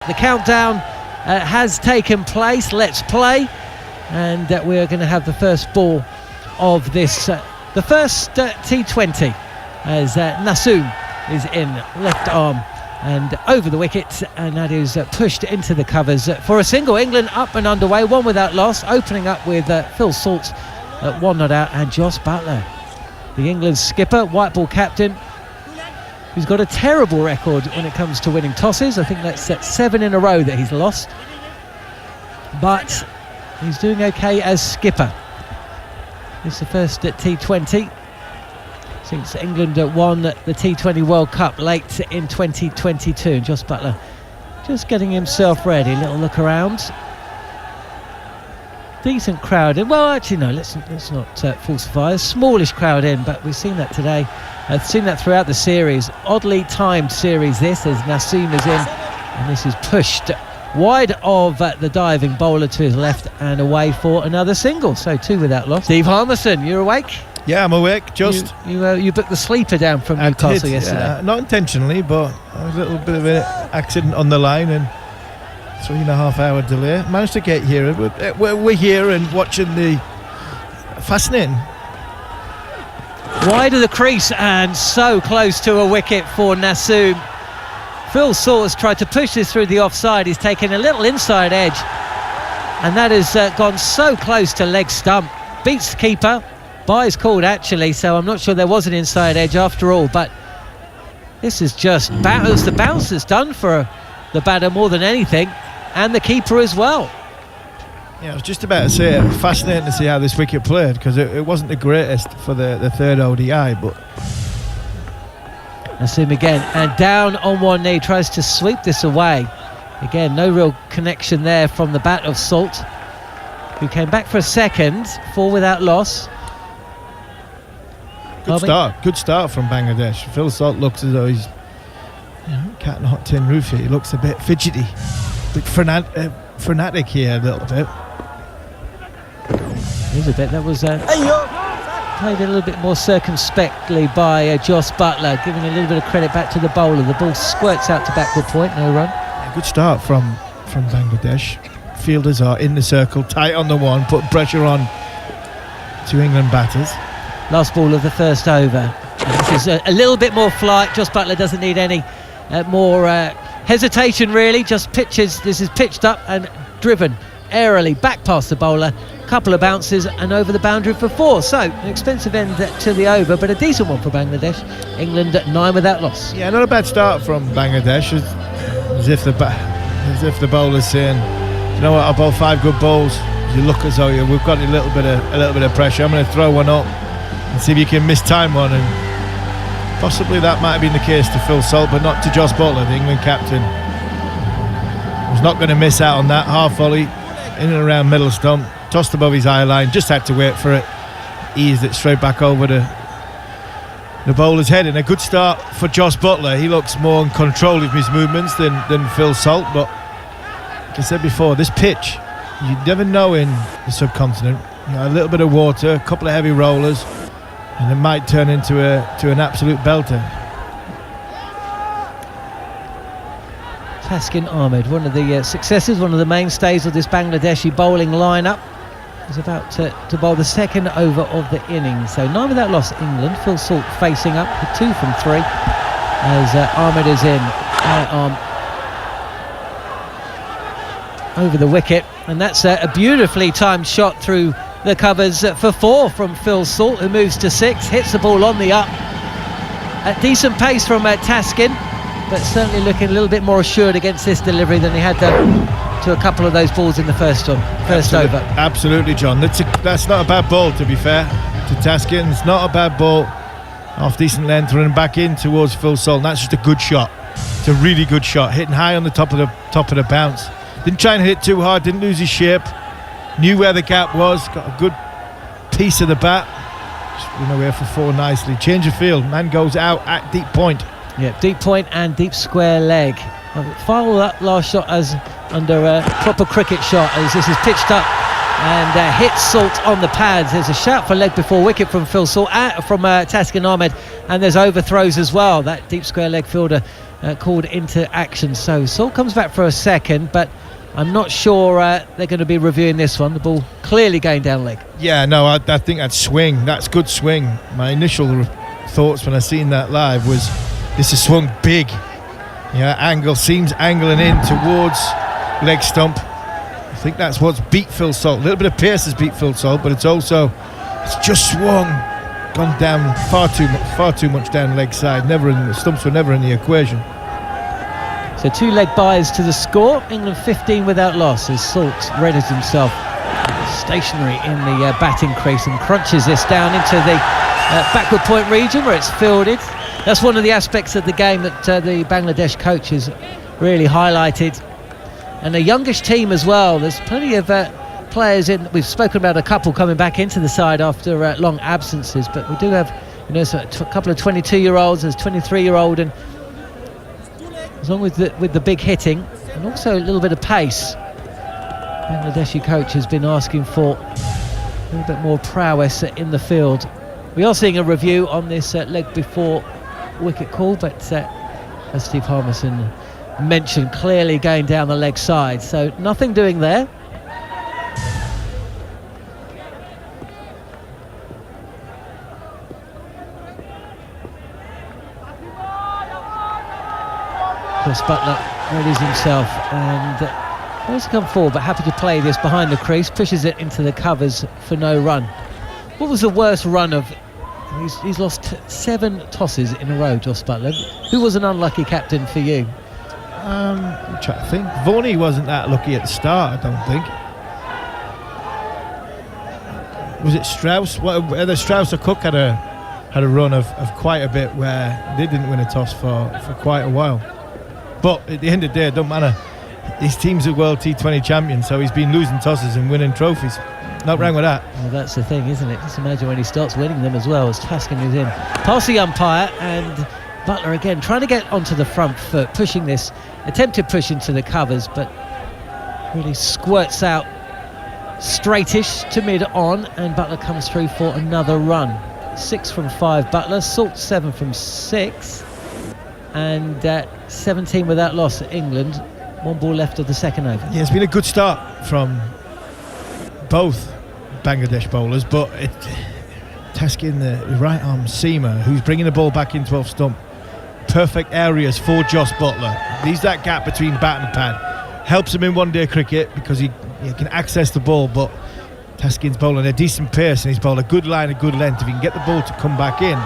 The countdown has taken place. Let's play, and we're going to have the first ball of this, the first T20, as Nasum is in left arm and over the wicket, and that is pushed into the covers for a single. England up and underway, one without loss, opening up with Phil Salt at 1 not out, and Jos Buttler, the England skipper, white ball captain, who's got a terrible record when it comes to winning tosses. I think that's 7 in a row that he's lost, but he's doing okay as skipper. It's the first at T20 since England won the T20 World Cup late in 2022. And Jos Buttler just getting himself ready. Little look around. Decent crowd in. Well, actually no, let's not falsify. A smallish crowd in, but we've seen that today. I've seen that throughout the series. Oddly timed series this, as Nasum is in, and this is pushed wide of the diving bowler to his left and away for another single. So 2 without loss. Steve Harmison, you're awake? Yeah, I'm awake. Just you booked the sleeper down from Newcastle yesterday. Yeah, not intentionally, but a little bit of an accident on the line and 3.5 hour delay. Managed to get here. We're here and watching the fascinating. Wide of the crease and so close to a wicket for Nasum. Phil Salt has tried to push this through the offside. He's taken a little inside edge, and that has gone so close to leg stump. Beats the keeper. Bye's called actually, so I'm not sure there was an inside edge after all, but this is just the bounce has done for the batter more than anything, and the keeper as well. Yeah, I was just about to say, fascinating to see how this wicket played, because it wasn't the greatest for the third ODI, but Nasum again, and down on one knee, tries to sweep this away. Again, no real connection there from the bat of Salt, who came back for a second, 4 without loss. Good start from Bangladesh. Phil Salt looks as though he's cat and hot tin roof here. He looks a bit fidgety, a bit frenetic here a little bit. Here's a bit. That was played a little bit more circumspectly by Jos Buttler, giving a little bit of credit back to the bowler. The ball squirts out to backward point, no run. Yeah, good start from Bangladesh. Fielders are in the circle, tight on the one, put pressure on to England batters. Last ball of the first over. And this is a little bit more flight. Jos Buttler doesn't need any more hesitation really. Just pitches. This is pitched up and driven airily back past the bowler. Couple of bounces and over the boundary for 4. So an expensive end to the over, but a decent one for Bangladesh. England at 9 without loss. Yeah, not a bad start from Bangladesh. As if the bowler's saying, you know what, I'll bowl 5 good balls. You look as though we've got a little bit of pressure. I'm going to throw one up and see if you can mistime one, and possibly that might have been the case to Phil Salt, but not to Jos Buttler, the England captain. Was not going to miss out on that half volley in and around middle stump, tossed above his eye line, just had to wait for it, eased it straight back over the bowler's head. And a good start for Jos Buttler. He looks more in control of his movements than Phil Salt, but like I said before, this pitch, you never know in the subcontinent. You know, a little bit of water, a couple of heavy rollers, and it might turn into an absolute belter. Taskin Ahmed, one of the successes, one of the mainstays of this Bangladeshi bowling lineup, is about to bowl the second over of the innings. So 9 without loss, England. Phil Salt facing up with 2 from 3 as Ahmed is in high arm over the wicket, and that's a beautifully timed shot through the covers for 4 from Phil Salt, who moves to 6, hits the ball on the up at decent pace from Taskin, but certainly looking a little bit more assured against this delivery than he had to a couple of those balls in the first over. Absolutely, John. That's not a bad ball, to be fair to Taskin. It's not a bad ball, off decent length, running back in towards Phil Salt. And that's just a good shot. It's a really good shot, hitting high on the top of the bounce. Didn't try and hit too hard, didn't lose his shape. Knew where the gap was, got a good piece of the bat. Just went away for 4 nicely. Change of field, man goes out at deep point. Yeah, deep point and deep square leg. Follow that last shot as under a proper cricket shot, as this is pitched up and hits Salt on the pads. There's a shout for leg before wicket from Phil Salt, from Taskin Ahmed, and there's overthrows as well. That deep square leg fielder called into action. So Salt comes back for a second, but I'm not sure they're going to be reviewing this one. The ball clearly going down leg. Yeah, no, I think that's swing. That's good swing. My initial thoughts when I seen that live was this is swung big. Yeah, seems angling in towards leg stump. I think that's what's beat Phil Salt. A little bit of pace has beat Phil Salt, but it's just swung, gone down far too much down leg side. The stumps were never in the equation. So 2 leg byes to the score. England 15 without loss as Salt readies himself stationary in the batting crease and crunches this down into the backward point region where it's fielded. That's one of the aspects of the game that the Bangladesh coach has really highlighted. And a youngish team as well. There's plenty of players in. We've spoken about a couple coming back into the side after long absences, but we do have a couple of 22-year-olds. There's 23-year-old, and as long as with the big hitting and also a little bit of pace, Bangladeshi coach has been asking for a little bit more prowess in the field. We are seeing a review on this leg before wicket call, but as Steve Harmison mentioned, clearly going down the leg side, so nothing doing there. Chris Butler readies himself and wants to come forward, but happy to play this behind the crease, pushes it into the covers for no run. What was the worst run of? He's lost 7 tosses in a row, Joss Butler. Who was an unlucky captain for you? I'm trying to think. Varney wasn't that lucky at the start, I don't think. Was it Strauss? Either Strauss or Cook had a run of quite a bit where they didn't win a toss for quite a while. But at the end of the day, it don't matter. His team's a world T20 champion, so he's been losing tosses and winning trophies. Not wrong with that. Well, that's the thing, isn't it? Just imagine when he starts winning them as well, as Taskin is in. Past the umpire, and Butler again trying to get onto the front foot, pushing this, attempted push into the covers, but really squirts out straightish to mid-on, and Butler comes through for another run. 6 from 5 Butler, Salt 7 from 6, and 17 without loss at England. 1 ball left of the second over. Yeah, it's been a good start from both Bangladesh bowlers, but Taskin, the right arm seamer, who's bringing the ball back into off stump. Perfect areas for Joss Butler. Leaves that gap between bat and pad. Helps him in one-day cricket because he can access the ball, but Taskin's bowling a decent pace and he's bowled a good line, a good length. If he can get the ball to come back in.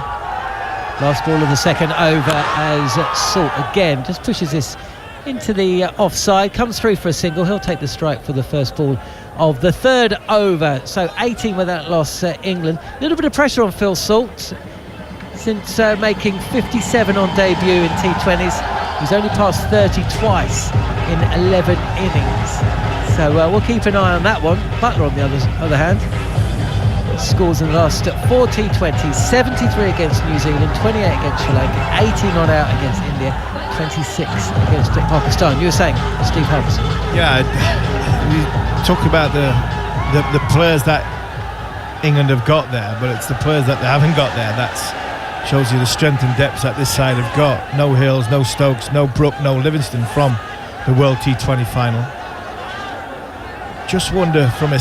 Last ball of the second over as Salt again just pushes this into the offside, comes through for a single. He'll take the strike for the first ball of the third over. So 18 without loss England. A little bit of pressure on Phil Salt since making 57 on debut in T20s. He's only passed 30 twice in 11 innings. So we'll keep an eye on that one. Butler on the other hand scores in the last 4 T20s, 73 against New Zealand, 28 against Sri Lanka, 18 not out against India, 26 against Pakistan. You were saying, Steve Harmison. Yeah, you talk about the players that England have got there, but it's the players that they haven't got there that shows you the strength and depth that this side have got. No Hills, no Stokes, no Brook, no Livingston from the World T20 final. Just wonder, from a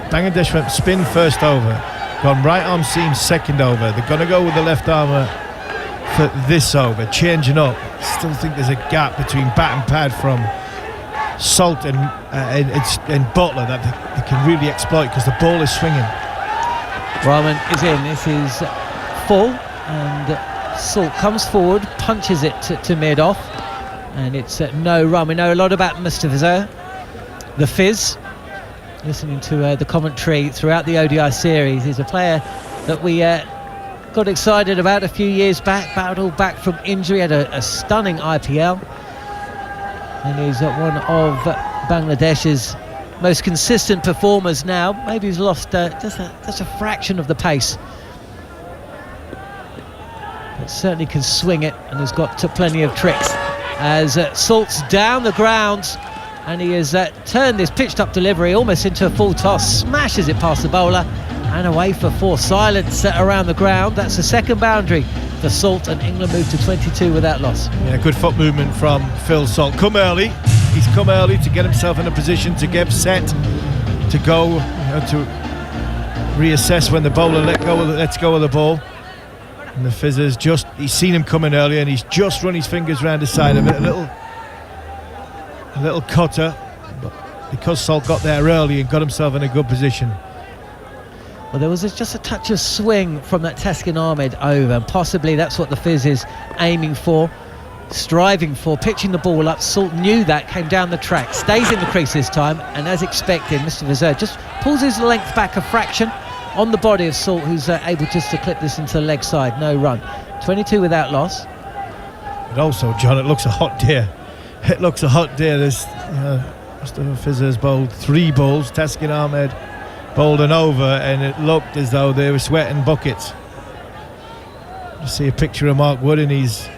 Bangladesh went spin first over, gone right arm seam second over. They're going to go with the left armour for this over, changing up. Still think there's a gap between bat and pad from Salt and Butler that they can really exploit because the ball is swinging. Rahman is in. This is full, and Salt comes forward, punches it to mid-off, and it's no run. We know a lot about Mustafizer, the Fizz. Listening to the commentary throughout the ODI series, he's a player that we got excited about a few years back, battled back from injury, had a stunning IPL, and he's one of Bangladesh's most consistent performers now. Maybe he's lost just a fraction of the pace, but certainly can swing it and has got plenty of tricks. As Salt's down the ground, and he has turned this pitched up delivery almost into a full toss, smashes it past the bowler, and away for 4. Silence around the ground. That's the second boundary for Salt, and England move to 22 without loss. Yeah, good foot movement from Phil Salt. Come early. He's come early to get himself in a position to get set to go, to reassess when the bowler lets go of the ball. And the fizzer's he's seen him coming earlier, and he's just run his fingers around the side of it. A little cutter, but because Salt got there early and got himself in a good position. Well, there was just a touch of swing from that Taskin Ahmed over, and possibly that's what the Fizz is aiming for, striving for, pitching the ball up. Salt knew that, came down the track, stays in the crease this time, and as expected, Mr. Vizir just pulls his length back a fraction on the body of Salt, who's able just to clip this into the leg side. No run. 22 without loss. But also, John, it looks a hot deer. It looks a hot deer. There's Mustafa Fizzer's bowled 3 balls. Taskin Ahmed bowled an over, and it looked as though they were sweating buckets. You see a picture of Mark Wood in his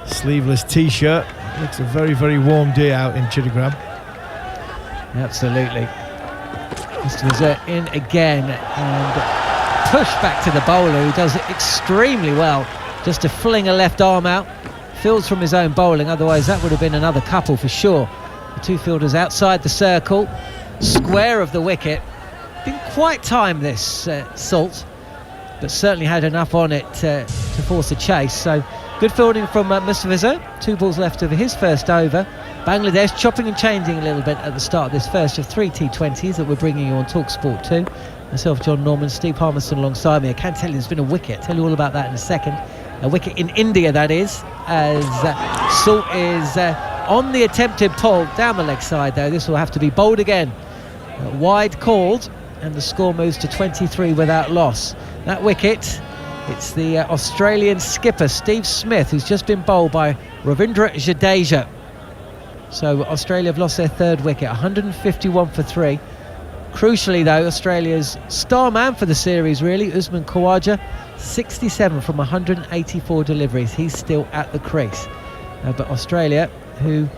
sleeveless t-shirt. Looks a very, very warm day out in Chittagong. Absolutely. Mr. Vizir in again, and push back to the bowler, who does it extremely well, just to fling a left arm out. Fields from his own bowling, otherwise that would have been another couple for sure. The 2 fielders outside the circle, square of the wicket. Didn't quite time this Salt, but certainly had enough on it to force a chase. So good fielding from Mr. Vizir. 2 balls left of his first over. Bangladesh chopping and changing a little bit at the start of this first of 3 T20s that we're bringing you on TalkSport 2. Myself, John Norman, Steve Harmison alongside me. I can tell you there's been a wicket. Tell you all about that in a second. A wicket in India, that is, as Salt is on the attempted pull down the leg side, though. This will have to be bowled again. Wide called, and the score moves to 23 without loss. That wicket, it's the Australian skipper Steve Smith, who's just been bowled by Ravindra Jadeja. So Australia have lost their 3rd wicket, 151 for 3. Crucially though, Australia's star man for the series really, Usman Khawaja, 67 from 184 deliveries. He's still at the crease. But Australia, who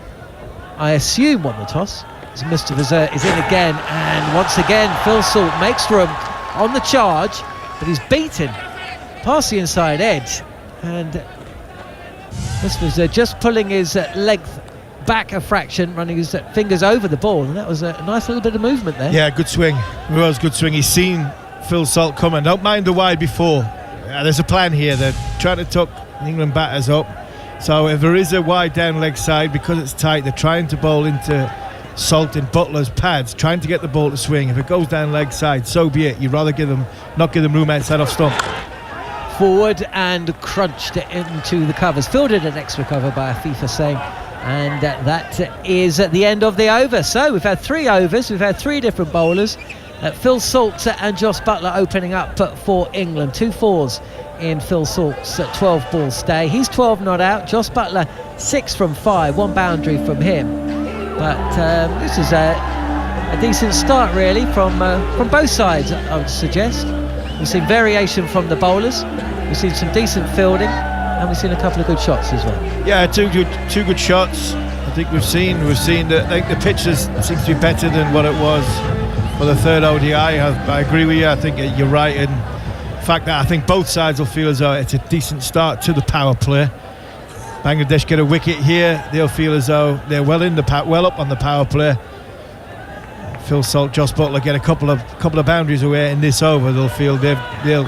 I assume won the toss, as Mr. Vizir is in again, and once again Phil Salt makes room on the charge, but he's beaten past the inside edge, and Mr. Vizir just pulling his length back a fraction, running his fingers over the ball, and that was a nice little bit of movement there. Yeah, good swing. It was good swing. He's seen Phil Salt coming. Don't mind the wide before. There's a plan here. They're trying to tuck England batters up. So if there is a wide down leg side, because it's tight, they're trying to bowl into Salt and Butler's pads, trying to get the ball to swing. If it goes down leg side, so be it. You'd rather not give them room outside off stump. Forward and crunched into the covers. Fielded an extra cover by Afifa Singh. And that is at the end of the over. So we've had 3 overs, we've had 3 different bowlers. Phil Salt and Joss Buttler opening up for England. 2 fours in Phil Salt's 12 ball stay. He's 12 not out. Joss Buttler 6 from 5, 1 boundary from him. But this is a decent start really from both sides, I would suggest. We've seen variation from the bowlers. We've seen some decent fielding. And we've seen a couple of good shots as well. Yeah, two good shots. I think we've seen that. I think the pitch seems to be better than what it was for the 3rd ODI. I agree with you. I think you're right in the fact that I think both sides will feel as though it's a decent start to the power play. Bangladesh get a wicket here, they'll feel as though they're well up on the power play. Phil Salt, Joss Buttler get a couple of boundaries away in this over. They'll feel they'll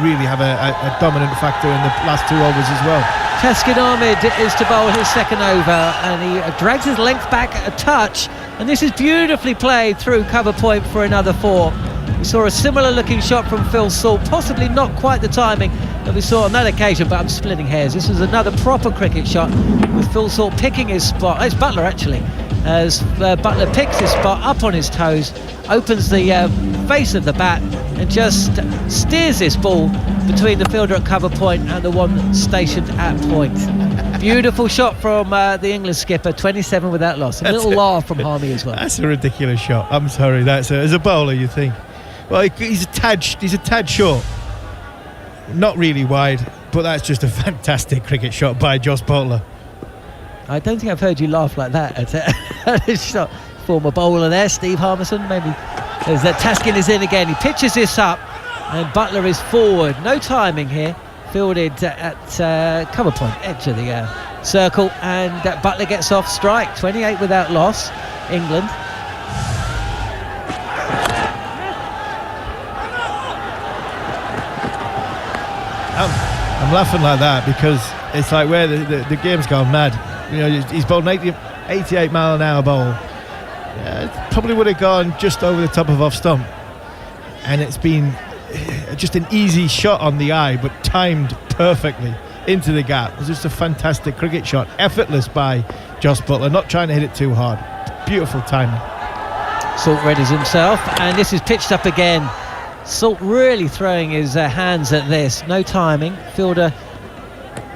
really have a dominant factor in the last 2 overs as well. Taskin Ahmed is to bowl his 2nd over, and he drags his length back a touch, and this is beautifully played through cover point for another 4. We saw a similar looking shot from Phil Salt, possibly not quite the timing that we saw on that occasion, but I'm splitting hairs. This was another proper cricket shot with Phil Salt picking his spot. It's Buttler actually, as Buttler picks his spot up on his toes, opens the face of the bat and just steers this ball between the fielder at cover point and the one stationed at point. Beautiful shot from the England skipper, 27 without loss. A little laugh from Harmy as well. That's a ridiculous shot. I'm sorry. As a bowler, you think, well, he's a tad short, not really wide, but that's just a fantastic cricket shot by Joss Buttler. I don't think I've heard you laugh like that at a shot. Former bowler there, Steve Harmison, maybe As that Taskin is in again, he pitches this up, and Butler is forward. No timing here. Fielded at cover point, edge of the circle, and Butler gets off strike. 28 without loss, England. I'm laughing like that because it's like where the game's gone mad. You know, he's bowled an 88 mile an hour bowl. It probably would have gone just over the top of off stump, and it's been just an easy shot on the eye, but timed perfectly into the gap. It was just a fantastic cricket shot, effortless by Jos Buttler, not trying to hit it too hard. Beautiful timing. Salt readies himself, and this is pitched up again. Salt really throwing his hands at this. No timing. Fielder,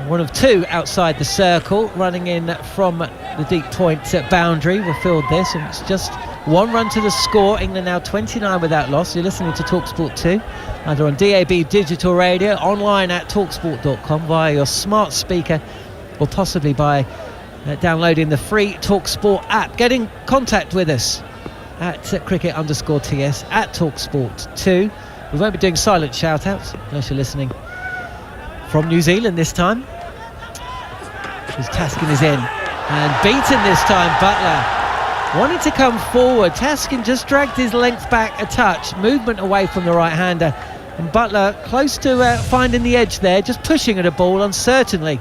one of two outside the circle, running in from the deep point boundary will field this, and it's just one run to the score. England now 29 without loss. You're listening to TalkSport 2, either on DAB digital radio, online at talksport.com, via your smart speaker, or possibly by downloading the free TalkSport app. Get in contact with us at cricket_TS, at TalkSport 2. We won't be doing silent shout-outs unless you're listening from New Zealand this time. Because Taskin is in and beaten this time. Butler wanting to come forward. Taskin just dragged his length back a touch, movement away from the right-hander, and Butler close to finding the edge there, just pushing at a ball uncertainly.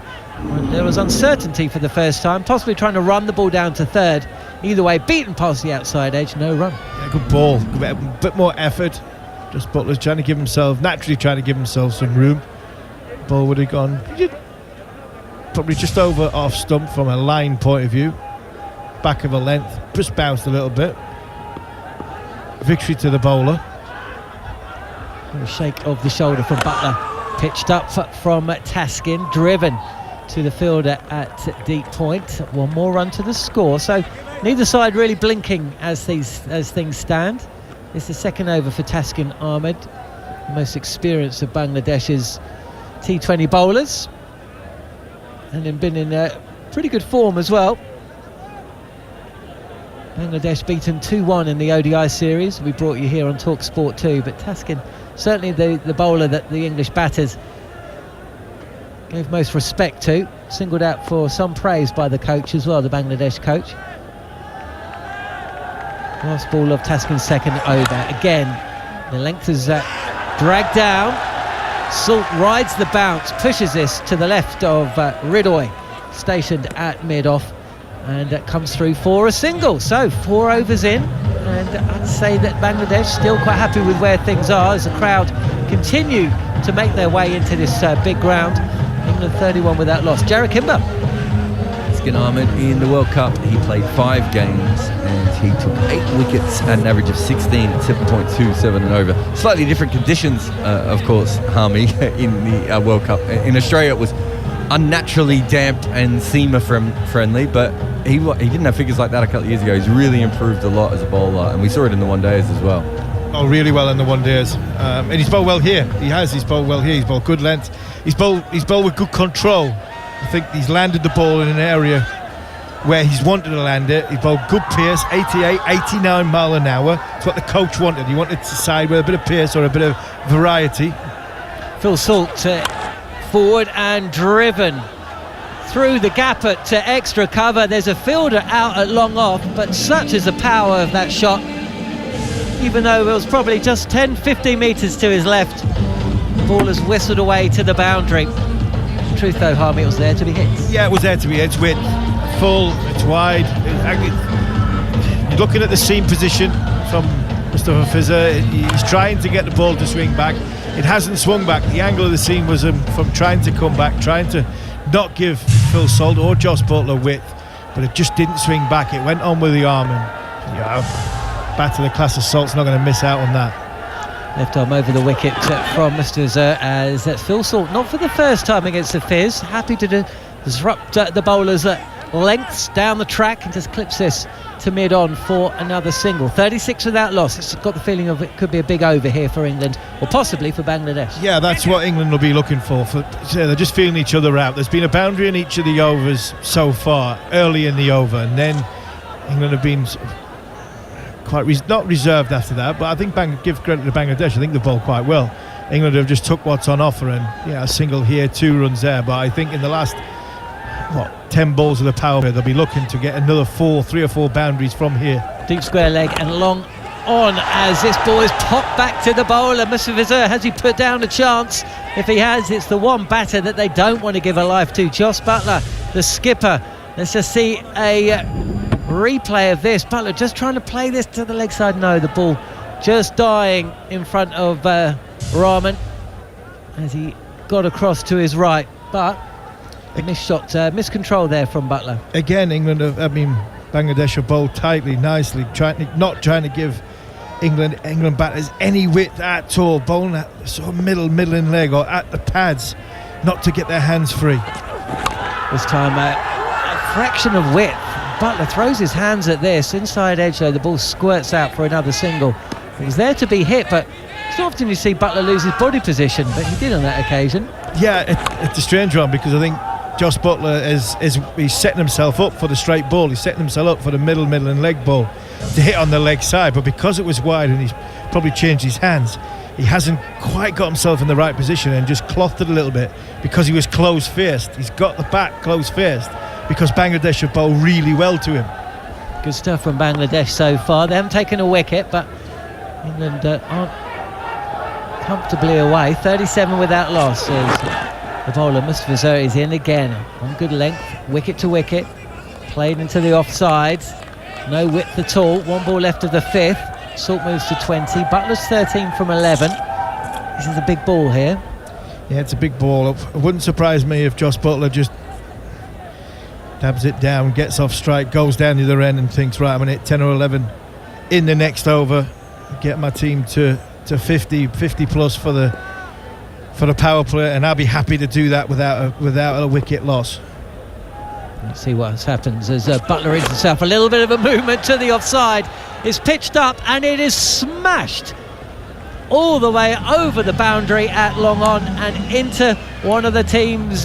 There was uncertainty for the first time, possibly trying to run the ball down to third. Either way, beaten past the outside edge, no run. Yeah, good ball, a bit more effort. Just Butler's naturally trying to give himself some room. Ball would have gone probably just over off stump from a line point of view. Back of a length, just bounced a little bit. Victory to the bowler. A shake of the shoulder from Butler. Pitched up from Taskin, driven to the fielder at deep point. One more run to the score. So neither side really blinking as things stand. It's the second over for Taskin Ahmed, the most experienced of Bangladesh's T20 bowlers, and then been in pretty good form as well. Bangladesh beaten 2-1 in the ODI series. We brought you here on TalkSport 2, but Taskin, certainly the bowler that the English batters gave most respect to, singled out for some praise by the coach as well, the Bangladesh coach. Last ball of Taskin's second over. Again, the length is dragged down. Salt rides the bounce, pushes this to the left of Ridoy, stationed at mid-off, and comes through for a single. So 4 overs in, and I'd say that Bangladesh still quite happy with where things are as the crowd continue to make their way into this big ground. England 31 without loss. Jarrod Kimber. Taskin Ahmed in the World Cup, he played 5 games and he took 8 wickets at an average of 16 at 7.27 and over. Slightly different conditions, of course, Harmy, in the World Cup. In Australia it was unnaturally damp and seamer friendly, but he didn't have figures like that a couple of years ago. He's really improved a lot as a bowler, and we saw it in the one-days as well. Oh, really well in the one-days, and he's bowled well here. He's bowled well here. He's bowled good length. He's bowled with good control. I think he's landed the ball in an area where he's wanted to land it. He bowled good pace, 88, 89 mile an hour. That's what the coach wanted. He wanted to side with a bit of pace or a bit of variety. Phil Salt forward and driven through the gap at extra cover. There's a fielder out at long off, but such is the power of that shot. Even though it was probably just 10-15 metres to his left, the ball has whistled away to the boundary. In truth though, Harmy, it was there to be hit. Yeah, it was there to be hit. It's width, full, it's wide. You're looking at the seam position from Mustafa Fizzer. He's trying to get the ball to swing back. It hasn't swung back. The angle of the seam was from trying to come back, trying to not give Phil Salt or Jos Buttler width, but it just didn't swing back. It went on with the arm, and back to the class of Salt's not going to miss out on that. Left arm over the wicket from Mr. Zer, as Phil Salt, not for the first time against the Fizz, happy to disrupt the bowler's lengths down the track, and just clips this to mid-on for another single. 36 without loss. It's got the feeling of it could be a big over here for England, or possibly for Bangladesh. Yeah, that's what England will be looking for. They're just feeling each other out. There's been a boundary in each of the overs so far, early in the over, and then England have been not reserved after that, but I think give credit to Bangladesh. I think they've bowled quite well. England have just took what's on offer, and a single here, 2 runs there. But I think in the last 10 balls of the power play, they'll be looking to get another 3 or 4 boundaries from here. Deep square leg and long on as this ball is popped back to the bowler. Mustafizur, has he put down a chance? If he has, it's the one batter that they don't want to give a life to. Jos Buttler, the skipper. Let's just see a replay of this. Buttler just trying to play this to the leg side. No, the ball just dying in front of Rahman as he got across to his right, but a missed shot, miscontrol there from Buttler. Again, Bangladesh have bowled tightly, nicely, not trying to give England batters any width at all, bowling at sort of middling leg or at the pads, not to get their hands free. This time a fraction of width. Buttler throws his hands at this inside edge, though the ball squirts out for another single. It was there to be hit, but it's not often you see Buttler lose his body position, but he did on that occasion. Yeah, it's a strange one, because I think Jos Buttler he's setting himself up for the straight ball. He's setting himself up for the middling leg ball to hit on the leg side, but because it was wide and he's probably changed his hands, he hasn't quite got himself in the right position and just clothed it a little bit because he was close-faced. He's got the bat close-faced because Bangladesh have bowled really well to him. Good stuff from Bangladesh so far. They haven't taken a wicket, but England aren't comfortably away. 37 without loss as the bowler Mustafizur is in again on good length, wicket to wicket, played into the offside, no width at all. 1 ball left of the 5th. Salt moves to 20. Buttler's 13 from 11. This is a big ball here. Yeah, it's a big ball. It wouldn't surprise me if Jos Buttler just dabs it down, gets off strike, goes down the other end and thinks, right, I'm going to hit 10 or 11 in the next over, get my team to 50 plus for the power play, and I'll be happy to do that without a wicket loss. Let's see what happens as Buttler into himself. A little bit of a movement to the offside. It's pitched up and it is smashed all the way over the boundary at long on and into one of the team's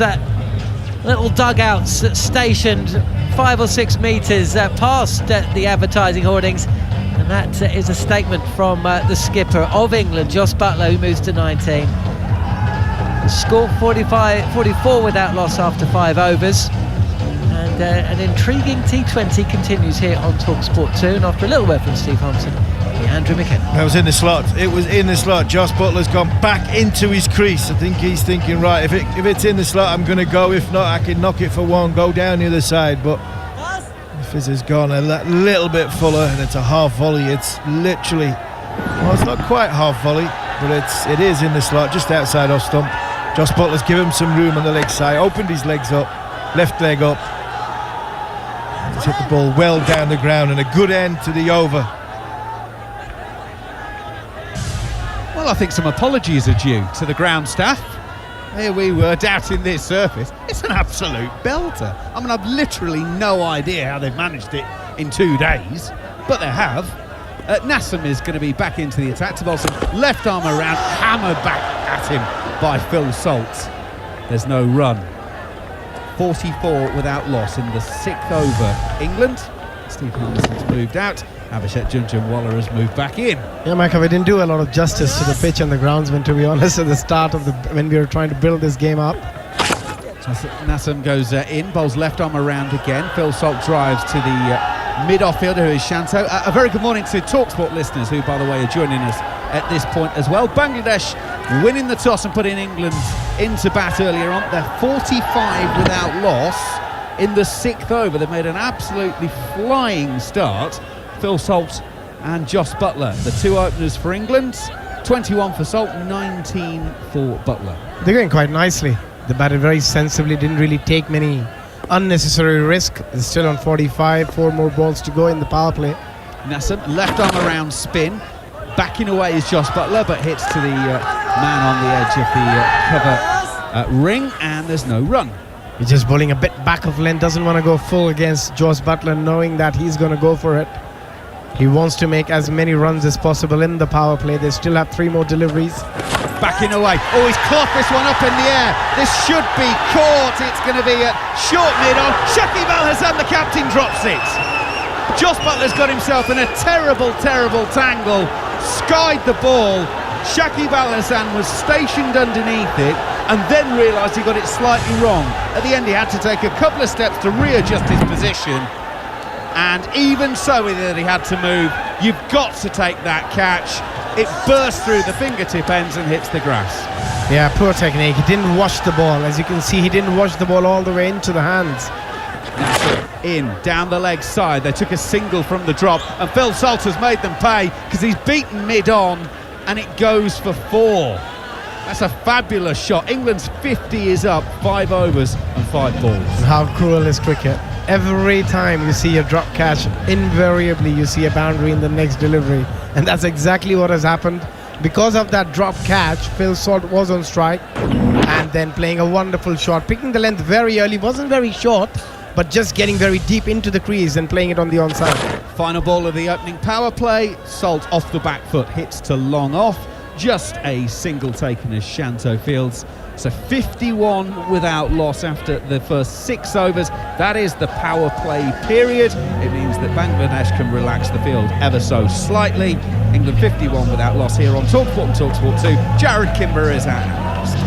little dugouts stationed 5 or 6 metres past the advertising hoardings. And that is a statement from the skipper of England, Jos Buttler, who moves to 19. The score 44 without loss after 5 overs. And an intriguing T20 continues here on TalkSport 2. And after a little word from Steve Thompson, Andrew McKenna. That was in the slot. It was in the slot. Jos Buttler's gone back into his crease. I think he's thinking, right, if it's in the slot, I'm going to go. If not, I can knock it for 1, go down the other side. But the fizz has gone a little bit fuller, and it's a half volley. It's literally, well, it's not quite half volley, but it is in the slot, just outside off stump. Jos Buttler's given him some room on the leg side, opened his legs up, left leg up. He's hit the ball well down the ground, and a good end to the over. Well, I think some apologies are due to the ground staff. Here we were doubting this surface. It's an absolute belter. I mean, I've literally no idea how they've managed it in 2 days, but they have. Nassem is going to be back into the attack to bowl some left arm around, hammered back at him by Phil Salt. There's no run. 44 without loss in the 6th over. England, Steve Harmison's moved out. Abhishek Junjunwala has moved back in. Yeah, Michael, we didn't do a lot of justice to the pitch and the groundsman, to be honest, at the start of when we were trying to build this game up. Nassem goes in, bowls left arm around again. Phil Salt drives to the mid-off fielder, who is Shanto. A very good morning to TalkSport listeners, who, by the way, are joining us at this point as well. Bangladesh winning the toss and putting England into bat earlier on. They're 45 without loss in the 6th over. They've made an absolutely flying start. Phil Salt and Jos Buttler, the 2 openers for England. 21 for Salt, 19 for Buttler. They're going quite nicely. They batted very sensibly, didn't really take many unnecessary risk. They're still on 45, 4 more balls to go in the power play. Nassem, left arm around spin. Backing away is Jos Buttler, but hits to the man on the edge of the cover ring, and there's no run. He's just bowling a bit back of length, doesn't want to go full against Jos Buttler, knowing that he's going to go for it. He wants to make as many runs as possible in the power play. They still have 3 more deliveries. Backing away. Oh, he's clocked this one up in the air. This should be caught. It's going to be a short mid-on. Shakib Al Hassan, the captain, drops it. Jos Buttler's got himself in a terrible, terrible tangle, skied the ball. Shakib Al-Hassan was stationed underneath it and then realised he got it slightly wrong. At the end he had to take a couple of steps to readjust his position, and even so that he had to move. You've got to take that catch. It bursts through the fingertip ends and hits the grass. Yeah, poor technique. He didn't wash the ball. As you can see, he didn't wash the ball all the way into the hands. In, down the leg side. They took a single from the drop, and Phil Salt has made them pay because he's beaten mid-on, and it goes for 4. That's a fabulous shot. England's 50 is up, 5 overs and 5 balls. How cruel is cricket? Every time you see a drop catch, invariably you see a boundary in the next delivery, and that's exactly what has happened. Because of that drop catch, Phil Salt was on strike and then playing a wonderful shot, picking the length very early. Wasn't very short, but just getting very deep into the crease and playing it on the onside. Final ball of the opening power play. Salt off the back foot, hits to long off. Just a single taken as Shanto fields. So 51 without loss after the first 6 overs. That is the power play period. It means that Bangladesh can relax the field ever so slightly. England 51 without loss here on TalkSport and TalkSport 2. Jared Kimber is our analyst.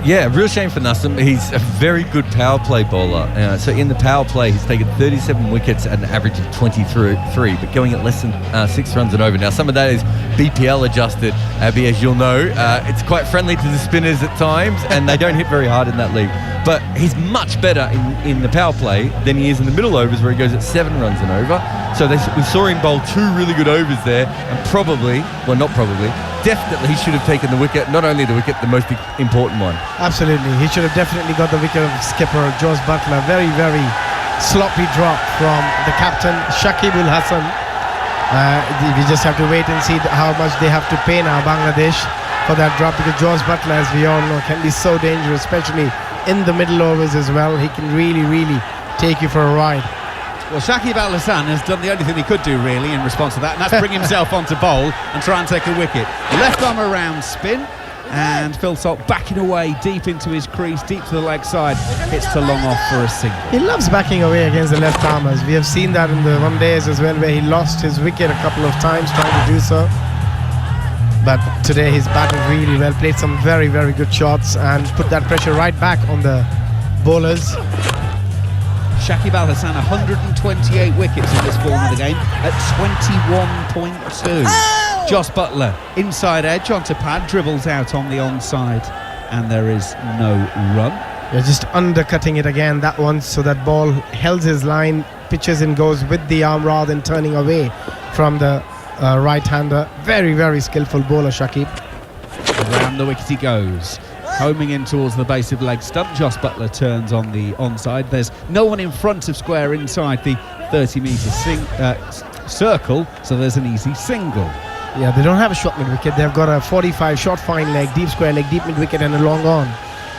Yeah, real shame for Nassim. He's a very good power play bowler. So in the power play, he's taken 37 wickets at an average of 23, but going at less than 6 runs and over. Now, some of that is BPL adjusted, Abby, as you'll know. It's quite friendly to the spinners at times, and they don't hit very hard in that league. But he's much better in the power play than he is in the middle overs, where he goes at 7 runs and over. So we saw him bowl 2 really good overs there, and definitely should have taken the wicket. Not only the wicket, the most important one. Absolutely, he should have definitely got the wicket of skipper Jos Buttler. Very, very sloppy drop from the captain Shakib Al-Hassan. We just have to wait and see how much they have to pay now, Bangladesh, for that drop, because Jos Buttler, as we all know, can be so dangerous, especially in the middle overs as well. He can really, really take you for a ride. Well, Shakib Al-Hassan has done the only thing he could do, really, in response to that, and that's bring himself onto bowl and try and take a wicket. Left arm around spin, and Phil Salt backing away deep into his crease, deep to the leg side, hits to long off for a single. He loves backing away against the left armers. We have seen that in the one days as well, where he lost his wicket a couple of times trying to do so. But today he's batted really well, played some very, very good shots and put that pressure right back on the bowlers. Shakib Al-Hassan 128 wickets in this form of the game at 21.2. Jos Buttler inside edge onto pad, dribbles out on the onside, and there is no run. They're just undercutting it again, that one, so that ball held his line, pitches and goes with the arm rather than turning away from the right-hander. Very, very skillful bowler, Shakib. Around the wicket he goes, homing in towards the base of leg stump. Jos Buttler turns on the onside. There's no one in front of square inside the 30-metre circle, so there's an easy single. Yeah, they don't have a short mid-wicket. They've got a 45 short fine leg, deep square leg, deep mid-wicket, and a long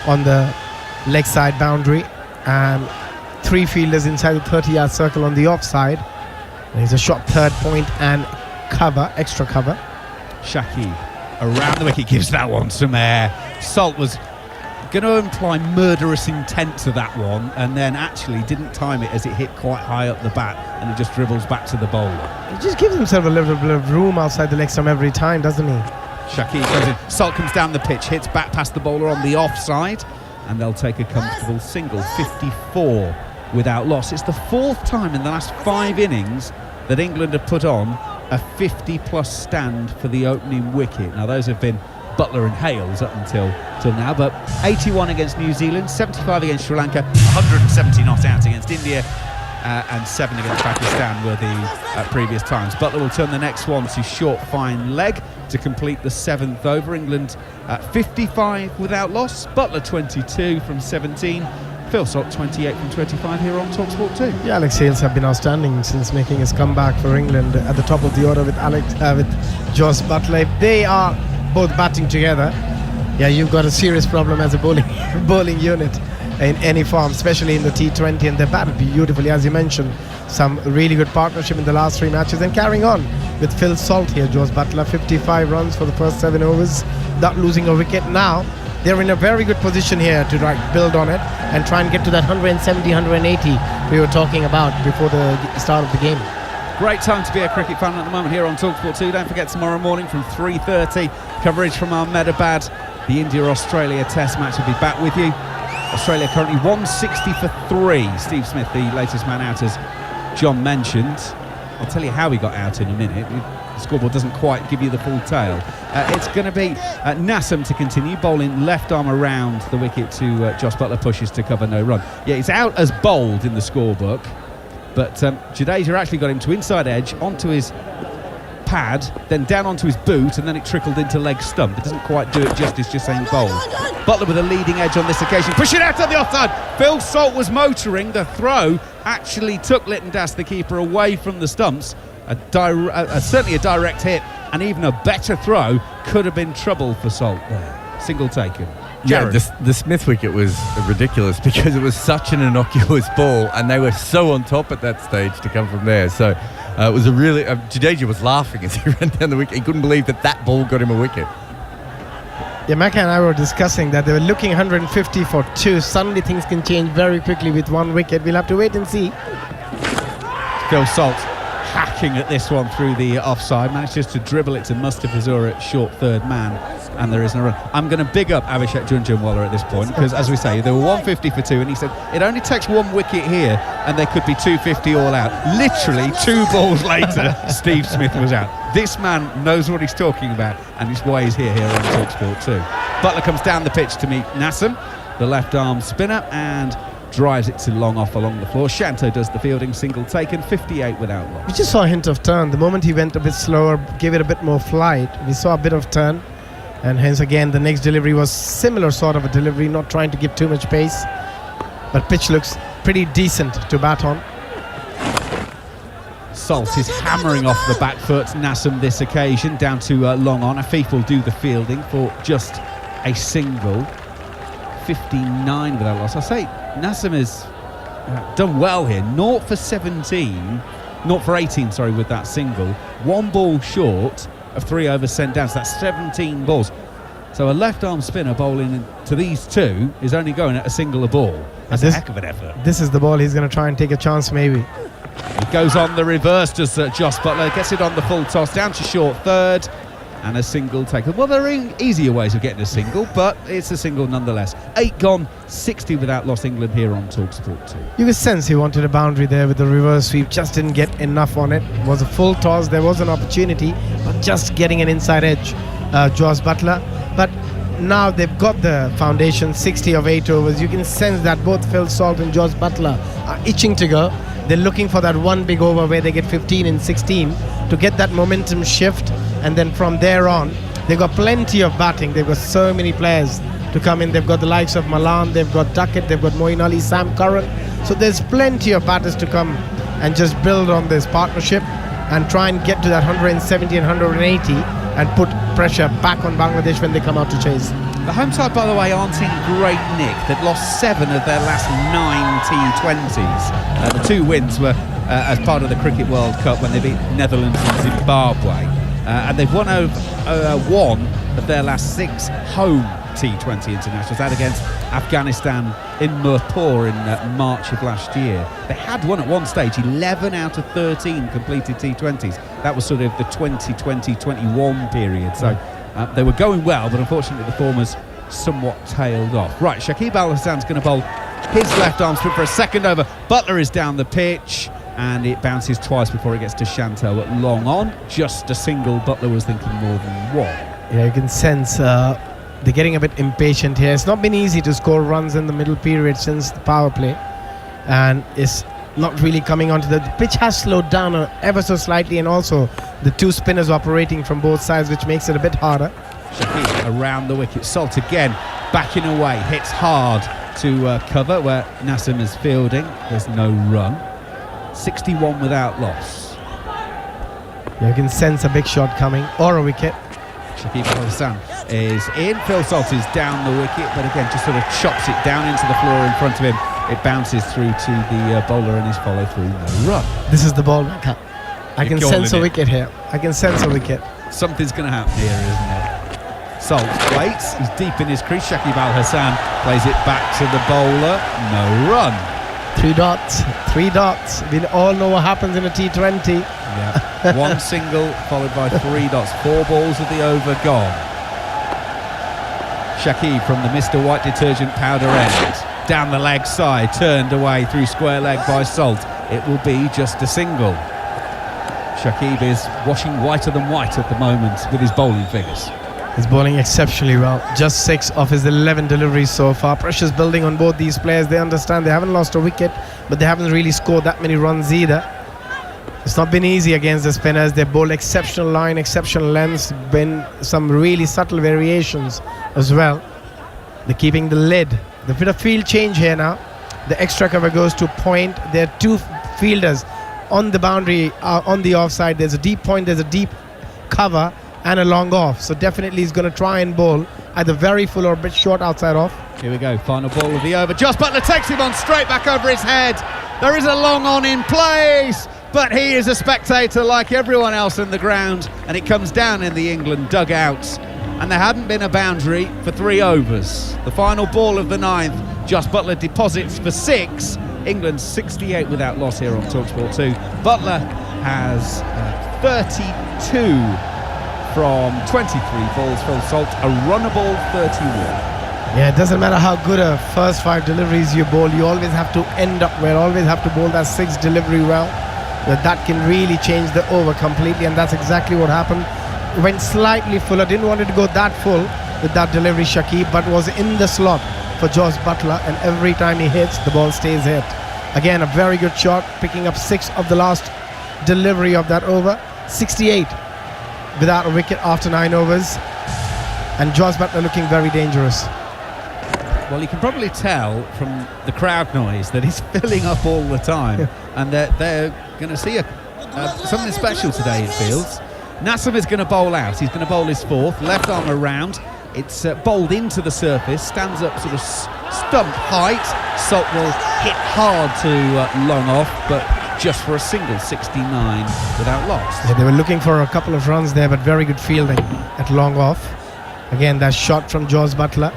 on the leg side boundary, and 3 fielders inside the 30-yard circle on the offside. There's a short third point and cover, extra cover. Shakib around the wicket, gives that one some air. Salt was going to imply murderous intent to that one, and then actually didn't time it as it hit quite high up the bat, and it just dribbles back to the bowler. He just gives himself a little bit of room outside the leg stump every time, doesn't he? Shakib goes in, Salt comes down the pitch, hits back past the bowler on the offside, and they'll take a comfortable single. 54 without loss. It's the 4th time in the last 5 innings that England have put on a 50-plus stand for the opening wicket. Now, those have been Buttler and Hales up until now, but 81 against New Zealand, 75 against Sri Lanka, 170 not out against India, and 7 against Pakistan were the previous times. Buttler will turn the next one to short fine leg to complete the 7th over. England 55 without loss, Buttler 22 from 17, Phil Salt 28 from 25 here on TalkSport 2. Yeah, Alex Hales have been outstanding since making his comeback for England at the top of the order with Jos Buttler. If they are both batting together, yeah, you've got a serious problem as a bowling unit in any form, especially in the T20, and they batted beautifully, as you mentioned. Some really good partnership in the last 3 matches, and carrying on with Phil Salt here. Jos Buttler 55 runs for the first 7 overs, not losing a wicket. Now they're in a very good position here to build on it and try and get to that 170, 180 we were talking about before the start of the game. Great time to be a cricket fan at the moment here on TalkSport 2. Don't forget, tomorrow morning from 3:30, coverage from Ahmedabad. The India-Australia Test match will be back with you. Australia currently 160 for 3. Steve Smith, the latest man out, as John mentioned. I'll tell you how he got out in a minute. The scoreboard doesn't quite give you the full tale. It's going to be Nassum to continue, bowling left arm around the wicket to Josh Buttler, pushes to cover, no run. Yeah, he's out as bowled in the scorebook, but Jadeja actually got him to inside edge, onto his pad, then down onto his boot, and then it trickled into leg stump. It doesn't quite do it justice just saying bowled. Butler with a leading edge on this occasion, push it out on the offside. Phil Salt was motoring. The throw actually took Lytton Das, the keeper, away from the stumps. Certainly a direct hit, and even a better throw could have been trouble for Salt there. Single taken. Yeah, the Smith wicket was ridiculous because it was such an innocuous ball, and they were so on top at that stage to come from there. So it was a really... Jadeja was laughing as he ran down the wicket. He couldn't believe that ball got him a wicket. Yeah, Macca and I were discussing that they were looking 150 for 2. Suddenly things can change very quickly with 1 wicket. We'll have to wait and see. Phil Salt hacking at this one through the offside, manages to dribble it to Mustafizur at short third man, and there isn't a run. I'm going to big up Abhishek Junjunwala at this point, because as we say, they were 150 for 2, and he said it only takes 1 wicket here and they could be 250 all out. Literally 2 balls later, Steve Smith was out. This man knows what he's talking about, and it's why he's here on TalkSport 2. Butler comes down the pitch to meet Nassum, the left arm spinner, and drives it to long off along the floor. Shanto does the fielding, single taken, 58 without loss. We just saw a hint of turn. The moment he went a bit slower, gave it a bit more flight, we saw a bit of turn, and hence again the next delivery was similar sort of a delivery, not trying to give too much pace, but pitch looks pretty decent to bat on. Salt is hammering off the back foot. Nassum this occasion down to long on. Afif will do the fielding for just a single. 59 without loss. I say Nassum has done well here. 0 for 17, 0 for 18, sorry, with that single. 1 ball short of 3 overs sent down. So that's 17 balls. So a left-arm spinner bowling to these 2 is only going at a single a ball. That's a heck of an effort. This is the ball he's going to try and take a chance, maybe. He goes on the reverse, does Josh Buttler, gets it on the full toss, down to short third, and a single taken. Well, there are easier ways of getting a single, but it's a single nonetheless. 8 gone, 60 without loss, England here on TalkSport 2. You could sense he wanted a boundary there with the reverse sweep, just didn't get enough on it. It was a full toss, there was an opportunity, but just getting an inside edge, Josh Buttler. But now they've got the foundation, 60 of 8 overs. You can sense that both Phil Salt and Josh Buttler are itching to go. They're looking for that one big over where they get 15 and 16 to get that momentum shift, and then from there on they've got plenty of batting. They've got so many players to come in. They've got the likes of Malan, they've got Duckett, they've got Moeen Ali, Sam Curran. So there's plenty of batters to come and just build on this partnership and try and get to that 170 and 180 and put pressure back on Bangladesh when they come out to chase. The home side, by the way, aren't in great nick. They've lost 7 of their last 9 T20s. The 2 wins were as part of the Cricket World Cup when they beat Netherlands and Zimbabwe. And they've won over 1 of their last 6 home T20 internationals. That against Afghanistan in Mirpur in March of last year. They had won at one stage 11 out of 13 completed T20s. That was sort of the 2020-21 period. So they were going well, but unfortunately the form has somewhat tailed off. Right, Shakib Al Hassan's going to bowl his left arm spin for a second over. Butler is down the pitch, and it bounces twice before it gets to Shanto at long on. Just a single. Butler was thinking more than 1. Yeah, you can sense they're getting a bit impatient here. It's not been easy to score runs in the middle period since the power play, and it's not really coming onto the pitch has slowed down ever so slightly, and also the 2 spinners operating from both sides, which makes it a bit harder. Shakib around the wicket. Salt again backing away, hits hard to cover where Nassum is fielding. There's no run. 61 without loss. Yeah, you can sense a big shot coming or a wicket. Shakib Al Hassan is in. Phil Salt is down the wicket, but again just sort of chops it down into the floor in front of him. It bounces through to the bowler and his follow through, no run. This is the ball, Macca. I can sense a wicket here. I can sense a wicket. Something's going to happen here, isn't it? Salt waits, he's deep in his crease. Shakib Al Hassan plays it back to the bowler, no run. 3 dots. 3 dots. We all know what happens in a T20. Yeah. One single followed by 3 dots. 4 balls of the over gone. Shakib from the Mr. White detergent powder end. Down the leg side, turned away through square leg by Salt. It will be just a single. Shakib is washing whiter than white at the moment with his bowling figures. He's bowling exceptionally well. Just 6 of his 11 deliveries so far. Pressure's building on both these players. They understand they haven't lost a wicket, but they haven't really scored that many runs either. It's not been easy against the spinners. They bowled exceptional line, exceptional lengths, been some really subtle variations as well. They're keeping the lid. The bit of field change here now. The extra cover goes to point. There are 2 fielders on the boundary, on the offside. There's a deep point, there's a deep cover and a long off. So definitely he's going to try and bowl either very full or a bit short outside off. Here we go, final ball of the over. Jos Buttler takes him on straight back over his head. There is a long on in place, but he is a spectator like everyone else in the ground, and it comes down in the England dugouts. And there hadn't been a boundary for 3 overs. The final ball of the 9th, Jos Buttler deposits for 6. England 68 without loss here on TalkSport 2. Buttler has 32 from 23 balls. Phil Salt, a runnable 31. Yeah, it doesn't matter how good a first 5 deliveries you bowl, you always have to end up well, always have to bowl that 6th delivery well. That can really change the over completely, and that's exactly what happened. Went slightly fuller, didn't want it to go that full with that delivery, Shakib, but was in the slot for Jos Buttler, and every time he hits, the ball stays hit. Again, a very good shot, picking up 6 of the last delivery of that over. 68 without a wicket after 9 overs, and Jos Buttler looking very dangerous. Well, you can probably tell from the crowd noise that he's filling up all the time, and they're going to see something special today, it feels. Nassim is going to bowl out. He's going to bowl his 4th, left arm around. It's bowled into the surface, stands up sort of stump height. Salt will hit hard to long off, but just for a single 69 without loss. Yeah, they were looking for a couple of runs there, but very good fielding at long off. Again, that shot from Jos Buttler.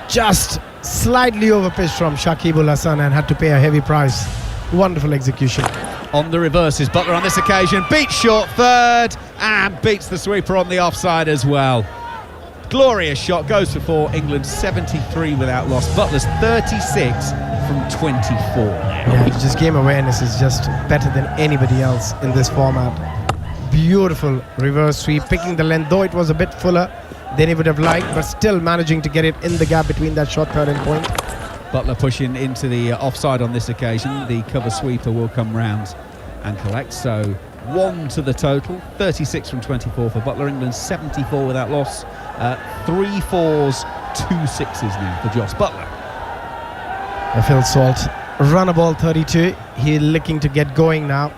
Just slightly overpitched from Shakib Ul Hasan and had to pay a heavy price. Wonderful execution. On the reverses, Buttler on this occasion beats short 3rd and beats the sweeper on the offside as well. Glorious shot, goes for 4. England 73 without loss. Butler's 36 from 24 now. Yeah, just game awareness is just better than anybody else in this format. Beautiful reverse sweep, picking the length, though it was a bit fuller than he would have liked, but still managing to get it in the gap between that short 3rd and point. Butler pushing into the offside on this occasion. The cover sweeper will come round and collect. So 1 to the total. 36 from 24 for Butler. England 74 without loss. 3 4s, 2 6s now for Jos Buttler. Phil Salt, run a ball 32. He's looking to get going now.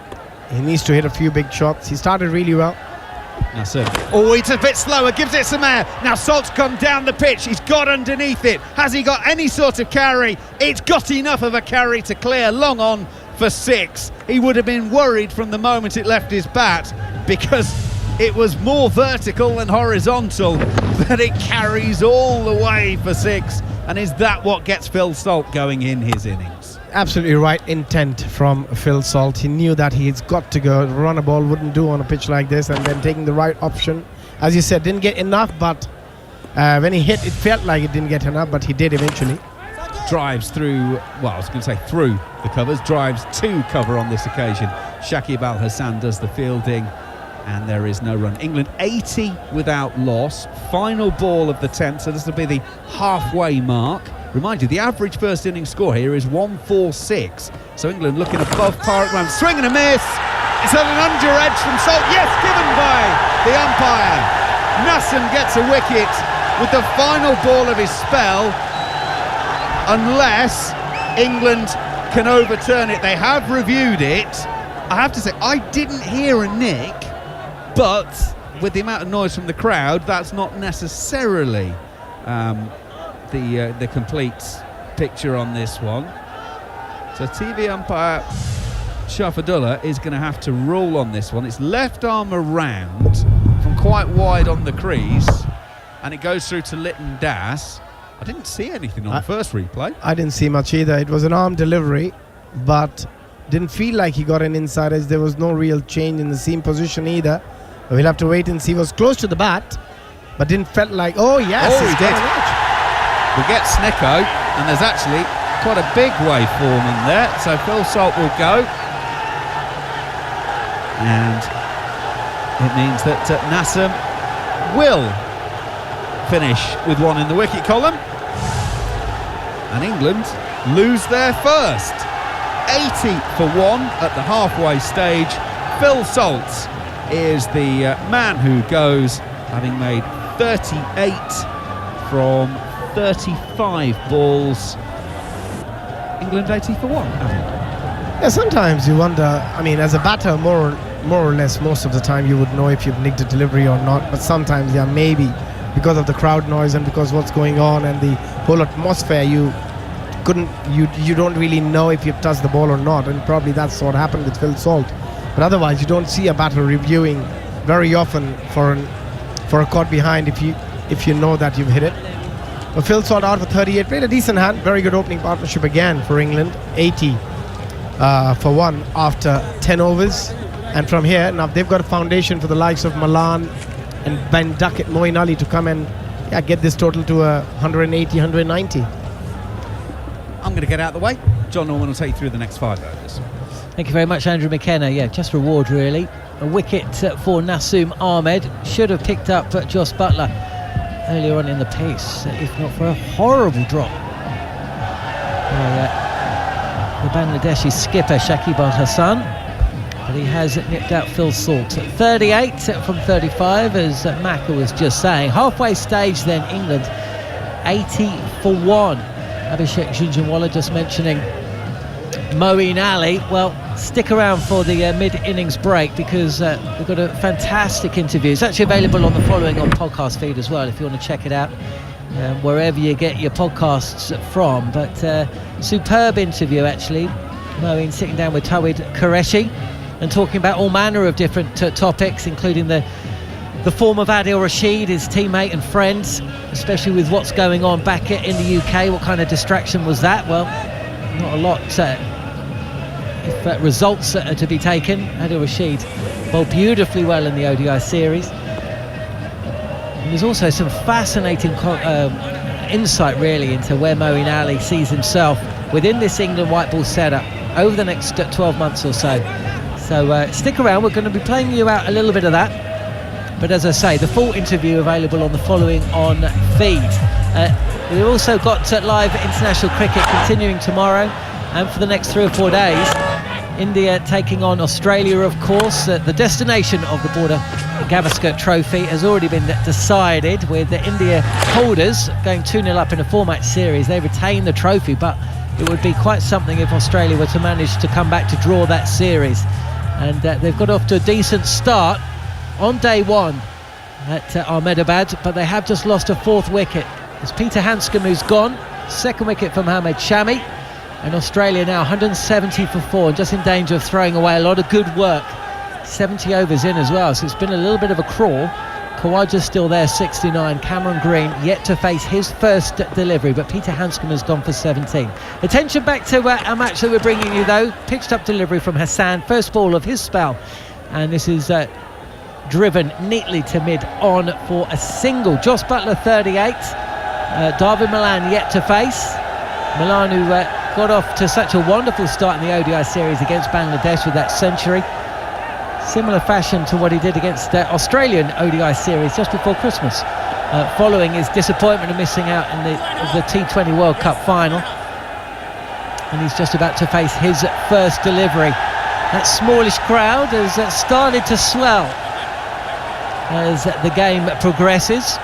He needs to hit a few big shots. He started really well. Nassim. Oh, it's a bit slower, gives it some air. Now Salt's come down the pitch, he's got underneath it. Has he got any sort of carry? It's got enough of a carry to clear. Long on for 6. He would have been worried from the moment it left his bat, because it was more vertical than horizontal, but it carries all the way for 6. And is that what gets Phil Salt going in his innings? Absolutely right intent from Phil Salt. He knew that he's got to go. Run a ball wouldn't do on a pitch like this, and then taking the right option. As you said, didn't get enough, but when he hit, it felt like it didn't get enough, but he did eventually. Drives through, well, I was going to say through the covers, drives to cover on this occasion. Shakib Al Hasan does the fielding, and there is no run. England 80 without loss. Final ball of the 10th, so this will be the halfway mark. Remind you, the average first innings score here is 146. So England looking above par at the moment. Swing and a miss. It's at an under edge from Salt. Yes, given by the umpire. Nassim gets a wicket with the final ball of his spell, unless England can overturn it. They have reviewed it. I have to say, I didn't hear a nick, but with the amount of noise from the crowd, that's not necessarily the complete picture on this one. So TV umpire Shafadullah is going to have to rule on this one. It's left arm around from quite wide on the crease, and it goes through to Lytton Das. I didn't see anything on the first replay. I didn't see much either. It was an arm delivery, but didn't feel like he got an inside edge. There was no real change in the seam position either. We'll have to wait and see. He was close to the bat, but didn't felt like, oh yes, Oh, he he's got did. an edge. We get Snicko, and there's actually quite a big waveform in there. So Phil Salt will go. And it means that Nassem will finish with one in the wicket column. And England lose their first. 80 for 1 at the halfway stage. Phil Salt is the man who goes, having made 38 from 35 balls. England 80 for 1. Yeah, sometimes you wonder, I mean, as a batter, more or less, most of the time you would know if you've nicked a delivery or not, but sometimes, yeah, maybe because of the crowd noise and because what's going on and the whole atmosphere, you don't really know if you've touched the ball or not, and probably that's what happened with Phil Salt. But otherwise, you don't see a batter reviewing very often for a caught behind if you know that you've hit it. But Phil Salt out for 38, played a decent hand, very good opening partnership again for England, 80 for 1 after 10 overs. And from here, now they've got a foundation for the likes of Malan and Ben Duckett, Moeen Ali to come and get this total to 180, 190. I'm going to get out of the way. John Norman will take you through the next 5 overs. Thank you very much, Andrew McKenna. Yeah, just reward really. A wicket for Naseem Ahmed. Should have picked up Jos Buttler earlier on in the piece, if not for a horrible drop by the Bangladeshi skipper Shakib Al Hassan. But he has nipped out Phil Salt. 38 from 35, as Macca was just saying. Halfway stage then, England 80 for 1. Abhishek Jhunjhunwala just mentioning Moeen Ali. Well, stick around for the mid-innings break, because we've got a fantastic interview. It's actually available on the following on podcast feed as well, if you want to check it out, wherever you get your podcasts from. But superb interview, actually. Moeen sitting down with Tawhid Qureshi and talking about all manner of different topics, including the form of Adil Rashid, his teammate and friends, especially with what's going on back in the UK. What kind of distraction was that? Well, not a lot. If results are to be taken, Adil Rashid bowled beautifully well in the ODI series. And there's also some fascinating insight really into where Moeen Ali sees himself within this England white ball setup over the next 12 months or so. So stick around, we're going to be playing you out a little bit of that. But as I say, the full interview available on the following on feed. We've also got live international cricket continuing tomorrow and for the next 3 or 4 days. India taking on Australia, of course. The destination of the Border Gavaskar Trophy has already been decided, with the India holders going 2-0 up in a 4-match series. They retain the trophy, but it would be quite something if Australia were to manage to come back to draw that series. And they've got off to a decent start on day 1 at Ahmedabad, but they have just lost a 4th wicket. It's Peter Hanscom who's gone, 2nd wicket for Mohammad Shami, and Australia now 170 for 4, just in danger of throwing away a lot of good work. 70 overs in as well, so it's been a little bit of a crawl. Khawaja's still there, 69. Cameron Green yet to face his first delivery, but Peter Hanscom has gone for 17. Attention back to our match that we're bringing you though. Pitched up delivery from Hassan, first ball of his spell, and this is driven neatly to mid-on for a single. Jos Buttler 38, David Malan yet to face. Malan, who got off to such a wonderful start in the ODI series against Bangladesh with that century. Similar fashion to what he did against the Australian ODI series just before Christmas, following his disappointment of missing out in the T20 World Cup final. And he's just about to face his first delivery. That smallish crowd has started to swell as the game progresses.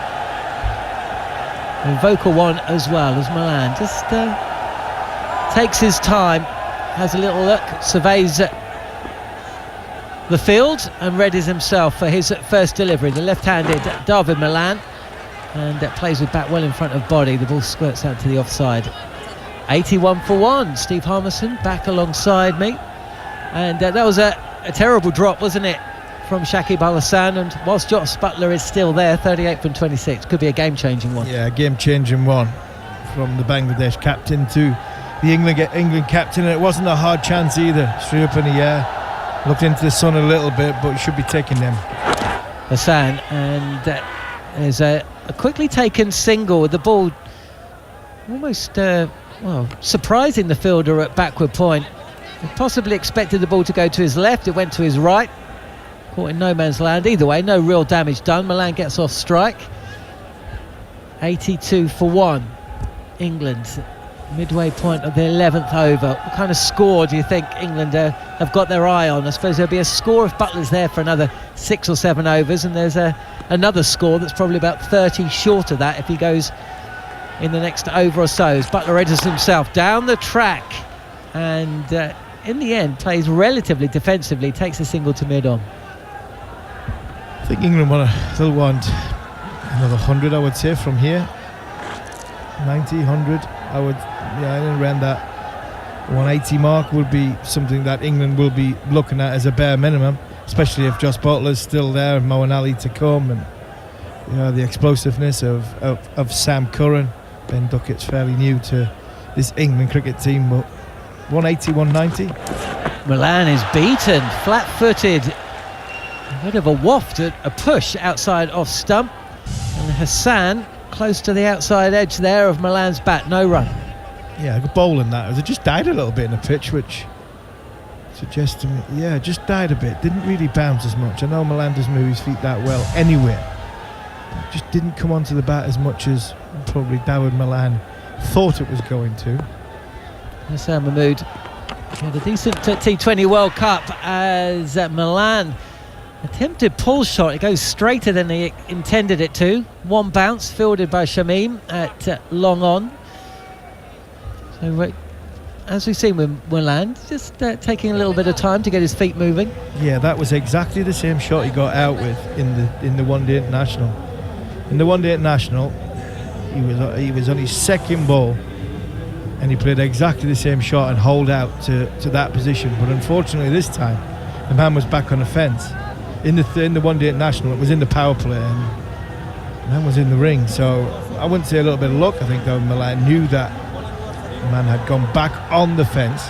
And vocal one as well, as Malan just takes his time, has a little look, surveys the field and readies himself for his first delivery. The left-handed David Malan, and plays with bat well in front of body. The ball squirts out to the offside. 81 for 1. Steve Harmison back alongside me, and that was a terrible drop, wasn't it, from Shakib Al Hassan? And whilst Jos Buttler is still there, 38 from 26, could be a game-changing one. Yeah, game-changing one. from the Bangladesh captain to the England captain, and it wasn't a hard chance either. Straight up in the air, looked into the sun a little bit, but should be taking them. Hassan, and there's a quickly taken single with the ball almost surprising the fielder at backward point. He possibly expected the ball to go to his left, it went to his right, caught in no man's land. Either way, no real damage done. Milan gets off strike. 82 for 1, England, midway point of the 11th over. What kind of score do you think England have got their eye on? I suppose there'll be a score if Butler's there for another 6 or 7 overs, and there's another score that's probably about 30 short of that if he goes in the next over or so. As Butler edges himself down the track, and in the end plays relatively defensively, takes a single to mid-on. I think England they'll want another 100, I would say, from here. 90, 100, I would, around that 180 mark would be something that England will be looking at as a bare minimum, especially if Josh Butler's still there and Moeen Ali to come, and the explosiveness of Sam Curran. Ben Duckett's fairly new to this England cricket team, but 180, 190. Milan is beaten, flat-footed, a bit of a waft, a push outside off stump, and Hassan close to the outside edge there of Milan's bat, no run. Yeah, a bowl in that. It just died a little bit in the pitch, which suggests to me, just died a bit. Didn't really bounce as much. I know Milan doesn't move his feet that well anywhere. Just didn't come onto the bat as much as probably Dawid Malan thought it was going to. Hassan Mahmood had a decent T20 World Cup as Milan attempted pull shot. It goes straighter than he intended it to. One bounce fielded by Shamim at long on. So as we've seen with Milan, just taking a little bit of time to get his feet moving. Yeah, that was exactly the same shot he got out with in the One Day International. In the One Day International, he was on his second ball, and he played exactly the same shot and hold out to that position. But unfortunately, this time the man was back on the fence. In the One Day International, it was in the power play, and the man was in the ring. So I wouldn't say a little bit of luck. I think Dawid Malan knew that the man had gone back on the fence.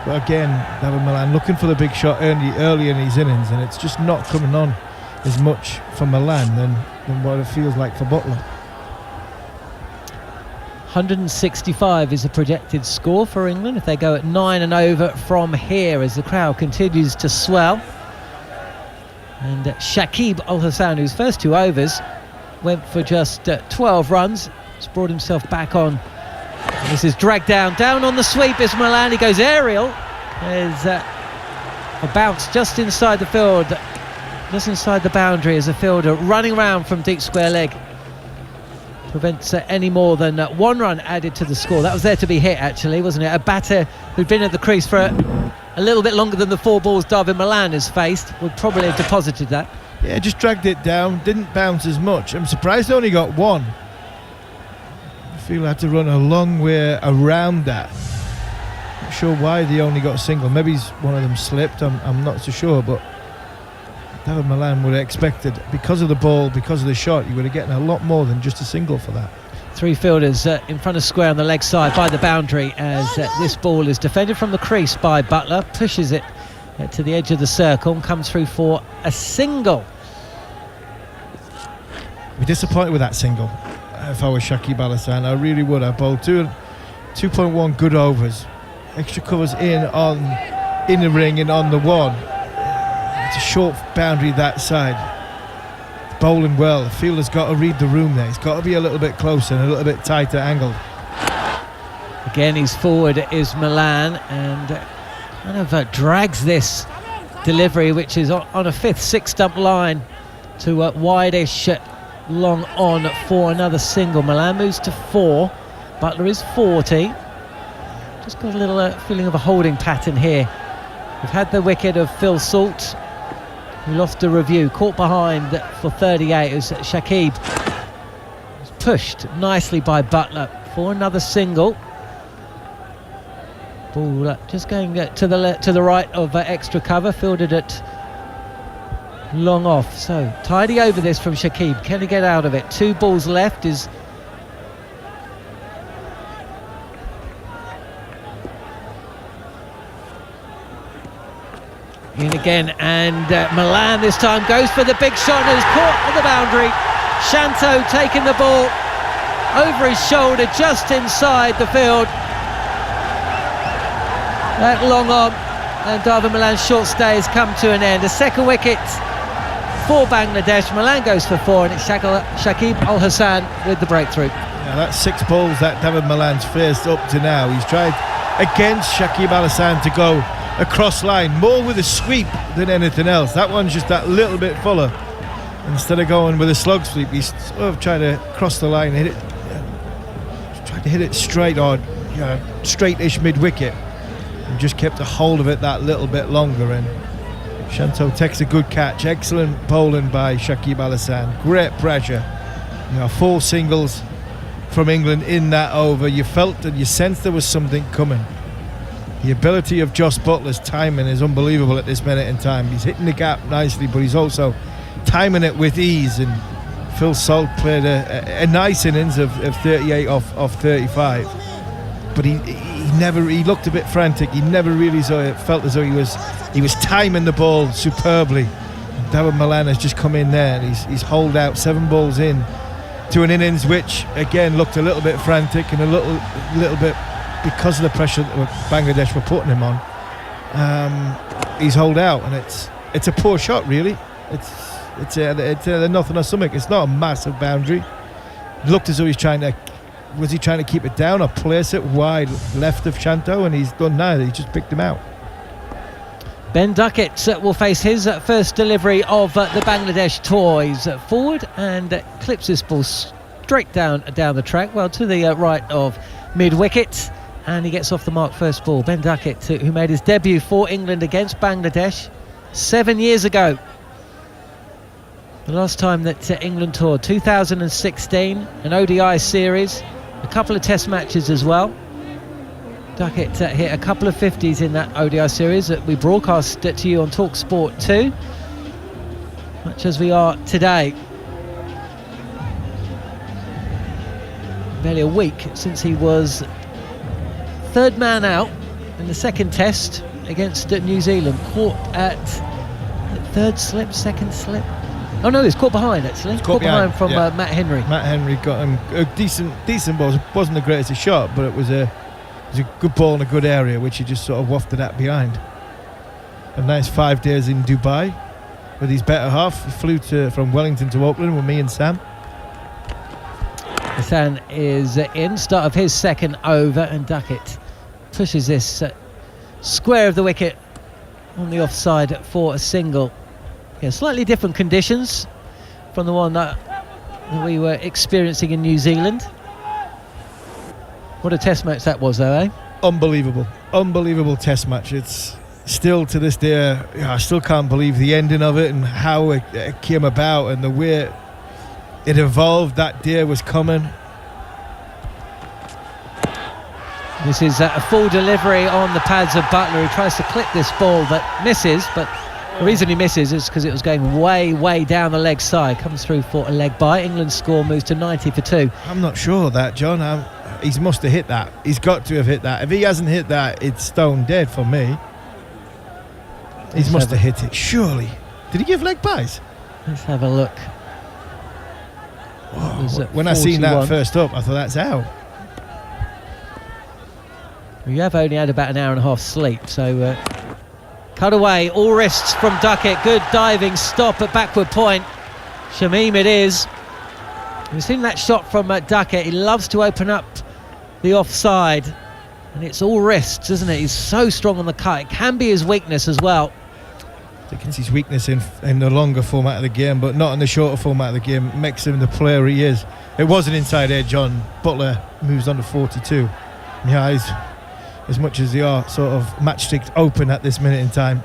But again, Dawid Malan looking for the big shot early in his innings, and it's just not coming on as much for Milan than what it feels like for Butler. 165 is the projected score for England if they go at 9 and over from here, as the crowd continues to swell. And Shakib Al Hassan, whose first 2 overs went for just 12 runs, has brought himself back on. And this is dragged down on the sweep is Milan. He goes aerial. There's a bounce just inside the field, just inside the boundary, as a fielder running around from deep square leg prevents any more than 1 run added to the score. That was there to be hit, actually, wasn't it? A batter who'd been at the crease for a little bit longer than the 4 balls Dawid Malan has faced would probably have deposited that. Yeah, just dragged it down, didn't bounce as much. I'm surprised they only got 1. I feel I had to run a long way around that. Not sure why they only got a single. Maybe one of them slipped, I'm not so sure, but Dawid Malan would have expected, because of the ball, because of the shot, you would have gotten a lot more than just a single for that. 3 fielders in front of square on the leg side by the boundary, as this ball is defended from the crease by Butler, pushes it to the edge of the circle and comes through for a single. I'd be disappointed with that single if I was Shakib Al Hassan. I really would. I bowled 2.1 good overs, extra covers in the ring and on the one. It's a short boundary that side. Bowling well. The fielder's got to read the room there. He's got to be a little bit closer and a little bit tighter angled. Again, he's forward is Milan, and kind of drags this delivery, which is on a 5th 6-stump line, to wide-ish long on for another single. Milan moves to 4. Butler is 40. Just got a little feeling of a holding pattern here. We've had the wicket of Phil Salt, who lost a review, caught behind for 38 as Shakib was pushed nicely by Butler for another single. Ball just going to the right of extra cover, fielded at long off. So tidy over this from Shakib. Can he get out of it? 2 balls left is In again, and Milan this time goes for the big shot and is caught on the boundary. Shanto taking the ball over his shoulder just inside the field. That long on, and David Milan's short stay has come to an end. A second wicket for Bangladesh. Milan goes for 4, and it's Shakib Al Hassan with the breakthrough. Yeah, that's 6 balls that David Milan's faced up to now. He's tried against Shakib Al Hassan to go across line, more with a sweep than anything else. That one's just that little bit fuller. Instead of going with a slug sweep, he's sort of trying to cross the line, hit it, tried to hit it straight or straight-ish mid-wicket, and just kept a hold of it that little bit longer. And Shanto takes a good catch. Excellent bowling by Shakib Al Hassan. Great pressure. 4 singles from England in that over. You felt and you sensed there was something coming. The ability of Jos Buttler's timing is unbelievable at this minute in time. He's hitting the gap nicely, but he's also timing it with ease. And Phil Salt played a nice innings of 38 off 35, but he looked a bit frantic. He never really felt as though he was timing the ball superbly. David Milan has just come in there, and he's holed out 7 balls in to an innings which again looked a little bit frantic and a little bit, because of the pressure that Bangladesh were putting him on. He's holed out, and it's a poor shot really. It's nothing or something. It's not a massive boundary. It looked as though was he trying to keep it down or place it wide left of Shanto, and he's done neither. He just picked him out. Ben Duckett will face his first delivery of the Bangladesh toys forward, and clips this ball straight down the track, well to the right of mid-wicket, and he gets off the mark first ball. Ben Duckett, who made his debut for England against Bangladesh 7 years ago. The last time that England toured, 2016, an ODI series, a couple of test matches as well. Duckett hit a couple of 50s in that ODI series that we broadcast to you on TalkSport 2, much as we are today. Barely a week since he was 3rd man out in the second test against New Zealand, caught at 3rd slip, 2nd slip. Oh no, he's caught behind actually. Caught behind from Matt Henry. Matt Henry got him a decent ball. It wasn't the greatest of shot, but it was a good ball in a good area, which he just sort of wafted at behind. A nice 5 days in Dubai with his better half. He flew from Wellington to Auckland with me and Sam. Hassan is in, start of his second over, and Duckett pushes this square of the wicket on the offside for a single. Yeah, slightly different conditions from the one that we were experiencing in New Zealand. What a test match that was, though, eh? Unbelievable test match. It's still to this day, I still can't believe the ending of it and how it came about and the way it evolved. That day was coming. This is a full delivery on the pads of Buttler, who tries to clip this ball but misses. But the reason he misses is because it was going way down the leg side. Comes through for a leg bye. England's score moves to 90 for 2. I'm not sure of that, John. He must have hit that. He's got to have hit that. If he hasn't hit that, it's stone dead for me. He must have hit it, surely. Did he give leg byes? Let's have a look. When I seen that first up, I thought that's out. You have only had about an hour and a half sleep, so cut away, all wrists from Duckett. Good diving stop at backward point. Shamim it is. We've seen that shot from Duckett. He loves to open up the offside, and it's all wrists, isn't it? He's so strong on the cut. It can be his weakness as well. I think it's his weakness in the longer format of the game, but not in the shorter format of the game. It makes him the player he is. It was an inside edge on Buttler, moves on to 42. Yeah, he's, as much as they are sort of matchstick open at this minute in time,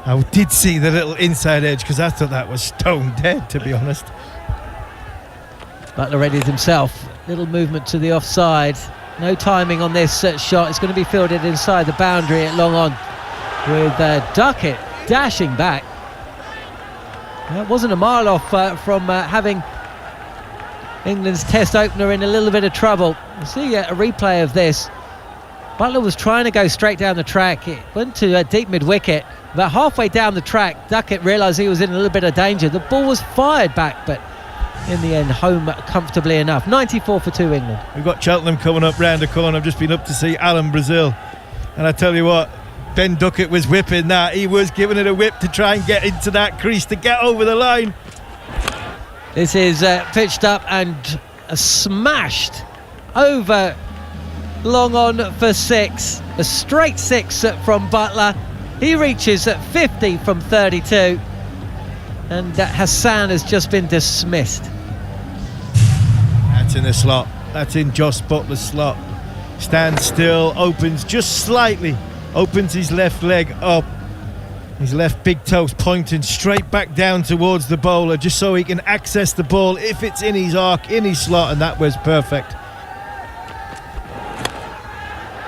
I did see the little inside edge because I thought that was stone dead, to be honest. Buttler readies himself. Little movement to the offside. No timing on this shot. It's going to be fielded inside the boundary at long on, with Duckett dashing back. That wasn't a mile off from having England's test opener in a little bit of trouble. We'll see a replay of this. Buttler was trying to go straight down the track. It went to deep mid-wicket. About halfway down the track, Duckett realised he was in a little bit of danger. The ball was fired back, but in the end, home comfortably enough. 94 for 2 England. We've got Cheltenham coming up round the corner. I've just been up to see Alan Brazil, and I tell you what, Ben Duckett was whipping that. He was giving it a whip to try and get into that crease to get over the line. This is pitched up and smashed over long on for 6. A straight 6 from Butler. He reaches at 50 from 32. And Hassan has just been dismissed. That's in the slot. That's in Jos Buttler's slot. Stands still, opens just slightly. Opens his left leg up. His left big toes pointing straight back down towards the bowler, just so he can access the ball if it's in his arc, in his slot, and that was perfect.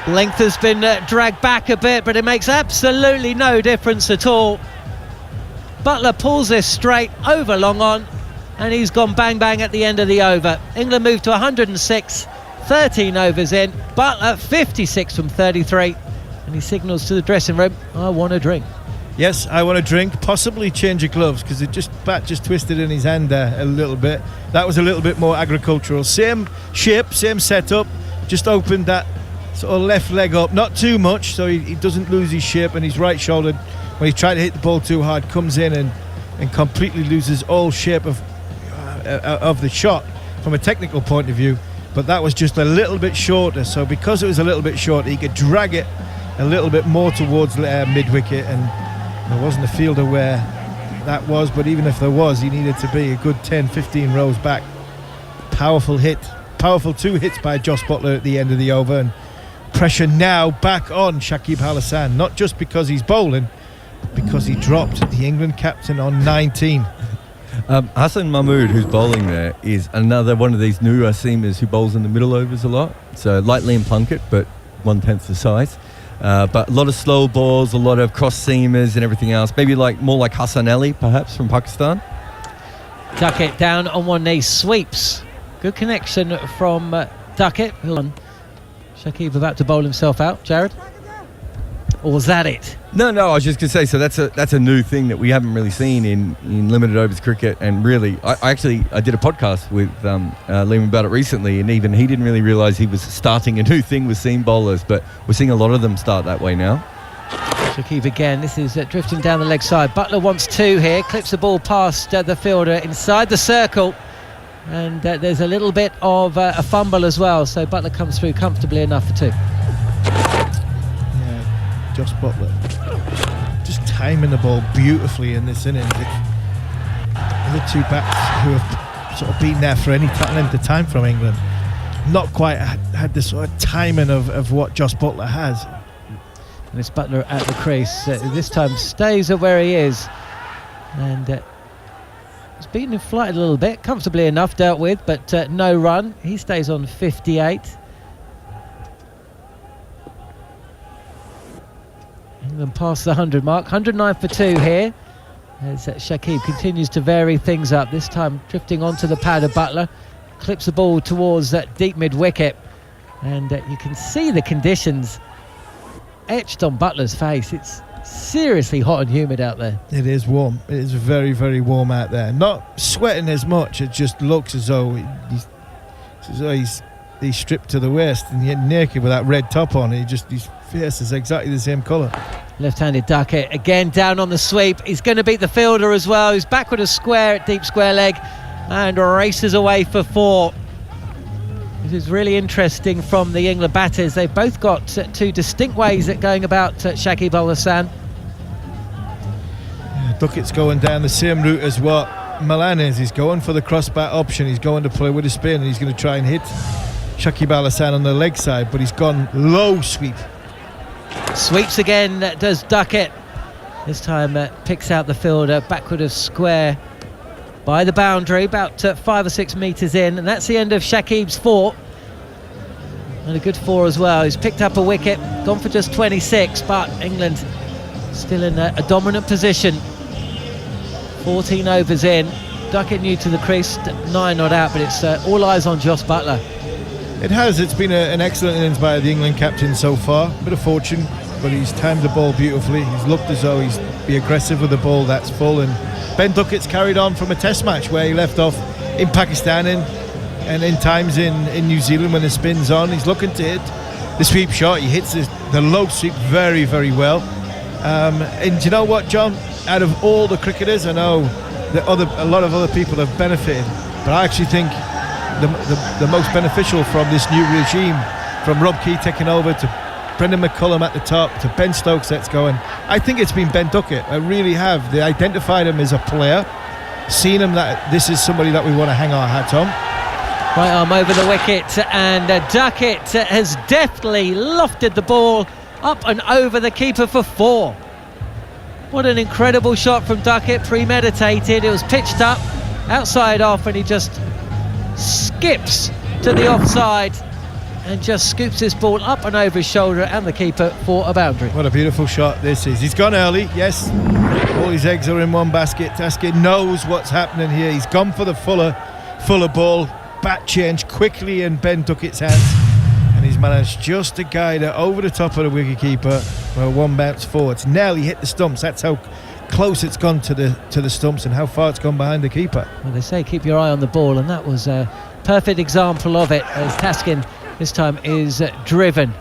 Length has been dragged back a bit, but it makes absolutely no difference at all. Butler pulls this straight over long on, and he's gone bang bang at the end of the over. England moved to 106, 13 overs in. Butler 56 from 33, and he signals to the dressing room, I want a drink. Yes, I want a drink, possibly change of gloves, because bat just twisted in his hand there a little bit. That was a little bit more agricultural. Same shape, same setup, just opened that sort of left leg up, not too much, so he doesn't lose his shape, and his right shoulder, when he tried to hit the ball too hard, comes in and completely loses all shape of the shot from a technical point of view. But that was just a little bit shorter, so because it was a little bit shorter, he could drag it a little bit more towards mid-wicket, and there wasn't a fielder where that was, but even if there was, he needed to be a good 10-15 rows back. Powerful 2 hits by Jos Buttler at the end of the over, and pressure now back on Shakib Al Hasan, not just because he's bowling, but because he dropped the England captain on 19. Hassan Mahmood, who's bowling there, is another one of these newer seamers who bowls in the middle overs a lot. So like Liam Plunkett, but 1/10 the size. But a lot of slow balls, a lot of cross seamers and everything else. Maybe more like Hassan Ali, perhaps, from Pakistan. Duckett down on one knee, sweeps. Good connection from Duckett. Shakib about to bowl himself out. Jared? Or was that it? No, I was just going to say, so that's a new thing that we haven't really seen in limited overs cricket. And really, I did a podcast with Liam about it recently, and even he didn't really realise he was starting a new thing with seam bowlers, but we're seeing a lot of them start that way now. Shakib again, this is drifting down the leg side. Butler wants 2 here, clips the ball past the fielder inside the circle, and there's a little bit of a fumble as well, so Butler comes through comfortably enough for 2. Yeah, Jos Buttler just timing the ball beautifully in this innings. The 2 bats who have sort of been there for any length of time from England, not quite had the sort of timing of what Jos Buttler has. And it's Butler at the crease. This time stays at where he is, and it's been inflated a little bit, comfortably enough dealt with, but no run. He stays on 58. England past the 100 mark. 109 for 2 here, as Shakib continues to vary things up, this time drifting onto the pad of Butler, clips the ball towards that deep mid-wicket, and you can see the conditions etched on Butler's face. It's seriously hot and humid out there. It is warm. It is very, very warm out there. Not sweating as much. It just looks as though he's stripped to the waist and yet naked with that red top on. His face is exactly the same colour. Left-handed Duckett again down on the sweep. He's going to beat the fielder as well. He's back with a square at deep square leg and races away for 4. This is really interesting from the England batters. They've both got 2 distinct ways at going about Shakib Al Hasan. Yeah, Duckett's going down the same route as what Milan is. He's going for the cross-bat option. He's going to play with a spin, and he's going to try and hit Shakib Al Hasan on the leg side, but he's gone low sweep. Sweeps again, does Duckett. This time picks out the fielder, backward of square by the boundary, about 5 or 6 metres in, and that's the end of Shakib's 4. And a good 4 as well. He's picked up a wicket, gone for just 26, but England still in a dominant position. 14 overs in. Duckett new to the crease, 9 not out, but it's all eyes on Jos Buttler. It has. It's been an excellent innings by the England captain so far. Bit of fortune but he's timed the ball beautifully. He's looked as though he's be aggressive with the ball that's full. And Ben Duckett's carried on from a test match where he left off in Pakistan and in times in New Zealand when the spin's on. He's looking to hit the sweep shot. He hits the low sweep very, very well. And do you know what, John? Out of all the cricketers, I know that a lot of other people have benefited, but I actually think the most beneficial from this new regime, from Rob Key taking over to Brendan McCullum at the top to Ben Stokes that's going, I think it's been Ben Duckett. I really have. They identified him as a player, seen him that this is somebody that we want to hang our hat on. Right arm over the wicket, and Duckett has deftly lofted the ball up and over the keeper for 4. What an incredible shot from Duckett, premeditated. It was pitched up, outside off, and he just skips to the offside and just scoops this ball up and over his shoulder and the keeper for a boundary. What a beautiful shot this is. He's gone early, yes. All his eggs are in one basket. Taskett knows what's happening here. He's gone for the fuller ball. Bat change quickly in Ben Duckett's hands. And he's managed just to guide it over the top of the wicketkeeper for one bounce forward. It's nearly hit the stumps. That's how close it's gone to the stumps and how far it's gone behind the keeper. Well, they say keep your eye on the ball, and that was a perfect example of it, as Taskin this time is driven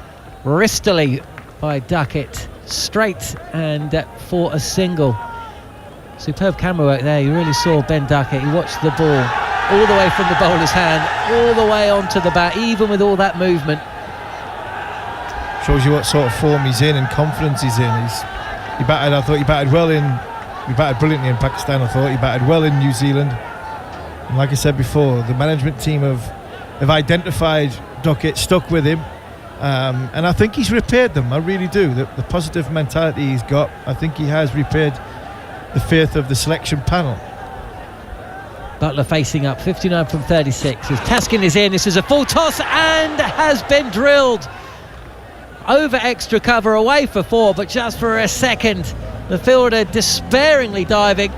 wristily by Duckett straight and for a single. Superb camera work there. You really saw Ben Duckett. He watched the ball all the way from the bowler's hand all the way onto the bat, even with all that movement. Shows you what sort of form he's in and confidence he's in. I thought he batted brilliantly in Pakistan. I thought he batted well in New Zealand. And like I said before, the management team have identified Duckett, stuck with him, and I think he's repaired them. I really do. The positive mentality he's got, I think he has repaired the faith of the selection panel. Butler facing up, 59 from 36. As Taskin is in, this is a full toss and has been drilled over extra cover, away for 4, but just for a second. The fielder despairingly diving.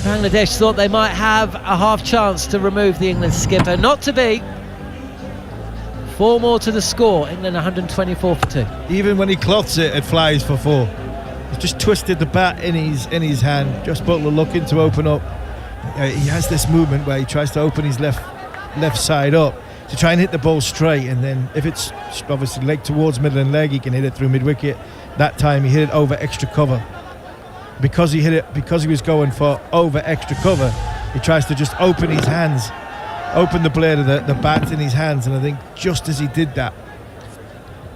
Bangladesh thought they might have a half chance to remove the England skipper. Not to be. 4 more to the score. England 124 for 2. Even when he cloths it flies for 4. He's just twisted the bat in his hand. Just Butler looking to open up. He has this movement where he tries to open his left side up to try and hit the ball straight, and then if it's obviously leg towards middle and leg, he can hit it through mid-wicket. That time he hit it over extra cover. Because he was going for over extra cover, he tries to just open his hands, open the blade of the bat in his hands, and I think just as he did that,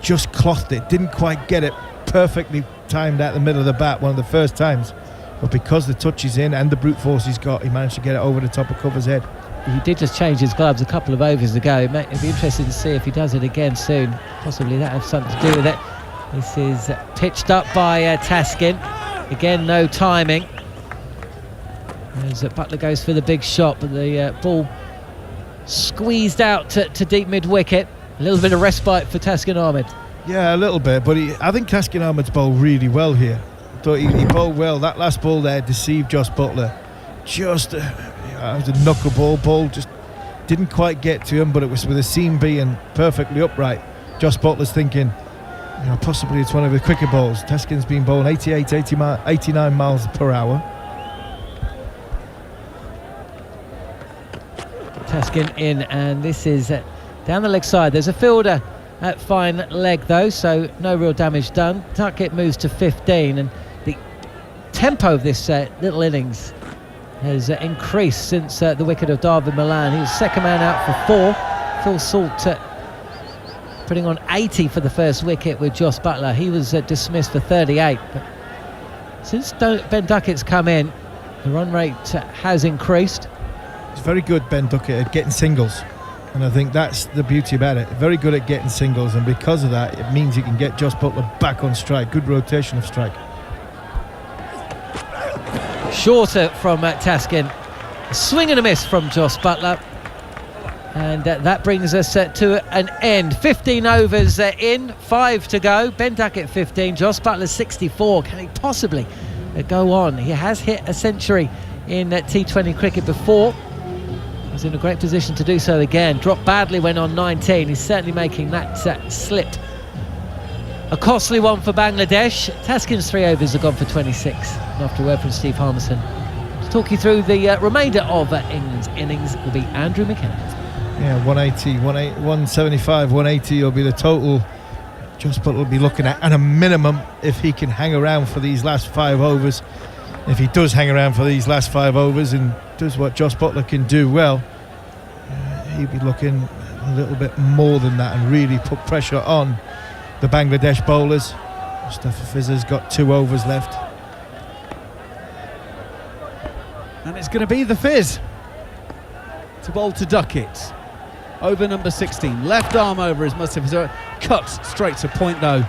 just clothed it, didn't quite get it perfectly timed at the middle of the bat one of the first times, but because the touch is in and the brute force he's got, he managed to get it over the top of cover's head. He did just change his gloves a couple of overs ago. It'd be interesting to see if he does it again soon. Possibly that has something to do with it. This is pitched up by Taskin. Again, no timing. As Butler goes for the big shot, but the ball squeezed out to deep mid-wicket. A little bit of respite for Taskin Ahmed. Yeah, a little bit, but I think Taskin Ahmed's bowled really well here. I thought he bowled well. That last ball there deceived Josh Butler. Just it was a knuckleball ball, just didn't quite get to him, but it was with a seam being perfectly upright. Josh Butler's thinking, possibly it's one of the quicker balls. Taskin's been bowling 89 miles per hour. Taskin in, and this is down the leg side. There's a fielder at fine leg though, so no real damage done. Duckett moves to 15, and the tempo of this little innings has increased since the wicket of Darwin Milan. He was second man out for 4. Phil Salt putting on 80 for the first wicket with Josh Butler. He was dismissed for 38. But since Ben Duckett's come in, the run rate has increased. He's very good, Ben Duckett, at getting singles. And I think that's the beauty about it. Very good at getting singles, and because of that, it means you can get Josh Butler back on strike. Good rotation of strike. Shorter from Taskin. A swing and a miss from Josh Butler. And that brings us to an end. 15 overs in, 5 to go. Ben Duckett 15, Josh Butler 64. Can he possibly go on? He has hit a century in T20 cricket before. He's in a great position to do so again. Dropped badly when on 19. He's certainly making that slip A costly one for Bangladesh. Taskin's 3 overs have gone for 26. And after a word from Steve Harmison, to talk you through the remainder of England's innings will be Andrew McKenna. Yeah, 180, 175, 180 will be the total Jos Buttler will be looking at, and a minimum if he can hang around for these last 5 overs. If he does hang around for these last 5 overs and does what Jos Buttler can do well, he'll be looking a little bit more than that and really put pressure on the Bangladesh bowlers. Mustafa Fizzer's got 2 overs left. And it's going to be the Fizz to bowl to Duckett. Over number 16. Left arm over is Mustafa Fizzer. Cut straight to point though.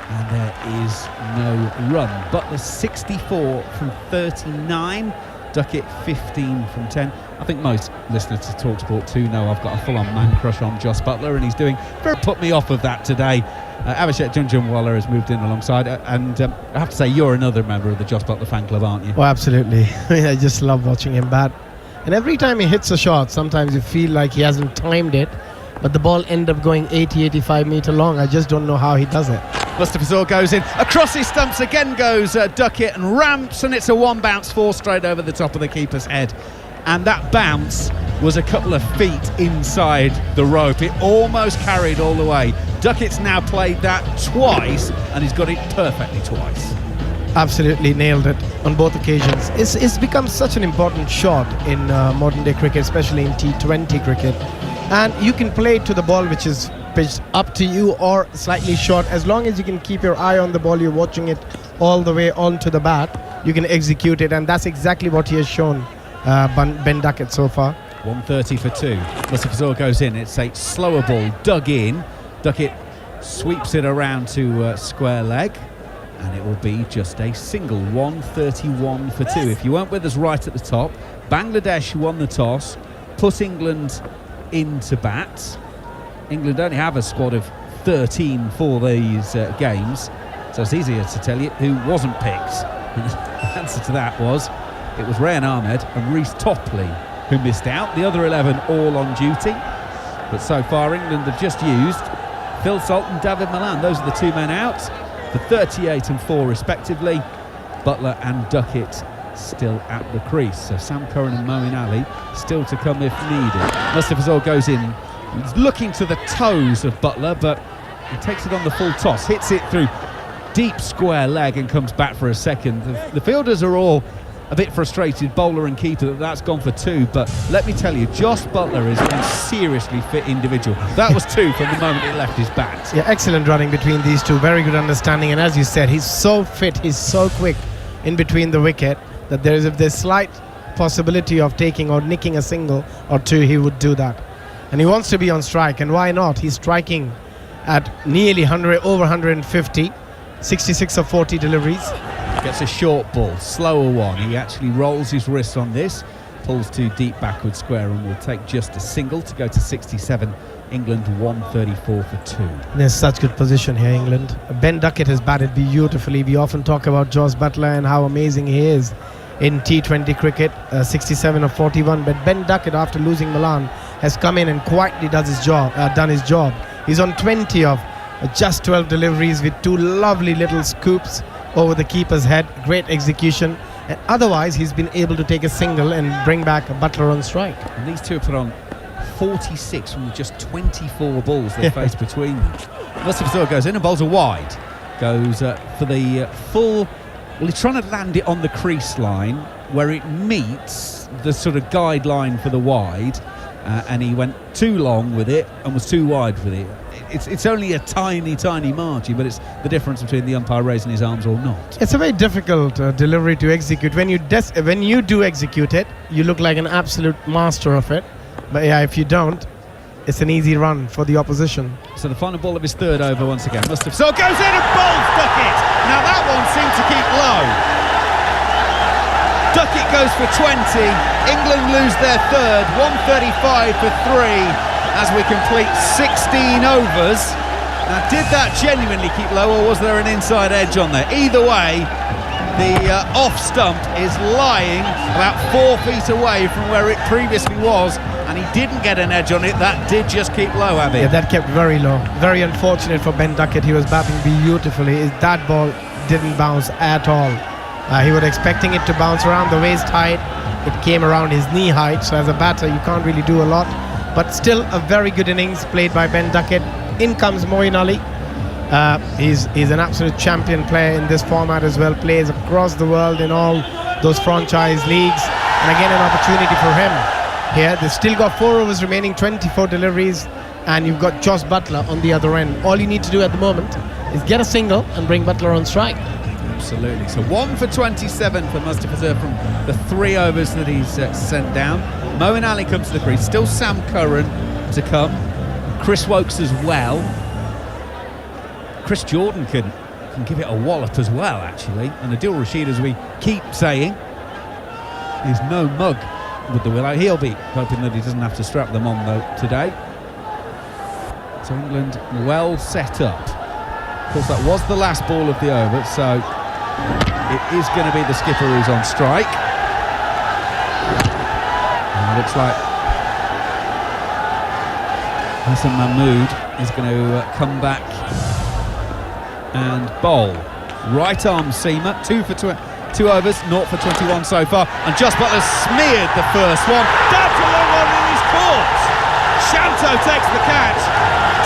And there is no run. Butler 64 from 39. Duckett 15 from 10. I think most listeners to TalkSport 2 know I've got a full-on man crush on Jos Buttler, and he's doing very put me off of that today. Abhishek Junjunwala has moved in alongside, and I have to say you're another member of the Jos Buttler fan club, aren't you? Oh, absolutely. I just love watching him bat. And every time he hits a shot, sometimes you feel like he hasn't timed it, but the ball end up going 80-85 metre long. I just don't know how he does it. Mustafa Fizzer goes in, across his stumps again goes Duckett and ramps, and it's a 1 bounce 4 straight over the top of the keeper's head. And that bounce was a couple of feet inside the rope. It almost carried all the way. Duckett's now played that twice, and he's got it perfectly twice. Absolutely nailed it on both occasions. It's become such an important shot in modern day cricket, especially in T20 cricket. And you can play it to the ball which is pitched up to you or slightly short. As long as you can keep your eye on the ball, you're watching it all the way onto the bat, you can execute it, and that's exactly what he has shown Ben Duckett so far. 130 for 2. Mustafa Fizzer goes in. It's a slower ball dug in. Duckett sweeps it around to square leg, and it will be just a single. 131 for 2. If you weren't with us right at the top, Bangladesh won the toss, put England into bat. England only have a squad of 13 for these games, so it's easier to tell you who wasn't picked. The answer to that was it was Rayan Ahmed and Reece Topley who missed out. The other 11 all on duty, but so far England have just used Phil Salt and David Malan. Those are the 2 men out for 38 and 4 respectively. Buttler and Duckett still at the crease, so Sam Curran and Moeen Ali still to come if needed. Mustafa Fizzer goes in. He's looking to the toes of Buttler, but he takes it on the full toss, hits it through deep square leg and comes back for a second. The fielders are all a bit frustrated, bowler and keeper, that's gone for 2, but let me tell you, Jos Buttler is a seriously fit individual. That was 2 from the moment it left his bat. Yeah, excellent running between these two, very good understanding, and as you said, he's so fit, he's so quick in between the wicket that if there's slight possibility of taking or nicking a single or 2, he would do that. And he wants to be on strike, and why not? He's striking at nearly 100, over 150, 66 of 40 deliveries. Gets a short ball, slower one. He actually rolls his wrist on this, pulls 2 deep backward square, and will take just a single to go to 67. England 134 for 2. There's such good position here, England. Ben Duckett has batted beautifully. We often talk about Jos Buttler and how amazing he is in T20 cricket, 67 of 41. But Ben Duckett, after losing Milan, has come in and quietly done his job. He's on 20 of just 12 deliveries with 2 lovely little scoops over the keeper's head. Great execution, and otherwise he's been able to take a single and bring back a Buttler on strike. And these 2 have put on 46 from just 24 balls they faced between them. Mustafa Fizzer goes in and bowls a wide. Goes for the full. Well, he's trying to land it on the crease line where it meets the sort of guideline for the wide, and he went too long with it and was too wide with it. It's only a tiny margin, but it's the difference between the umpire raising his arms or not. It's a very difficult delivery to execute. When you do execute it, you look like an absolute master of it. But yeah, if you don't, it's an easy run for the opposition. So the final ball of his 3rd over once again. Mustafa Fizzer goes in and bowls Duckett. Now that one seemed to keep low. Duckett goes for 20. England lose their 3rd. 135 for 3 as we complete 16 overs. Now, did that genuinely keep low, or was there an inside edge on there? Either way, The off stump is lying about 4 feet away from where it previously was, and he didn't get an edge on it. That did just keep low, Abby. Yeah, that kept very low. Very unfortunate for Ben Duckett. He was batting beautifully. That ball didn't bounce at all. He was expecting it to bounce around the waist height. It came around his knee height, so as a batter you can't really do a lot. But still a very good innings played by Ben Duckett. In comes Moeen Ali. He's an absolute champion player in this format as well. Plays across the world in all those franchise leagues, and again an opportunity for him here. They've still got 4 overs remaining, 24 deliveries, and you've got Josh Butler on the other end. All you need to do at the moment is get a single and bring Butler on strike. Absolutely. So 1 for 27 for Mustapha from the 3 overs that he's sent down. Moeen Ali comes to the crease. Still Sam Curran to come. Chris Wokes as well. Chris Jordan can give it a wallop as well, actually. And Adil Rashid, as we keep saying, is no mug with the willow. He'll be hoping that he doesn't have to strap them on, though, today. So England well set up. Of course, that was the last ball of the over, so it is going to be the skipper who's on strike. And it looks like Hassan Mahmood is going to come back and bowl. Right arm seamer, 2 overs, 0 for 21 so far, and Josh Butler smeared the first one. That's a long one in his court. Shanto takes the catch.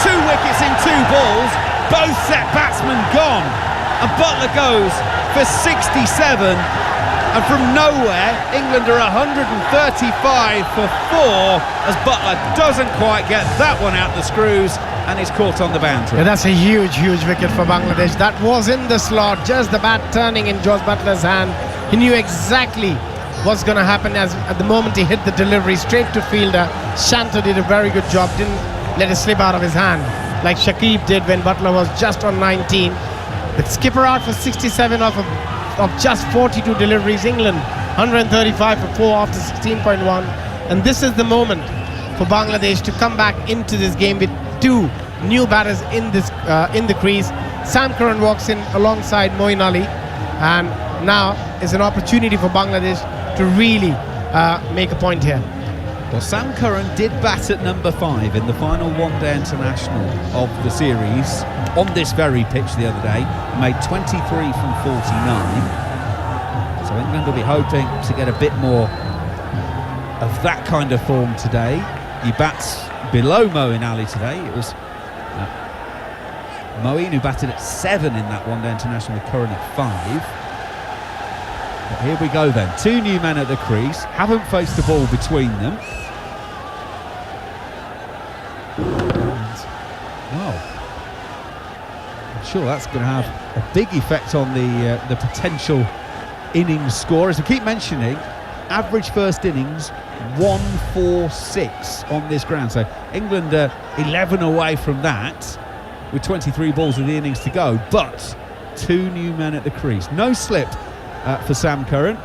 2 wickets in 2 balls, both set batsmen gone, and Butler goes for 67. And from nowhere, England are 135 for 4 as Butler doesn't quite get that one out the screws and is caught on the boundary. Yeah, that's a huge wicket for Bangladesh. That was in the slot, just the bat turning in Josh Butler's hand. He knew exactly what's going to happen as at the moment he hit the delivery straight to fielder. Shanto did a very good job, didn't let it slip out of his hand like Shakib did when Butler was just on 19. The skipper out for 67 of just 42 deliveries. England 135 for 4 after 16.1, and this is the moment for Bangladesh to come back into this game with 2 new batters in the crease. Sam Curran walks in alongside Moeen Ali, and now is an opportunity for Bangladesh to really make a point here. Well, Sam Curran did bat at number 5 in the final one-day international of the series on this very pitch the other day. Made 23 from 49. So England will be hoping to get a bit more of that kind of form today. He bats below Moeen Ali today. It was Moeen who batted at 7 in that one-day international with Curran at 5. But here we go then. 2 new men at the crease. Haven't faced the ball between them. Well, I'm sure that's going to have a big effect on the potential innings score. As we keep mentioning, average first innings 146 on this ground. So England 11 away from that with 23 balls of the innings to go. But 2 new men at the crease. No slip for Sam Curran.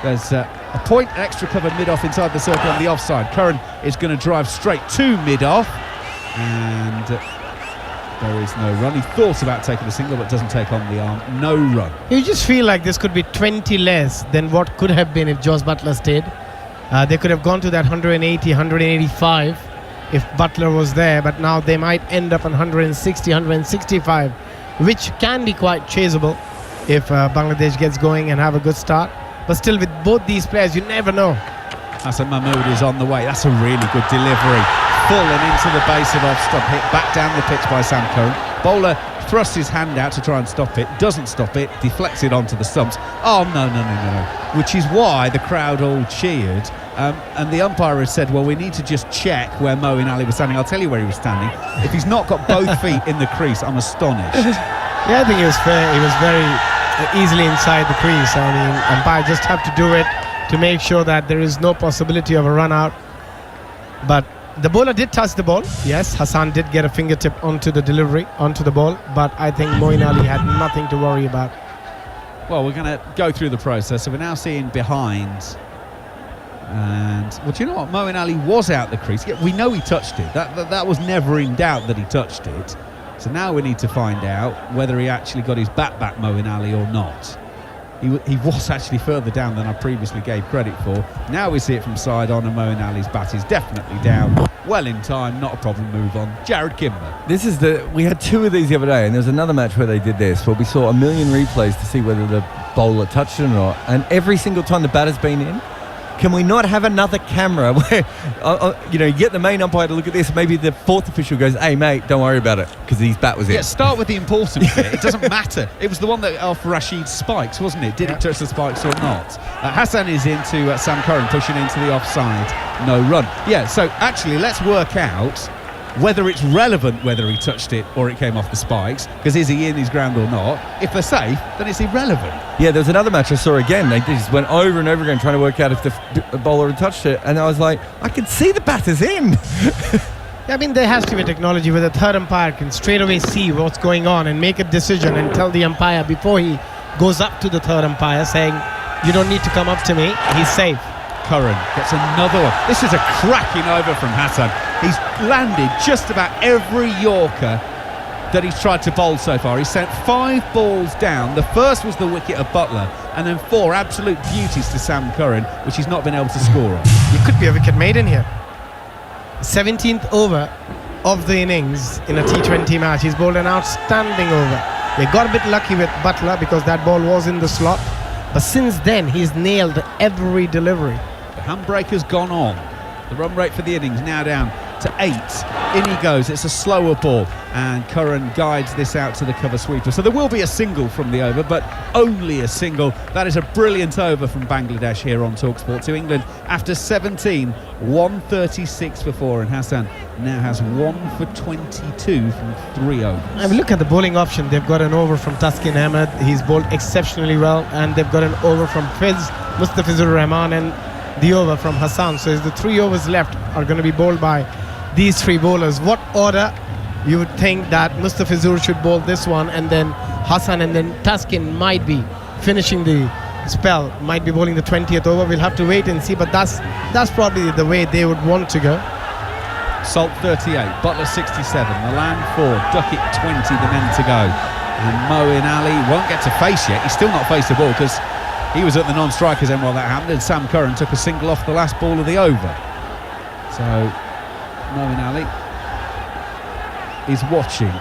There's a point extra cover mid-off inside the circle on the offside. Curran is going to drive straight to mid-off, and there is no run. He thought about taking a single but doesn't take on the arm. No run. You just feel like this could be 20 less than what could have been if Josh Butler stayed. They could have gone to that 180, 185 if Butler was there, but now they might end up on 160, 165, which can be quite chaseable if Bangladesh gets going and have a good start. But still, with both these players, you never know. Hassan Mahmood is on the way. That's a really good delivery. Full and into the base of off-stump. Hit back down the pitch by Sam Curran. Bowler thrusts his hand out to try and stop it. Doesn't stop it. Deflects it onto the stumps. Oh, no. Which is why the crowd all cheered. And the umpire has said, well, we need to just check where Moeen Ali was standing. I'll tell you where he was standing. If he's not got both feet in the crease, I'm astonished. Yeah, I think he was fair. He was very easily inside the crease. I mean, umpire just have to do it to make sure that there is no possibility of a run out. But the bowler did touch the ball. Yes, Hassan did get a fingertip onto the delivery, onto the ball, but I think Moeen Ali had nothing to worry about. Well, we're going to go through the process. So we're now seeing behind. And, well, do you know what? Moeen Ali was out the crease. Yeah, we know he touched it. That was never in doubt that he touched it. So now we need to find out whether he actually got his bat back, Moeen Ali, or not. he was actually further down than I previously gave credit for. Now we see it from side on, and Moeen Ali's bat is definitely down. Well in time, not a problem, move on. Jared Kimber. We had 2 of these the other day, and there was another match where they did this, where we saw a million replays to see whether the bowler touched it or not, and every single time the batter's been in, can we not have another camera where, you get the main umpire to look at this, maybe the 4th official goes, hey mate, don't worry about it, because his bat was in. Yeah, start with the important bit. It doesn't matter. It was the one that off Rashid's spikes, wasn't it? Did it touch the spikes or not? Hassan is into Sam Curran, pushing into the offside. No run. Yeah, so actually, let's work out whether it's relevant whether he touched it or it came off the spikes, because is he in his ground or not? If they're safe, then it's irrelevant. Yeah, there was another match I saw again. They just went over and over again trying to work out if the bowler had touched it, and I was like, I can see the batter's in. I mean, there has to be technology where the third umpire can straight away see what's going on and make a decision and tell the umpire before he goes up to the third umpire saying, you don't need to come up to me, he's safe. Curran gets another one. This is a cracking over from Hassan. He's landed just about every Yorker that he's tried to bowl so far. He sent 5 balls down. The first was the wicket of Butler, and then 4 absolute beauties to Sam Curran, which he's not been able to score on. It could be a wicket maiden here. 17th over of the innings in a T20 match. He's bowled an outstanding over. They got a bit lucky with Butler because that ball was in the slot, but since then he's nailed every delivery. The handbraker's gone on. The run rate for the innings now down to 8. In he goes. It's a slower ball, and Curran guides this out to the cover sweeper. So there will be a single from the over, but only a single. That is a brilliant over from Bangladesh here on TalkSport to England after 17, 136 for 4, and Hassan now has 1 for 22 from 3 overs. I mean, look at the bowling option. They've got an over from Taskin Ahmed. He's bowled exceptionally well, and they've got an over from Mustafizur Rahman, and the over from Hassan. So the 3 overs left are going to be bowled by these 3 bowlers. What order you would think that Mustafizur should bowl this one, and then Hassan, and then Taskin might be finishing the spell, might be bowling the 20th over. We'll have to wait and see, but that's probably the way they would want to go. Salt 38, Butler 67, Milan 4, Duckett 20, the men to go. And Moeen Ali won't get to face yet. He's still not faced the ball because he was at the non-strikers end while that happened, and Sam Curran took a single off the last ball of the over. So Moeen Ali is watching.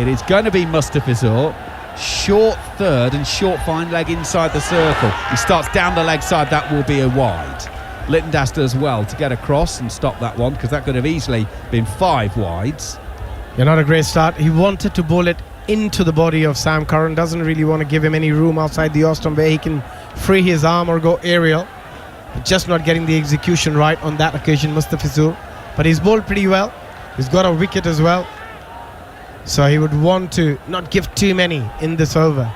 It is going to be Mustafizur. Short third and short fine leg inside the circle. He starts down the leg side, that will be a wide. Littendas does well to get across and stop that one, because that could have easily been 5 wides. Yeah, not a great start. He wanted to bowl it into the body of Sam Curran. Doesn't really want to give him any room outside the Ostrom where he can free his arm or go aerial. But just not getting the execution right on that occasion, Mustafizur. But he's bowled pretty well. He's got a wicket as well. So he would want to not give too many in this over.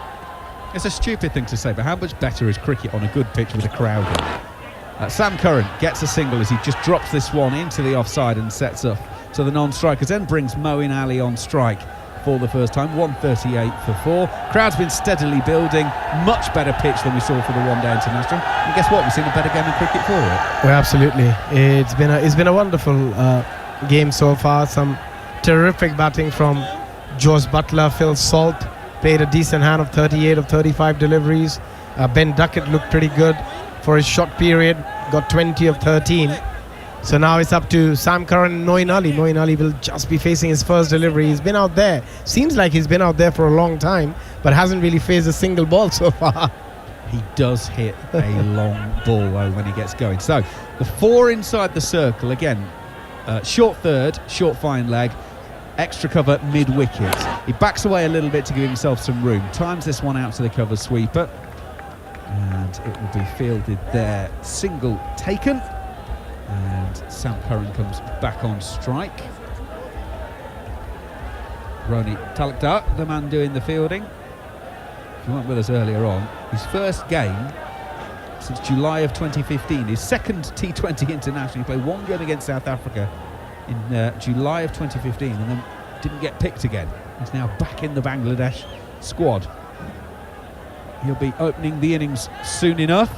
It's a stupid thing to say, but how much better is cricket on a good pitch with a crowd in? Sam Curran gets a single as he just drops this one into the offside and sets up to the non-strikers, then brings Moeen Ali on strike for the first time. 138 for 4. Crowd's been steadily building. Much better pitch than we saw for the one-day international. And guess what? We've seen a better game of cricket for it. Well, absolutely. It's been a wonderful game so far. Some terrific batting from Josh Butler. Phil Salt played a decent hand of 38 of 35 deliveries. Ben Duckett looked pretty good for his short period. Got 20 of 13. So now it's up to Sam Curran and Moeen Ali. Moeen Ali will just be facing his first delivery. He's been out there. Seems like he's been out there for a long time, but hasn't really faced a single ball so far. He does hit a long ball though when he gets going. So the 4 inside the circle again. Short third, short fine leg, extra cover mid-wicket. He backs away a little bit to give himself some room. Times this one out to the cover sweeper. And it will be fielded there. Single taken. And Sam Curran comes back on strike. Roni Talakdar, the man doing the fielding. If you weren't with us earlier on, his first game since July of 2015, his second T20 international. He played 1 game against South Africa in July of 2015 and then didn't get picked again. He's now back in the Bangladesh squad. He'll be opening the innings soon enough.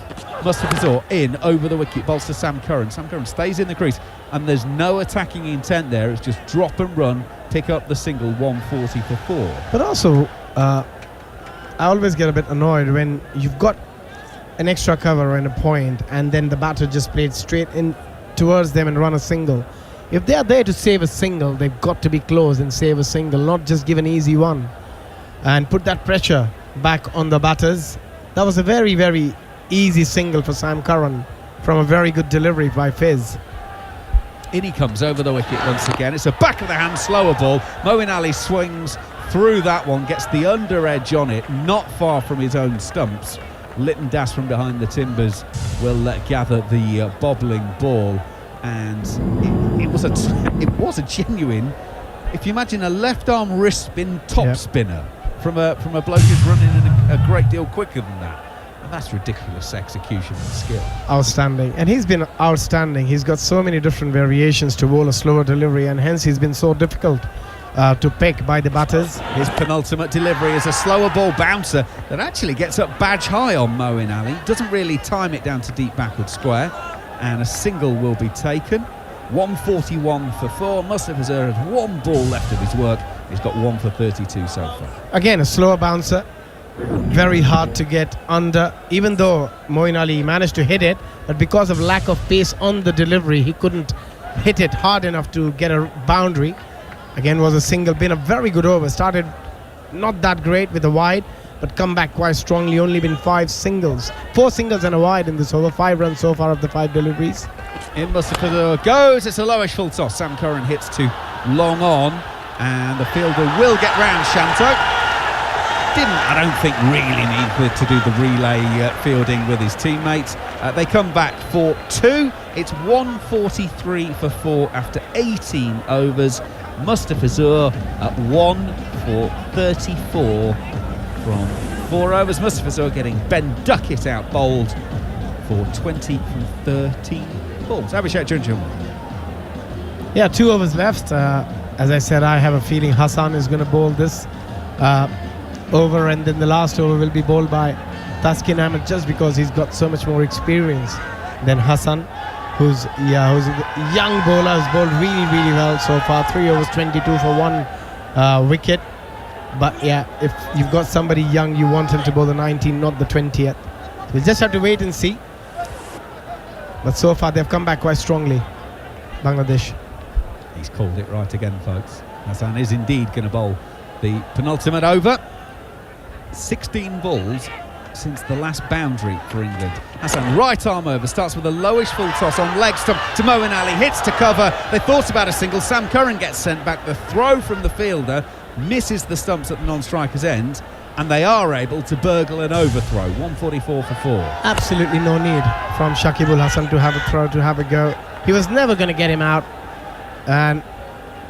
Mustafizur in over the wicket, bowls to Sam Curran. Sam Curran stays in the crease, and there's no attacking intent there. It's just drop and run, pick up the single, 140 for 4. But also, I always get a bit annoyed when you've got an extra cover and a point, and then the batter just played straight in towards them and run a single. If they are there to save a single, they've got to be close and save a single, not just give an easy one and put that pressure back on the batters. That was a very, very easy single for Sam Curran from a very good delivery by Fizz. In he comes over the wicket once again. It's a back of the hand slower ball. Moeen Ali swings through that one, gets the under edge on it, not far from his own stumps. Litton Das from behind the timbers will gather the bobbling ball, and it was a genuine. If you imagine a left arm wrist spin top spinner from a bloke who's running a great deal quicker than that. And that's ridiculous execution and skill. Outstanding. And he's been outstanding. He's got so many different variations to bowl a slower delivery, and hence he's been so difficult to pick by the batters. His penultimate delivery is a slower ball bouncer that actually gets up badge high on Moeen Ali. Doesn't really time it down to deep backward square, and a single will be taken. 141 for 4. Musliff has earned one ball left of his work. He's got 1 for 32 so far. Again, a slower bouncer. Very hard to get under, even though Moeen Ali managed to hit it, but because of lack of pace on the delivery, he couldn't hit it hard enough to get a boundary. Again, was a single. Been a very good over. Started not that great with a wide, but come back quite strongly. Only been 4 singles and a wide in this over. 5 runs so far of the 5 deliveries. In Mustafa goes. It's a lowish full toss. Sam Curran hits to long on, and the fielder will get round Shanto. Didn't, I don't think, really need to do the relay fielding with his teammates. They come back for 2. It's 143 for 4 after 18 overs. Mustafa Zur at 1 for 34 from 4 overs. Mustafa Zur getting Ben Duckett out bowled for 20 from 13 balls. Abhishek Chunchum. Yeah, 2 overs left. As I said, I have a feeling Hassan is going to bowl this over, and then the last over will be bowled by Taskin Ahmed, just because he's got so much more experience than Hassan, who's a young bowler, who's bowled really, really well so far. 3 overs, 22 for 1 wicket. But yeah, if you've got somebody young, you want him to bowl the 19, not the 20th. We'll just have to wait and see. But so far, they've come back quite strongly, Bangladesh. He's called it right again, folks. Hassan is indeed going to bowl the penultimate over. 16 balls since the last boundary for England. Hassan, right arm over, starts with a lowish full toss on leg stump to Moeen Ali, hits to cover. They thought about a single. Sam Curran gets sent back. The throw from the fielder misses the stumps at the non-striker's end, and they are able to burgle an overthrow. 144 for 4. Absolutely no need from Shakibul Hasan to have a throw, to have a go. He was never going to get him out, and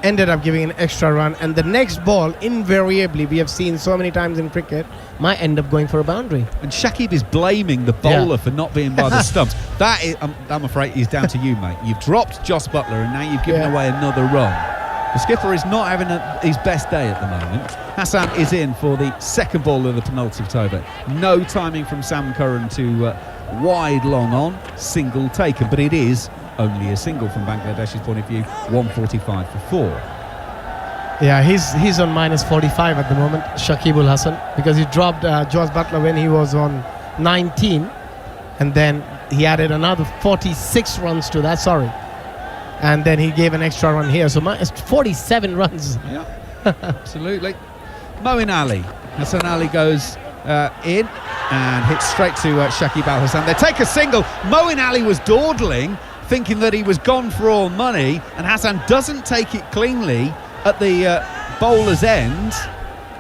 ended up giving an extra run. And the next ball, invariably, we have seen so many times in cricket, might end up going for a boundary. And Shakib is blaming the bowler for not being by the stumps. That is, I'm afraid, is down to you, mate. You've dropped Jos Buttler, and now you've given away another run. The skipper is not having his best day at the moment. Hassan is in for the second ball of the penultimate over. No timing from Sam Curran to wide long on. Single taken, but it is only a single from Bangladesh's point of view. 145 for 4. Yeah, he's on minus 45 at the moment, Shakibul Hasan, because he dropped Jos Buttler when he was on 19, and then he added another 46 runs to that, and then he gave an extra run here, so minus 47 runs. Yeah, absolutely. Moeen Ali. Hassan Ali goes in and hits straight to Shakib Al Hasan. They take a single. Moeen Ali was dawdling, thinking that he was gone for all money, and Hassan doesn't take it cleanly at the bowler's end,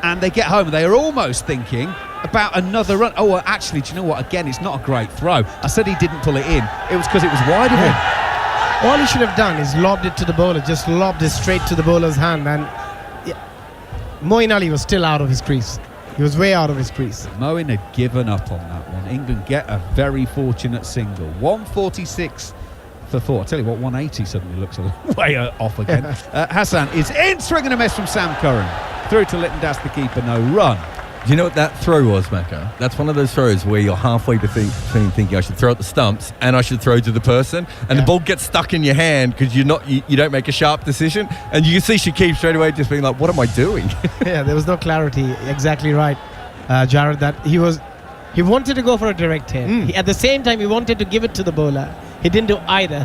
and they get home. They are almost thinking about another run. Oh, well, actually, do you know what? Again, it's not a great throw. I said he didn't pull it in. It was because it was wide of him. All he should have done is lobbed it to the bowler, just lobbed it straight to the bowler's hand, and Moeen Ali was still out of his crease. He was way out of his crease. Moeen had given up on that one. England get a very fortunate single. 146 for 4. I'll tell you what, 180 suddenly looks a little way off again. Hassan is in, swing and a miss from Sam Curran. Through to Litton Das, the keeper, no run. Do you know what that throw was, Macca? That's one of those throws where you're halfway between thinking I should throw at the stumps and I should throw to the person, and the ball gets stuck in your hand because you don't make a sharp decision, and you can see Shakib straight away just being like, what am I doing? Yeah, there was no clarity. Exactly right. Jared, that he wanted to go for a direct hit. At the same time, he wanted to give it to the bowler. He didn't do either.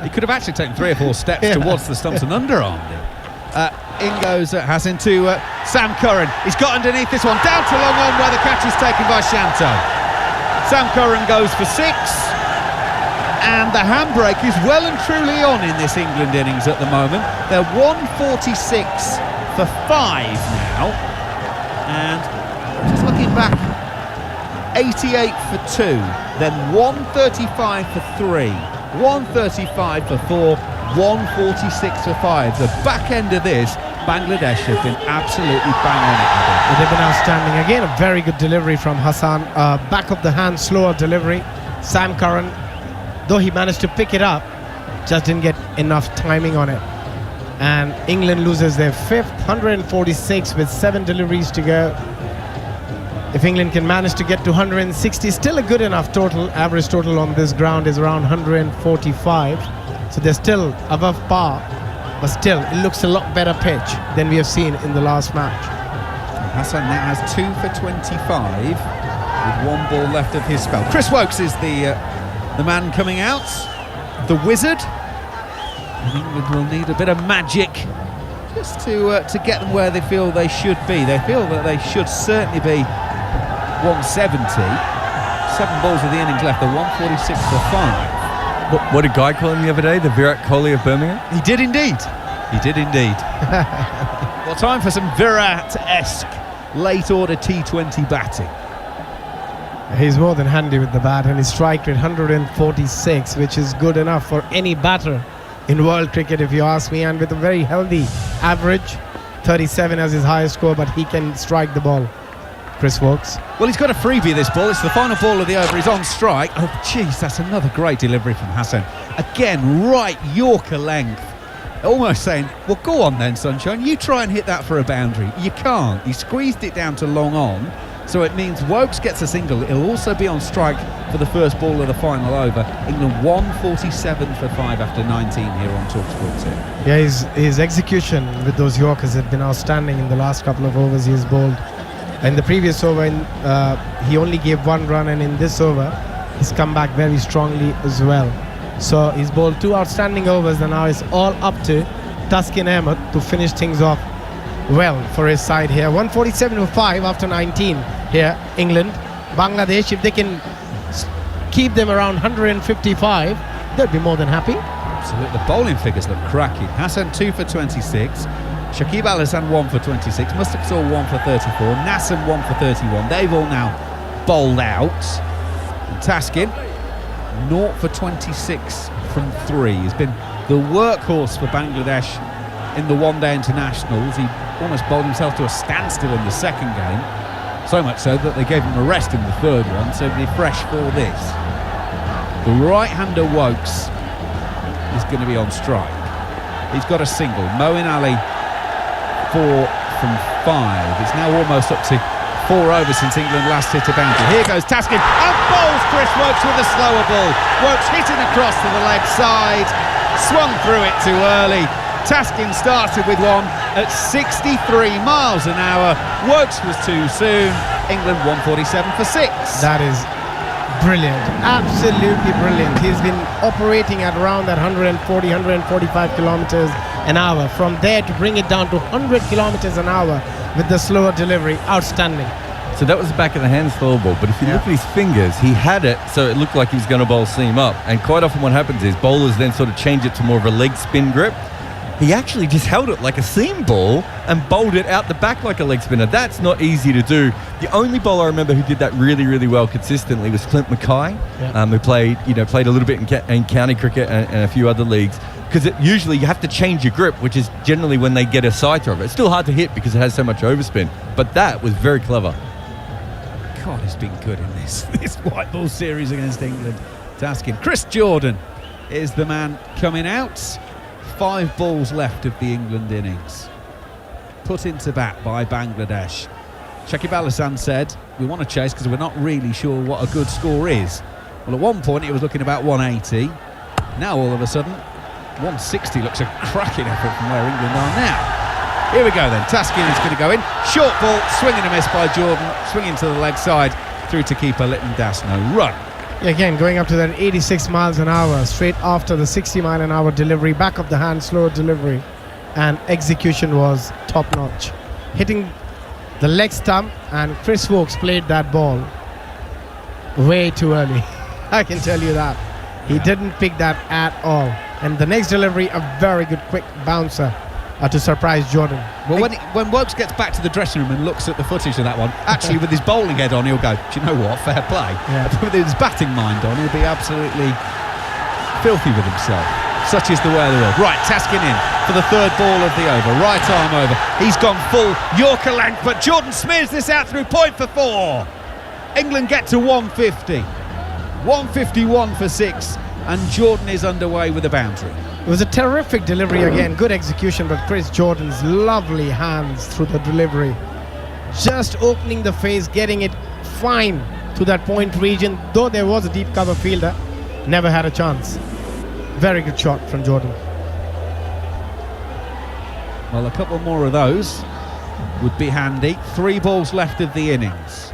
He could have actually taken 3 or 4 steps towards the stumps and underarmed it. In goes Hassan to Sam Curran. He's got underneath this one, down to long on where the catch is taken by Shanto. Sam Curran goes for 6, and the handbrake is well and truly on in this England innings at the moment. They're 146 for 5 now, and just looking back, 88 for 2, then 135 for 3, 135 for 4, 146 for 5. The back end of this, Bangladesh have been absolutely bang on it. They've been outstanding. Again, a very good delivery from Hassan. Back of the hand, slower delivery. Sam Curran, though he managed to pick it up, just didn't get enough timing on it. And England loses their 5th, 146 with 7 deliveries to go. If England can manage to get to 160, still a good enough total. Average total on this ground is around 145. So they're still above par, but still it looks a lot better pitch than we have seen in the last match. Hassan now has 2 for 25 with 1 ball left of his spell. Chris Woakes is the man coming out, the wizard. And England will need a bit of magic just to get them where they feel they should be. They feel that they should certainly be 170. 7 balls of the innings left, they're 146 for 5. What did Guy call him the other day? The Virat Kohli of Birmingham? He did indeed. He did indeed. Well, time for some Virat-esque late-order T20 batting. He's more than handy with the bat, and his strike rate 146, which is good enough for any batter in world cricket, if you ask me, and with a very healthy average. 37 as his highest score, but he can strike the ball. Chris Woakes. Well, he's got a freebie this ball. It's the final ball of the over. He's on strike. Oh, jeez, that's another great delivery from Hassan. Again, right Yorker length. Almost saying, well, go on then, Sunshine. You try and hit that for a boundary. You can't. He squeezed it down to long on. So it means Woakes gets a single. He'll also be on strike for the first ball of the final over. England 147 for 5 after 19 here on TalkSport 2. Yeah, his execution with those Yorkers have been outstanding in the last couple of overs he has bowled. In the previous over, he only gave 1 run, and in this over, he's come back very strongly as well. So he's bowled 2 outstanding overs, and now it's all up to Taskin Ahmed to finish things off well for his side here. 147 for 5 after 19 here, England. Bangladesh, if they can keep them around 155, they'll be more than happy. Absolutely, the bowling figures look cracking. Hassan 2 for 26. Shakib Al Hasan 1 for 26, Mustaqsal 1 for 34, Nassim 1 for 31. They've all now bowled out. And Taskin 0 for 26 from 3. He's been the workhorse for Bangladesh in the one-day internationals. He almost bowled himself to a standstill in the second game, so much so that they gave him a rest in the third one, so he'll be fresh for this. The right-hander Woakes is going to be on strike. He's got a single. Moeen Ali 4 from 5. It's now almost up to 4 overs since England last hit a boundary. Here goes Taskin, and bowls Chris Woakes with a slower ball. Woakes hitting across to the leg side, swung through it too early. Taskin started with 1 at 63 miles an hour. Woakes was too soon. England 147 for 6. That is brilliant, absolutely brilliant. He's been operating at around that 140, 145 kilometers an hour. From there to bring it down to 100 kilometers an hour with the slower delivery, outstanding. So that was the back of the hand slow ball, but if you look at his fingers, he had it so it looked like he was going to bowl seam up, and quite often what happens is bowlers then sort of change it to more of a leg spin grip. He actually just held it like a seam ball and bowled it out the back like a leg spinner. That's not easy to do. The only bowler I remember who did that really, really well consistently was Clint Mackay, who played a little bit in county cricket and a few other leagues. Because usually you have to change your grip, which is generally when they get a sighter of it. It's still hard to hit because it has so much overspin. But that was very clever. God, he's been good in this white ball series against England. Taskin. Chris Jordan is the man coming out. 5 balls left of the England innings. Put into bat by Bangladesh. Shakib Al Hasan said, we want to chase because we're not really sure what a good score is. Well, at one point it was looking about 180. Now all of a sudden 160 looks a cracking effort from where England are now. Here we go then. Taskin is going to go in. Short ball, swing and a miss by Jordan. Swinging to the leg side, through to keeper Lytton Das. No run. Again, going up to that 86 miles an hour, straight after the 60 mile an hour delivery, back of the hand, slow delivery, and execution was top notch. Hitting the leg stump, and Chris Wokes played that ball way too early. I can tell you that. He didn't pick that at all. And the next delivery, a very good quick bouncer to surprise Jordan. Well, when Wokes gets back to the dressing room and looks at the footage of that one, actually with his bowling head on, he'll go, do you know what, fair play. Yeah. With his batting mind on, he'll be absolutely filthy with himself. Such is the way of the world. Right, Taskin in for the third ball of the over. Right arm over. He's gone full Yorker length, but Jordan smears this out through point for 4. England get to 150. 151 for 6, and Jordan is underway with a boundary. It was a terrific delivery again, good execution, but Chris Jordan's lovely hands through the delivery. Just opening the face, getting it fine to that point region, though there was a deep cover fielder, never had a chance. Very good shot from Jordan. Well, a couple more of those would be handy. 3 balls left of the innings.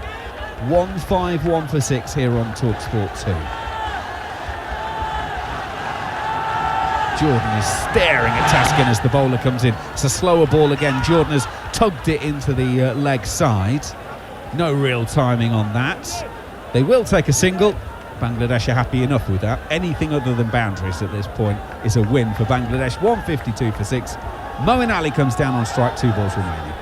151 for 6 here on TalkSport 2. Jordan is staring at Taskin as the bowler comes in. It's a slower ball again. Jordan has tugged it into the leg side. No real timing on that. They will take a single. Bangladesh are happy enough with that. Anything other than boundaries at this point is a win for Bangladesh. 152 for 6. Moeen Ali comes down on strike, 2 balls remaining.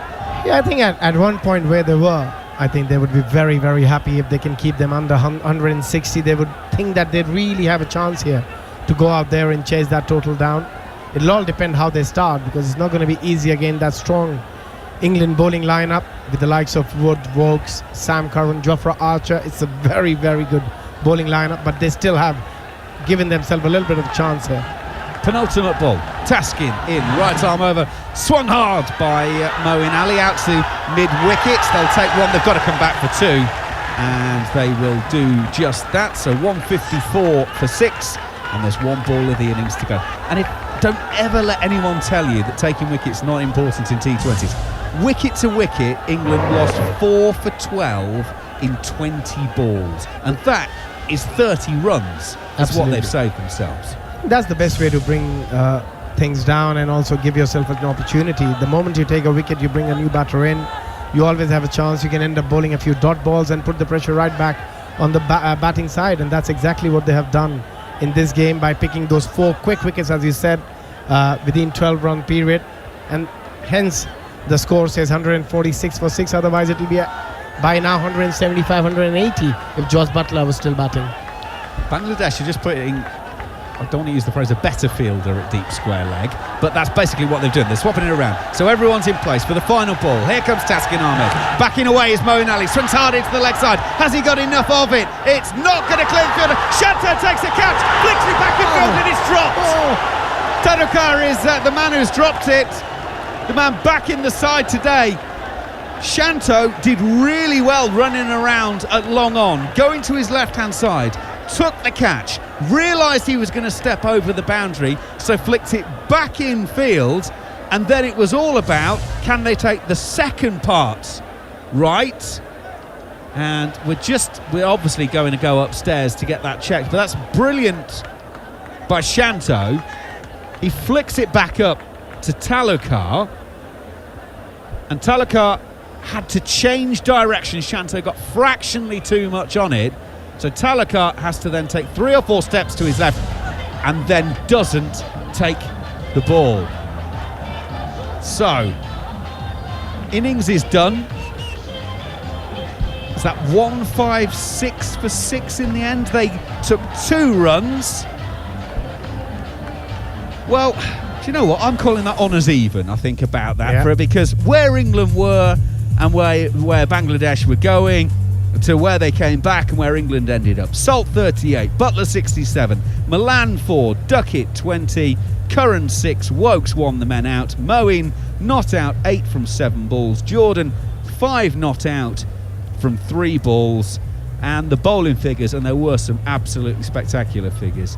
Yeah, I think at one point where they were, I think they would be very, very happy if they can keep them under 160. They would think that they'd really have a chance here to go out there and chase that total down. It'll all depend how they start, because it's not going to be easy again. That strong England bowling lineup with the likes of Wood, Wokes, Sam Curran, Jofra Archer. It's a very, very good bowling lineup, but they still have given themselves a little bit of a chance here. Penultimate ball. Taskin in, right arm over, swung hard by Moeen Ali out to mid-wickets. They'll take one, they've got to come back for 2, and they will do just that. So 154 for 6, and there's 1 ball of the innings to go. And don't ever let anyone tell you that taking wicket's not important in T20s. Wicket to wicket, England lost 4 for 12 in 20 balls, and that is 30 runs. That's what they've saved themselves. That's the best way to bring things down and also give yourself an opportunity. The moment you take a wicket, you bring a new batter in, you always have a chance. You can end up bowling a few dot balls and put the pressure right back on the batting side, and that's exactly what they have done in this game by picking those 4 quick wickets, as you said, within 12-run period, and hence the score says 146 for 6. Otherwise it will be by now 175, 180 if Jos Buttler was still batting. Bangladesh are just putting, I don't want to use the phrase a better fielder at deep square leg, but that's basically what they've done. They're swapping it around. So everyone's in place for the final ball. Here comes Taskin Ahmed. Backing away is Moeen Ali. Swings hard into the leg side. Has he got enough of it? It's not going to clear the fielder. Shanto takes a catch, flicks it back in field, and it's dropped. Tadukar is the man who's dropped it. The man back in the side today. Shanto did really well running around at long on, going to his left-hand side, took the catch, realised he was going to step over the boundary, so flicked it back in field, and then it was all about, can they take the second part right? And we're obviously going to go upstairs to get that checked, but that's brilliant by Shanto. He flicks it back up to Talukar, and Talukar had to change direction. Shanto got fractionally too much on it, so Talukar has to then take 3 or 4 steps to his left and then doesn't take the ball. So innings is done. Is that 156 for 6 in the end? They took 2 runs. Well, do you know what? I'm calling that honours even, I think, about that, because where England were and where Bangladesh were going to where they came back and where England ended up. Salt 38, Butler 67, Milan 4, Duckett 20, Curran 6, Wokes won the men out, Moeen not out 8 from 7 balls, Jordan 5 not out from 3 balls, and the bowling figures, and there were some absolutely spectacular figures.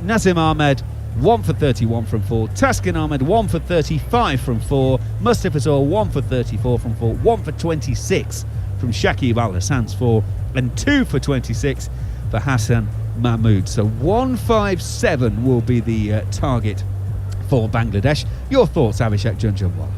Nazim Ahmed 1 for 31 from 4. Taskin Ahmed, 1 for 35 from 4. Mustafizur, 1 for 34 from 4. 1 for 26 from Shakib Al Hassan's 4. And 2 for 26 for Hassan Mahmood. So 157 will be the target for Bangladesh. Your thoughts, Abhishek Junjunwala?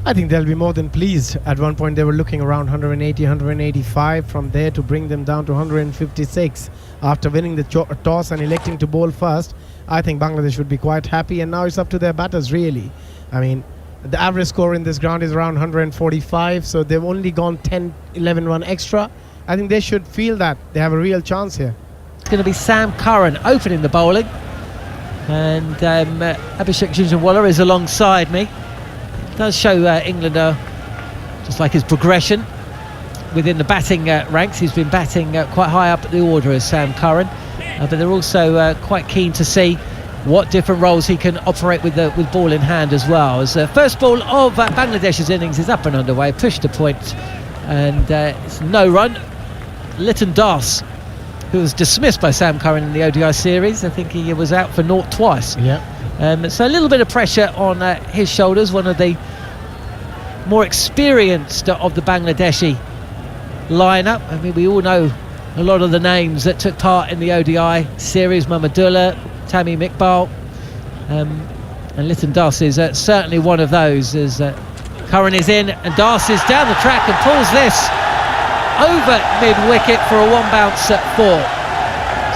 I think they'll be more than pleased. At one point they were looking around 180, 185. From there to bring them down to 156 after winning the toss and electing to bowl first. I think Bangladesh would be quite happy, and now it's up to their batters really. I mean, the average score in this ground is around 145, so they've only gone 10, 11 run extra. I think they should feel that they have a real chance here. It's going to be Sam Curran opening the bowling, and Abhishek Junjunwala is alongside me. Does show England just like his progression within the batting ranks. He's been batting quite high up at the order as Sam Curran, but they're also quite keen to see what different roles he can operate with ball in hand as well. As first ball of Bangladesh's innings is up and underway, pushed to point, and it's no run. Litton Das, who was dismissed by Sam Curran in the ODI series. I think he was out for naught twice. Yeah. So a little bit of pressure on his shoulders, one of the more experienced of the Bangladeshi lineup. I mean, we all know a lot of the names that took part in the ODI series: Mahmudullah, Tamim Iqbal, and Litton Das is certainly one of those. As Curran is in, and Das is down the track and pulls this over mid-wicket for a one-bounce at 4.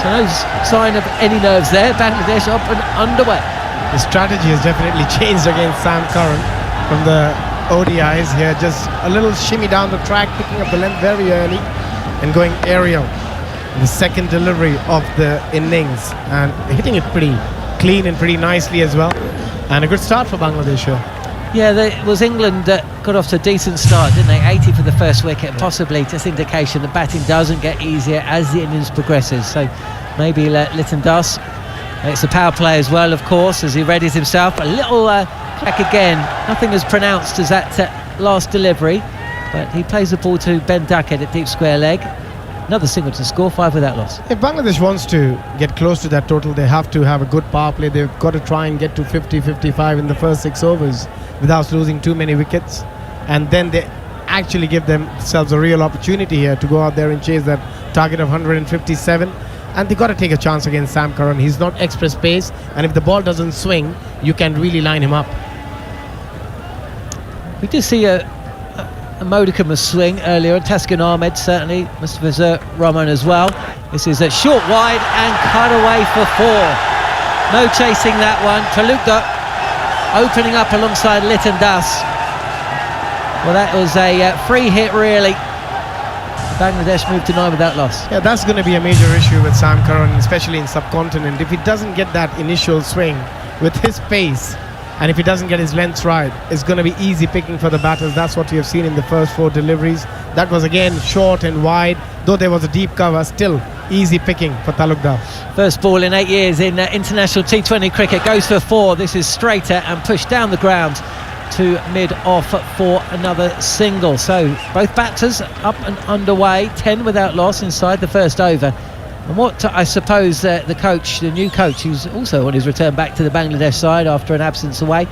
So no sign of any nerves there. Bangladesh up and underway. The strategy has definitely changed against Sam Curran from the ODIs here. Just a little shimmy down the track, picking up the length very early and going aerial. The second delivery of the innings and hitting it pretty clean and pretty nicely as well. And a good start for Bangladesh here. Yeah, it was England that got off to a decent start, didn't they? 80 for the first wicket, possibly just indication that batting doesn't get easier as the innings progresses. So maybe Litton Das. It's a power play as well, of course, as he readies himself. A little crack again, nothing as pronounced as that last delivery, but he plays the ball to Ben Duckett at deep square leg. Another single to score, 5 without loss. If Bangladesh wants to get close to that total, they have to have a good power play. They've got to try and get to 50, 55 in the first 6 overs without losing too many wickets, and then they actually give themselves a real opportunity here to go out there and chase that target of 157. And they got to take a chance against Sam Curran. He's not express pace, and if the ball doesn't swing, you can really line him up. We did see a modicum of swing earlier, and Taskin Ahmed certainly, Mustafizur Rahman as well. This is a short wide and cut away for 4. No chasing that one. Talukder opening up alongside Litton Das. Well, that was a free hit really. Bangladesh moved to 9 without loss. Yeah, that's going to be a major issue with Sam Curran, especially in subcontinent. If he doesn't get that initial swing with his pace, and if he doesn't get his length right, it's going to be easy picking for the batters. That's what we have seen in the first 4 deliveries. That was again short and wide, though there was a deep cover, still easy picking for Talukder. First ball in 8 years in international T20 cricket, goes for 4. This is straighter and pushed down the ground to mid-off for another single. So both batters up and underway, 10 without loss inside the first over. And what I suppose the coach, the new coach, who's also on his return back to the Bangladesh side after an absence away,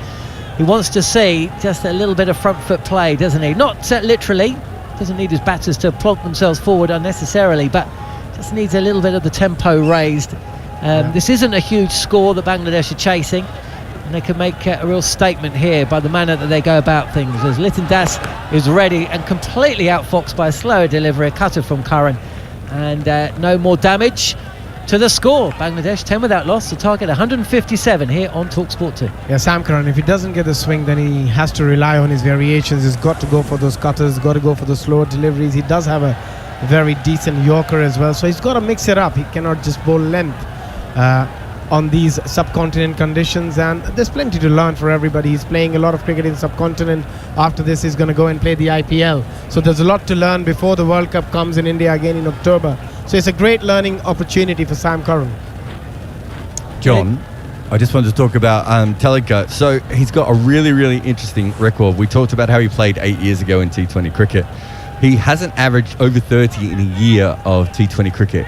he wants to see just a little bit of front foot play, doesn't he? Not literally, doesn't need his batters to plonk themselves forward unnecessarily, but just needs a little bit of the tempo raised. This isn't a huge score that Bangladesh are chasing, and they can make a real statement here by the manner that they go about things, as Litton Das is ready and completely outfoxed by a slower delivery, a cutter from Curran, and no more damage to the score. Bangladesh 10 without loss, the target 157 here on TalkSport 2. Yeah, Sam Curran, if he doesn't get the swing, then he has to rely on his variations. He's got to go for those cutters, got to go for the slower deliveries. He does have a very decent Yorker as well, so he's got to mix it up. He cannot just bowl length on these subcontinent conditions, and there's plenty to learn for everybody. He's playing a lot of cricket in subcontinent. After this he's going to go and play the IPL, so there's a lot to learn before the World Cup comes in India again in October. So it's a great learning opportunity for Sam Curran. John, I just wanted to talk about Talukder. So he's got a really, really interesting record. We talked about how he played 8 years ago in T20 cricket. He hasn't averaged over 30 in a year of T20 cricket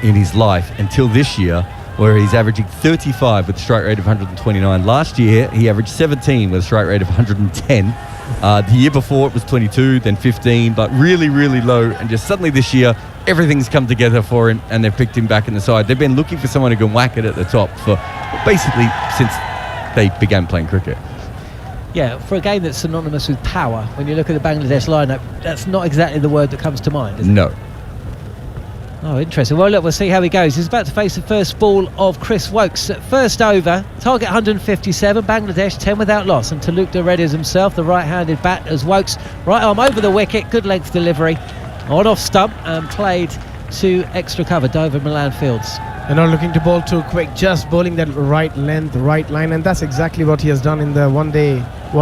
in his life until this year, where he's averaging 35 with a strike rate of 129. Last year, he averaged 17 with a strike rate of 110. The year before, it was 22, then 15, but really, really low. And just suddenly this year, everything's come together for him, and they've picked him back in the side. They've been looking for someone who can whack it at the top for basically since they began playing cricket. Yeah, for a game that's synonymous with power, when you look at the Bangladesh lineup, that's not exactly the word that comes to mind, is it? No. Oh, interesting. Well, look, we'll see how he goes. He's about to face the first ball of Chris Wokes. First over, target 157, Bangladesh 10 without loss. And Talukder readies himself, the right-handed bat as Wokes. Right arm over the wicket, good length delivery. On off stump and played to extra cover, Dover Milan Fields. They're not looking to bowl too quick, just bowling that right length, right line, and that's exactly what he has done in the one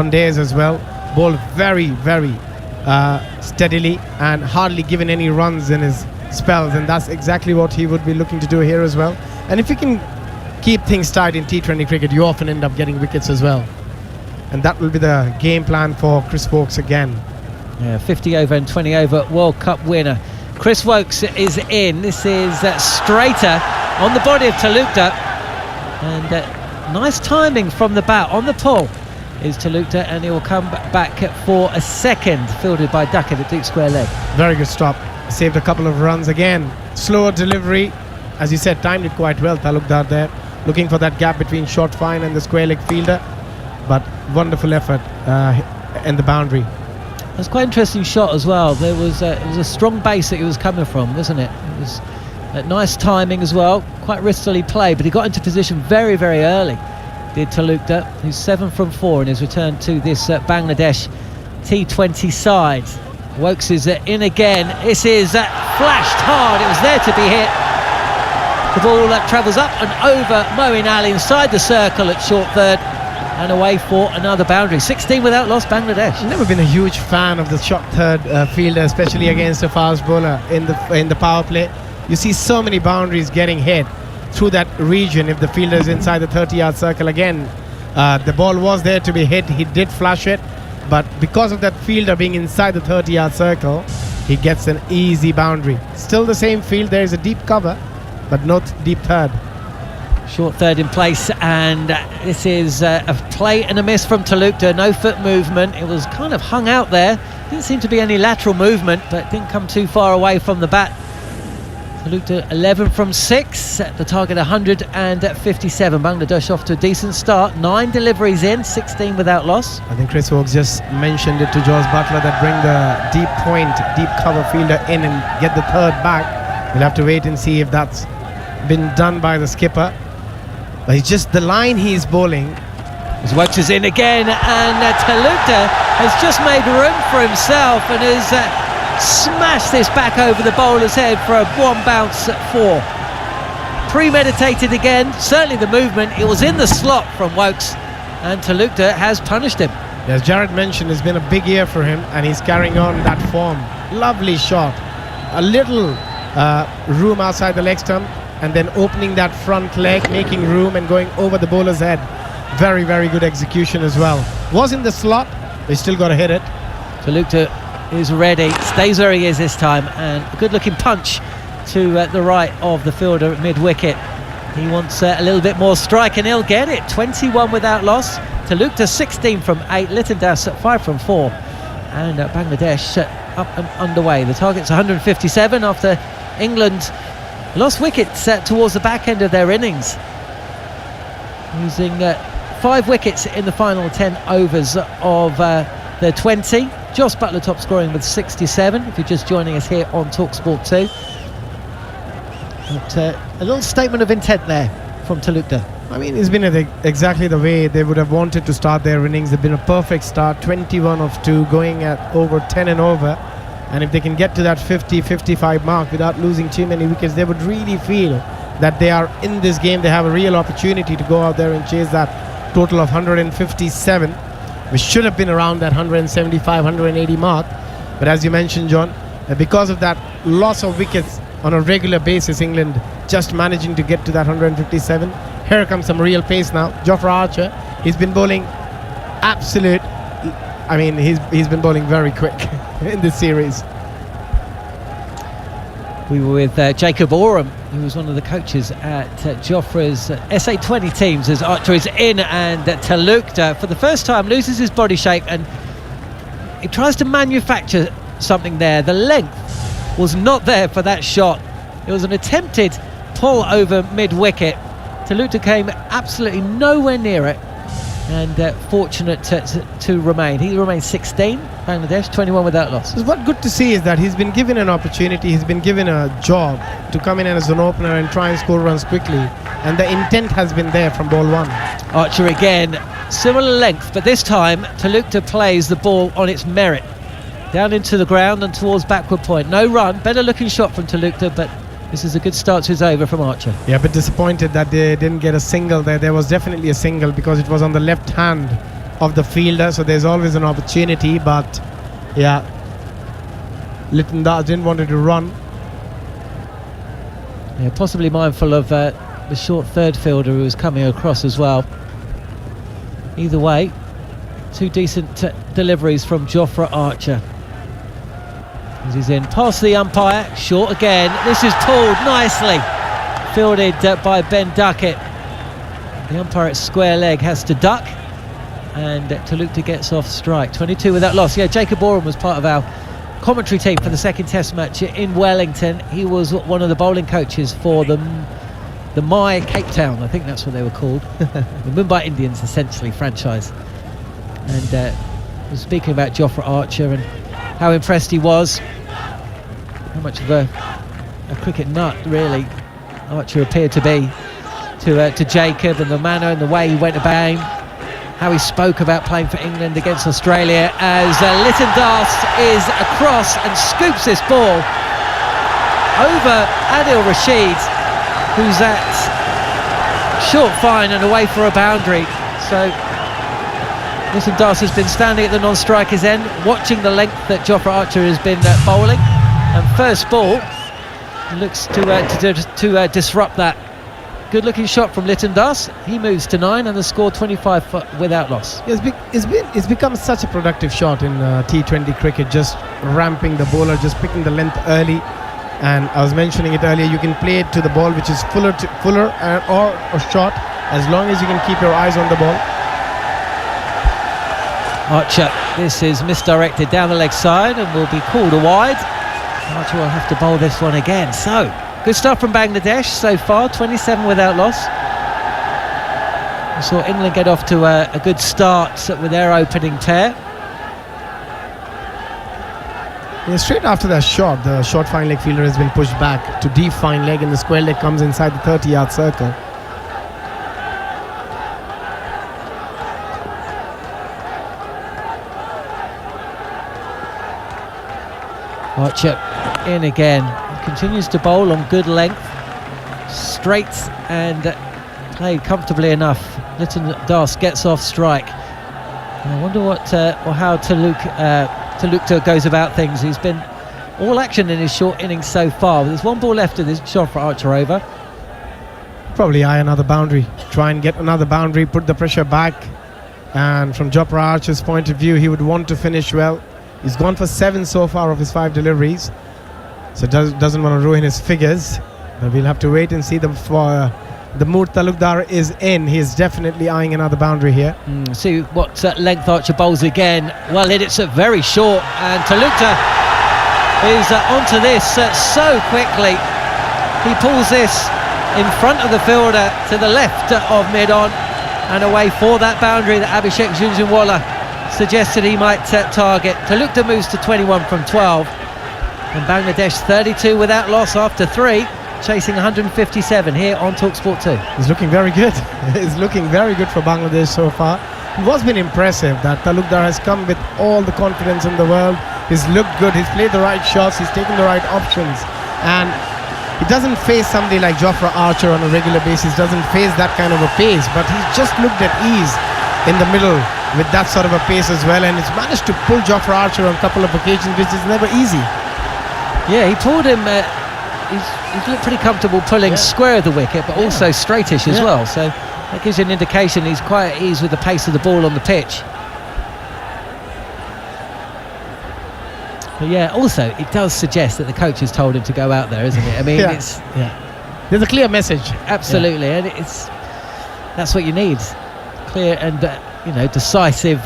days as well. Bowled very, very steadily and hardly given any runs in his spells, and that's exactly what he would be looking to do here as well. And if you can keep things tight in T20 cricket, you often end up getting wickets as well. And that will be the game plan for Chris Wokes again. Yeah, 50 over and 20 over World Cup winner. Chris Wokes is in. This is straighter on the body of Talukder. And nice timing from the bat. On the pull is Talukder, and he will come back for a second, fielded by Duckett at deep square leg. Very good stop. Saved a couple of runs again. Slower delivery. As you said, timed it quite well, Talukder there. Looking for that gap between short fine and the square leg fielder. But wonderful effort in the boundary. That's quite an interesting shot as well. It was a strong base that he was coming from, wasn't it? It was nice timing as well. Quite riskily played, but he got into position very, very early, did Talukder, who's 7 from 4 in his return to this Bangladesh T20 side. Wokes is in again. This is flashed hard. It was there to be hit. The ball travels up and over Moeen Ali inside the circle at short third, and away for another boundary. 16 without loss, Bangladesh. Never been a huge fan of the short third fielder, especially against a fast bowler in the power play. You see so many boundaries getting hit through that region if the fielder is inside the 30-yard circle. Again, the ball was there to be hit. He did flash it, but because of that fielder being inside the 30-yard circle, he gets an easy boundary. Still the same field. There is a deep cover, but not deep third. Short third in place, and this is a play and a miss from Talukder. No foot movement. It was kind of hung out there. Didn't seem to be any lateral movement, but didn't come too far away from the bat. Talukder 11 from 6 at the target 157. Bangladesh off to a decent start. 9 deliveries in, 16 without loss. I think Chris Wokes just mentioned it to Jos Buttler that bring the deep point, deep cover fielder in and get the third back. We'll have to wait and see if that's been done by the skipper. But it's just the line he's bowling. As Wokes is in again, and Talukder has just made room for himself and has smashed this back over the bowler's head for a one bounce at 4. Premeditated again, certainly the movement. It was in the slot from Wokes, and Talukder has punished him. As Jared mentioned, it's been a big year for him, and he's carrying on that form. Lovely shot. A little room outside the leg stump, and then opening that front leg, making room and going over the bowler's head. Very, very good execution as well. Was in the slot, they still got to hit it. Talukder is ready, stays where he is this time, and a good looking punch to the right of the fielder at mid-wicket. He wants a little bit more strike, and he'll get it. 21 without loss. Talukder 16 from 8, Lytton Das at 5 from 4, and Bangladesh up and underway. The target's 157 after England lost wickets towards the back end of their innings, losing 5 wickets in the final 10 overs of their 20. Jos Buttler top scoring with 67, if you're just joining us here on TalkSport 2. But a little statement of intent there from Talukder. I mean, it's been exactly the way they would have wanted to start their innings. They've been a perfect start, 21 of 2, going at over 10 and over. And if they can get to that 50-55 mark without losing too many wickets, they would really feel that they are in this game. They have a real opportunity to go out there and chase that total of 157, which should have been around that 175, 180 mark. But as you mentioned, John, because of that loss of wickets on a regular basis, England just managing to get to that 157. Here comes some real pace now. Jofra Archer, he's been bowling absolute. I mean, he's been bowling very quick in this series. We were with Jacob Oram who was one of the coaches at Joffre's SA20 teams, as Archer is in, and Talukta for the first time loses his body shape and he tries to manufacture something there. The length was not there for that shot. It was an attempted pull over mid-wicket. Talukta came absolutely nowhere near it, and fortunate to remain. He remains 16, Bangladesh, 21 without loss. So what's good to see is that he's been given an opportunity, he's been given a job to come in as an opener and try and score runs quickly, and the intent has been there from ball one. Archer again, similar length, but this time Talukta plays the ball on its merit, down into the ground and towards backward point. No run, better looking shot from Talukta, but this is a good start to his over from Archer. Yeah, but disappointed that they didn't get a single there. There was definitely a single because it was on the left hand of the fielder, so there's always an opportunity, but yeah, Litton Das didn't want to run. Yeah, possibly mindful of the short third fielder who was coming across as well. Either way, two decent deliveries from Jofra Archer. As he's in past the umpire, short again. This is pulled nicely, fielded by Ben Duckett. The umpire at square leg has to duck, and Talukta gets off strike. 22 without loss. Yeah, Jacob Oram was part of our commentary team for the second test match in Wellington. He was one of the bowling coaches for the Mai Cape Town, I think that's what they were called. The Mumbai Indians, essentially, franchise. And was speaking about Jofra Archer and how impressed he was, how much of a cricket nut really Archer appeared to be to Jacob, and the manner and the way he went about him, how he spoke about playing for England against Australia, as Litton Das is across and scoops this ball over Adil Rashid, who's at short fine and away for a boundary. So Litton Das has been standing at the non-striker's end, watching the length that Jofra Archer has been bowling, and first ball looks to disrupt that. Good looking shot from Litton Das. He moves to 9 and the score 25 without loss. It's become such a productive shot in T20 cricket, just ramping the bowler, just picking the length early. And I was mentioning it earlier, you can play it to the ball which is fuller or a short, as long as you can keep your eyes on the ball. Archer, this is misdirected down the leg side and will be called a wide. Archer will have to bowl this one again. So, good stuff from Bangladesh so far, 27 without loss. We saw England get off to a good start with their opening pair. Yeah, straight after that shot, the short fine leg fielder has been pushed back to deep fine leg, and the square leg comes inside the 30-yard circle. Archer in again. He continues to bowl on good length, straight, and played comfortably enough. Litton Das gets off strike. And I wonder what or how Talukta goes about things. He's been all action in his short innings so far. There's one ball left of this shot for Archer over. Probably eye another boundary, try and get another boundary, put the pressure back. And from Jofra Archer's point of view, he would want to finish well. He's gone for 7 so far of his 5 deliveries, so doesn't want to ruin his figures. But we'll have to wait and see the mood Talukdar is in. He's definitely eyeing another boundary here. See what length Archer bowls again. Well, it's very short, and Talukta is onto this so quickly. He pulls this in front of the fielder to the left of mid-on and away for that boundary that Abhishek Jhunjhunwala suggested he might target. Talukta moves to 21 from 12, and Bangladesh 32 without loss after 3, chasing 157 here on TalkSport 2. He's looking very good. He's looking very good for Bangladesh so far. It was been impressive that Talukdar has come with all the confidence in the world. He's looked good, he's played the right shots, he's taken the right options, and he doesn't face somebody like Jofra Archer on a regular basis, doesn't face that kind of a pace, but he's just looked at ease in the middle with that sort of a pace as well, and it's managed to pull Jofra Archer on a couple of occasions, which is never easy. Yeah, he pulled him, he's looked pretty comfortable pulling square of the wicket, but also straightish as well, so that gives you an indication he's quite at ease with the pace of the ball on the pitch. But yeah, also it does suggest that the coach has told him to go out there, isn't it? I mean, There's a clear message. Absolutely, and that's what you need. Clear and decisive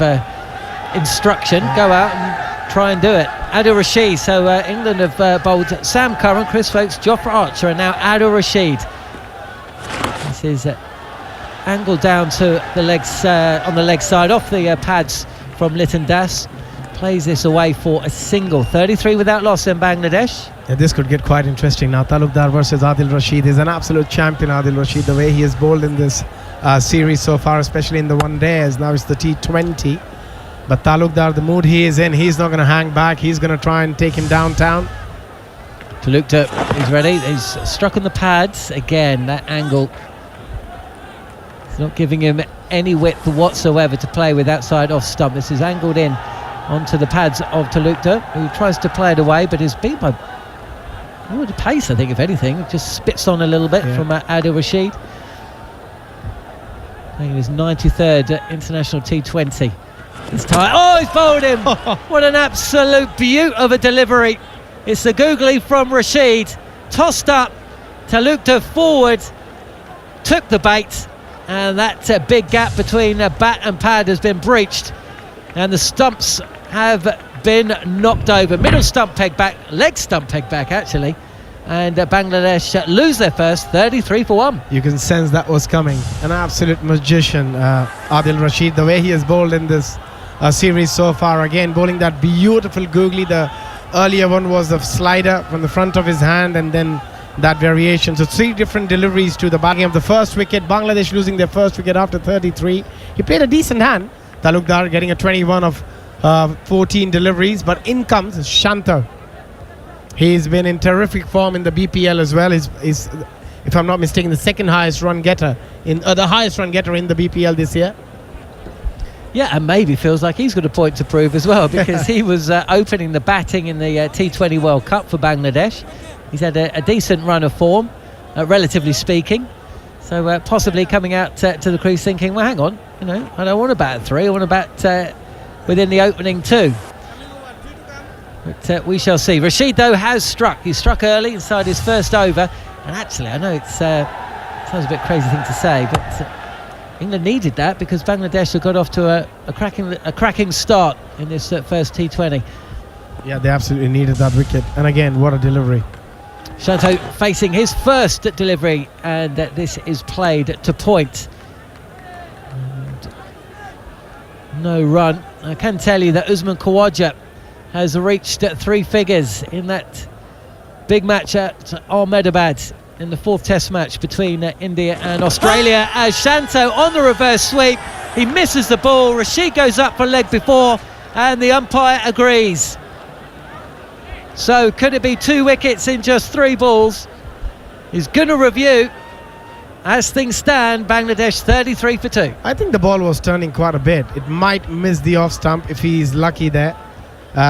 instruction. Go out and try and do it. Adil Rashid. So England have bowled Sam Curran, Chris Folkes, Jofra Archer, and now Adil Rashid. This is angled down to the legs on the leg side, off the pads from Liton Das. Plays this away for a single. 33 without loss in Bangladesh. Yeah, this could get quite interesting now. Talukdar versus Adil Rashid. Is an absolute champion, Adil Rashid. The way he has bowled in this series so far, especially in the one days. Now it's the T20. But Talukdar, the mood he is in, he's not going to hang back. He's going to try and take him downtown. Talukdar is ready. He's struck on the pads. Again, that angle. It's not giving him any width whatsoever to play with outside off stump. This is angled in onto the pads of Talukdar, who tries to play it away, but is beat by the pace, I think, if anything. Just spits on a little bit from Adil Rashid. Playing his 93rd international T20 this time. Oh, he's bowled him! What an absolute beaut of a delivery. It's the googly from Rashid, tossed up, Talukdar forward, took the bait, and that big gap between bat and pad has been breached, and the stumps have been knocked over. Middle stump peg back, leg stump peg back actually, and Bangladesh lose their first, 33 for 1. You can sense that was coming. An absolute magician, Adil Rashid, the way he has bowled in this series so far. Again, bowling that beautiful googly. The earlier one was the slider from the front of his hand, and then that variation. So 3 different deliveries to the bagging of the first wicket. Bangladesh losing their first wicket after 33. He played a decent hand. Talukdar getting a 21 of 14 deliveries, but in comes Shanto. He's been in terrific form in the BPL as well. He's if I'm not mistaken, the second highest run getter the highest run getter in the BPL this year. Yeah, and maybe feels like he's got a point to prove as well, because he was opening the batting in the T20 World Cup for Bangladesh. He's had a decent run of form, relatively speaking. So possibly coming out to the crease thinking, well, hang on, I don't want to bat at 3, I want to bat within the opening 2. But we shall see. Rashid, though, has struck. He struck early inside his first over. And actually, I know it sounds a bit crazy thing to say, but England needed that because Bangladesh have got off to a cracking start in this first T20. Yeah, they absolutely needed that wicket. And again, what a delivery. Shanto facing his first delivery, and this is played to point. And no run. I can tell you that Usman Khawaja has reached 3 figures in that big match at Ahmedabad in the 4th test match between India and Australia, as Shanto on the reverse sweep, he misses the ball. Rashid goes up for leg before, and the umpire agrees. So could it be 2 wickets in just 3 balls? He's going to review. As things stand, Bangladesh 33 for 2. I think the ball was turning quite a bit. It might miss the off stump if he's lucky there,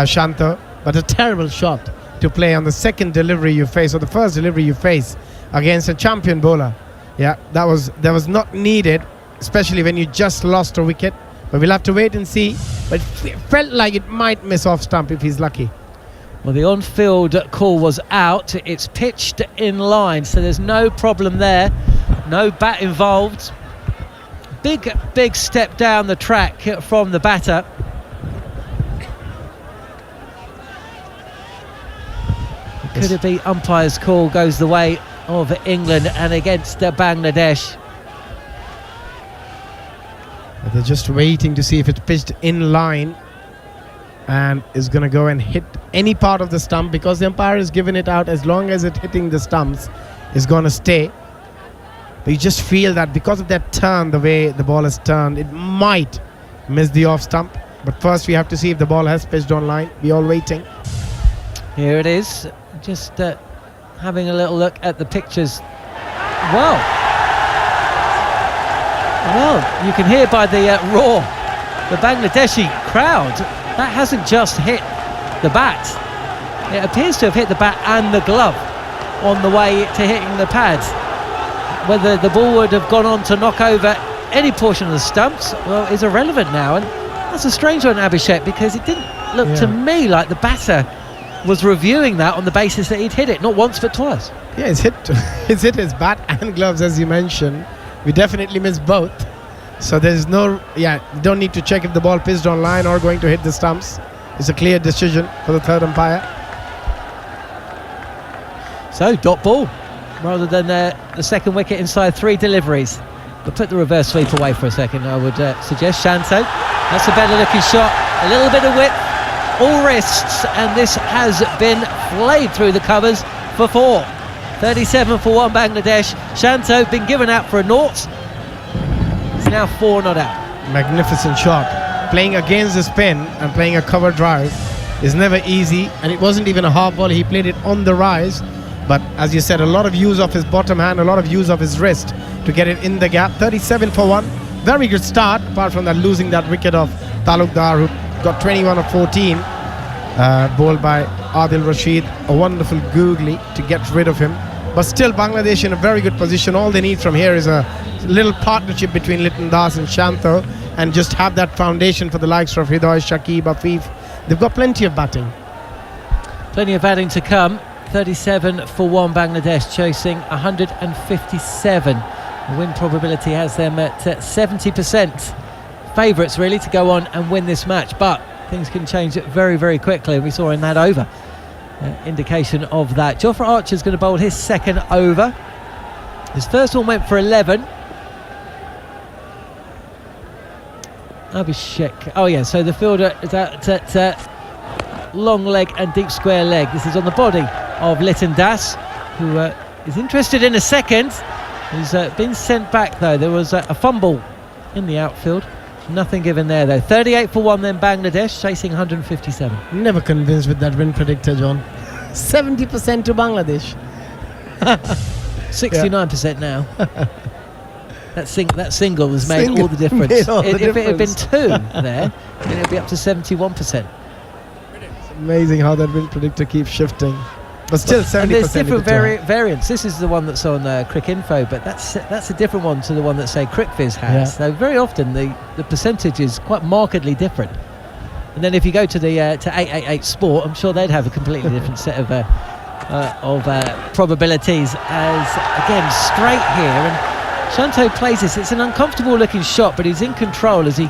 Shanto, but a terrible shot to play on the second delivery you face, or the first delivery you face against a champion bowler. Yeah, that was not needed, especially when you just lost a wicket. But we'll have to wait and see. But it felt like it might miss off stump if he's lucky. Well, the on-field call was out. It's pitched in line, so there's no problem there. No bat involved. Big step down the track from the batter. Could it be umpire's call goes the way of England and against Bangladesh? They're just waiting to see if it's pitched in line and is going to go and hit any part of the stump, because the umpire has given it out as long as it's hitting the stumps is going to stay. But you just feel that because of that turn, the way the ball has turned, it might miss the off stump. But first we have to see if the ball has pitched on line. We're all waiting. Here it is. Just having a little look at the pictures. Well, you can hear by the roar, the Bangladeshi crowd, that hasn't just hit the bat. It appears to have hit the bat and the glove on the way to hitting the pads. Whether the ball would have gone on to knock over any portion of the stumps, well, is irrelevant now. And that's a strange one, Abhishek, because it didn't look to me like the batter was reviewing that on the basis that he'd hit it not once but twice. Yeah, he's hit his bat and gloves, as you mentioned. We definitely missed both. So there's no, don't need to check if the ball pitched on line or going to hit the stumps. It's a clear decision for the third umpire. So dot ball rather than the second wicket inside 3 deliveries. But put the reverse sweep away for a second, I would suggest. Shanto, that's a better looking shot. A little bit of width, all wrists, and this has been flayed through the covers for 4. 37 for 1 Bangladesh. Shanto been given out for a naught. It's now 4 not out. Magnificent shot. Playing against the spin and playing a cover drive is never easy, and it wasn't even a half ball. He played it on the rise, but as you said, a lot of use of his bottom hand, a lot of use of his wrist to get it in the gap. 37 for 1. Very good start, apart from that losing that wicket of Talukdar, who got 21 of 14, bowled by Adil Rashid. A wonderful googly to get rid of him. But still, Bangladesh in a very good position. All they need from here is a little partnership between Liton Das and Shanto, and just have that foundation for the likes of Hridoy, Shakib, Afif. They've got plenty of batting. Plenty of batting to come. 37 for 1 Bangladesh, chasing 157. The win probability has them at 70%. Favourites really to go on and win this match, but things can change very, very quickly. We saw in that over indication of that. Jofra Archer's going to bowl his second over. His first one went for 11. Abhishek. Oh yeah, so the fielder is out at long leg and deep square leg. This is on the body of Liton Das, who is interested in a second. He's been sent back though. There was a fumble in the outfield. Nothing given there though. 38 for 1 then Bangladesh, chasing 157. Never convinced with that win predictor, John. 70% to Bangladesh. 69% now. That single has made all the difference. If it had been 2 there, then it'd be up to 71%. It's amazing how that win predictor keeps shifting. But still 70%. And there's different variants. This is the one that's on Cricinfo, but that's a different one to the one that, say, CricViz has. Yeah. So very often the percentage is quite markedly different. And then if you go to the to 888 Sport, I'm sure they'd have a completely different set of probabilities. As again, straight here, and Shanto plays this. It's an uncomfortable looking shot, but he's in control as he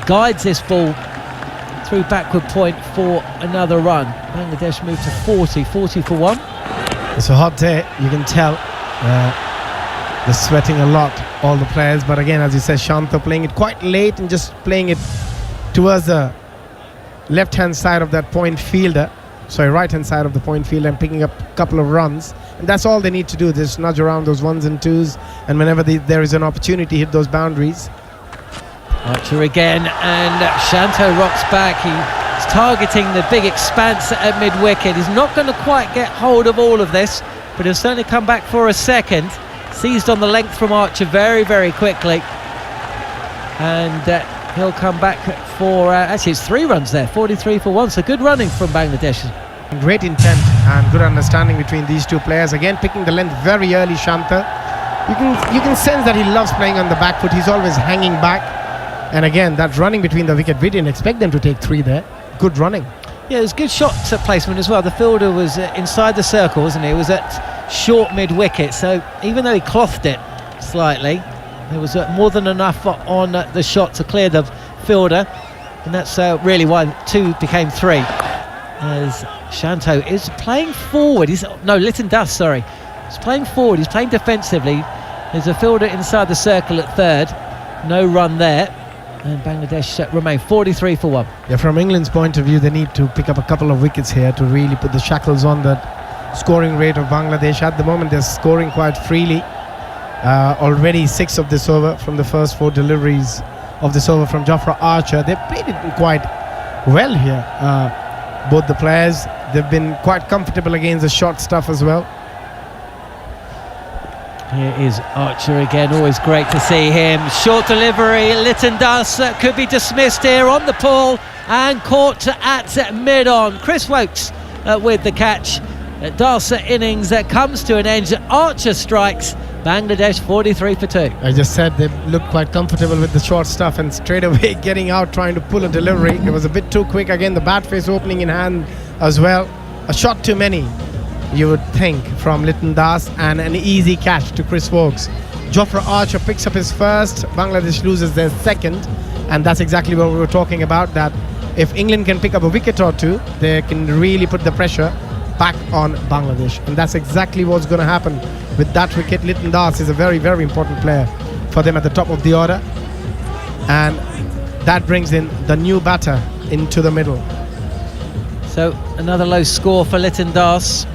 guides this ball through backward point for another run. Bangladesh move to 40 for 1. It's a hot day, you can tell. They're sweating a lot, all the players, but again, as you said, Shanto playing it quite late and just playing it towards the left hand side of that point fielder, right hand side of the point fielder, and picking up a couple of runs, and that's all they need to do. Just nudge around those 1s and 2s, and whenever there is an opportunity, hit those boundaries. Archer again, and Shanto rocks back. He's targeting the big expanse at mid-wicket. He's not going to quite get hold of all of this, but he'll certainly come back for a second. Seized on the length from Archer very, very quickly, and he'll come back for actually it's 3 runs there. 43 for 1, so good running from Bangladesh. Great intent and good understanding between these two players. Again, picking the length very early, Shanto. You can sense that he loves playing on the back foot. He's always hanging back. And again, that running between the wicket, we didn't expect them to take 3 there. Good running. Yeah, it was good shot placement as well. The fielder was inside the circle, wasn't he? It was at short mid-wicket, so even though he clothed it slightly, there was more than enough on the shot to clear the fielder, and that's really why 2 became 3. As Shanto is playing forward. Liton Das, sorry. He's playing forward, he's playing defensively. There's a fielder inside the circle at third. No run there. And Bangladesh remain 43 for 1. Yeah, from England's point of view, they need to pick up a couple of wickets here to really put the shackles on that scoring rate of Bangladesh. At the moment, they're scoring quite freely. Already 6 of this over from the first 4 deliveries of this over from Jofra Archer. They've played it quite well here. Both the players, they've been quite comfortable against the short stuff as well. Here is Archer again, always great to see him. Short delivery, Liton Das could be dismissed here on the pull and caught at mid-on. Chris Wokes with the catch. Das innings comes to an end. Archer strikes. Bangladesh 43 for 2. I just said they look quite comfortable with the short stuff, and straight away getting out, trying to pull a delivery. It was a bit too quick. Again, the bat face opening in hand as well. a shot too many, you would think, from Liton Das, and an easy catch to Chris Wokes. Jofra Archer picks up his first, Bangladesh loses their second, and that's exactly what we were talking about, that if England can pick up a wicket or two, they can really put the pressure back on Bangladesh, and that's exactly what's going to happen with that wicket. Liton Das is a very, very important player for them at the top of the order, and that brings in the new batter into the middle. So another low score for Liton Das.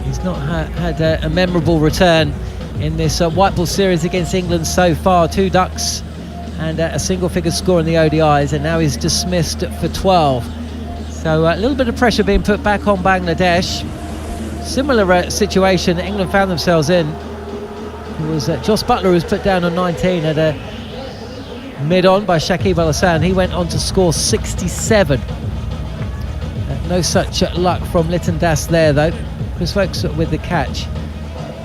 He's not had a memorable return in this white ball series against England so far. 2 ducks and a single figure score in the ODIs, and now he's dismissed for 12. So a little bit of pressure being put back on Bangladesh. Similar situation England found themselves in. It was Jos Buttler who was put down on 19 at a mid-on by Shakib Al Hassan. He went on to score 67. No such luck from Liton Das there though. Chris Wokes with the catch,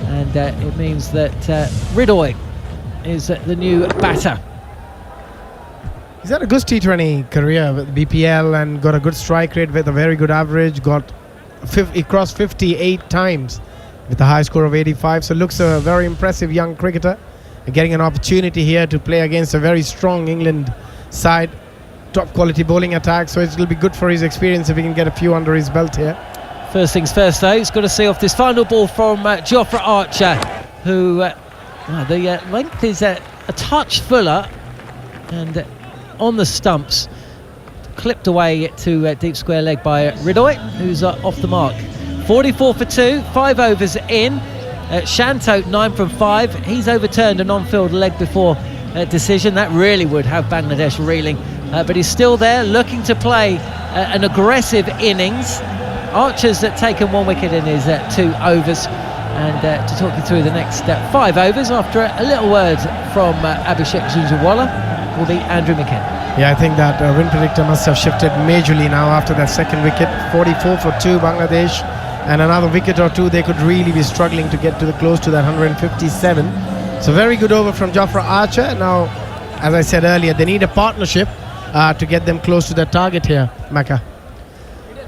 and it means that Ridoy is the new batter. He's had a good T20 career with BPL and got a good strike rate with a very good average. He crossed 58 times with a high score of 85. So looks a very impressive young cricketer. Getting an opportunity here to play against a very strong England side. Top quality bowling attack. So it'll be good for his experience if he can get a few under his belt here. First things first though, he's got to see off this final ball from Jofra Archer, who the length is a touch fuller, and on the stumps, clipped away to deep square leg by Ridoy, who's off the mark. 44 for 2, 5 overs in. Shanto 9 from 5. He's overturned an on-field leg before decision. That really would have Bangladesh reeling, but he's still there, looking to play an aggressive innings. Archer's taken 1 wicket in his 2 overs, and to talk you through the next 5 overs after a little word from Abhishek Zunjawala will be Andrew McKenna. Yeah, I think that win predictor must have shifted majorly now after that second wicket. 44 for 2 Bangladesh, and another wicket or two they could really be struggling to get to the close to that 157. So very good over from Jofra Archer. Now, as I said earlier, they need a partnership to get them close to their target here, Macca.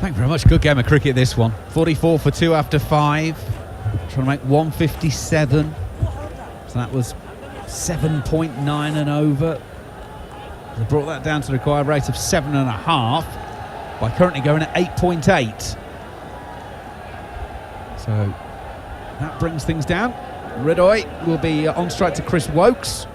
Thank you very much. Good game of cricket, this one. 44 for 2 after 5. Trying to make 157. So that was 7.9 and over. They brought that down to the required rate of 7.5 by currently going at 8.8. So that brings things down. Ridoy will be on strike to Chris Wokes.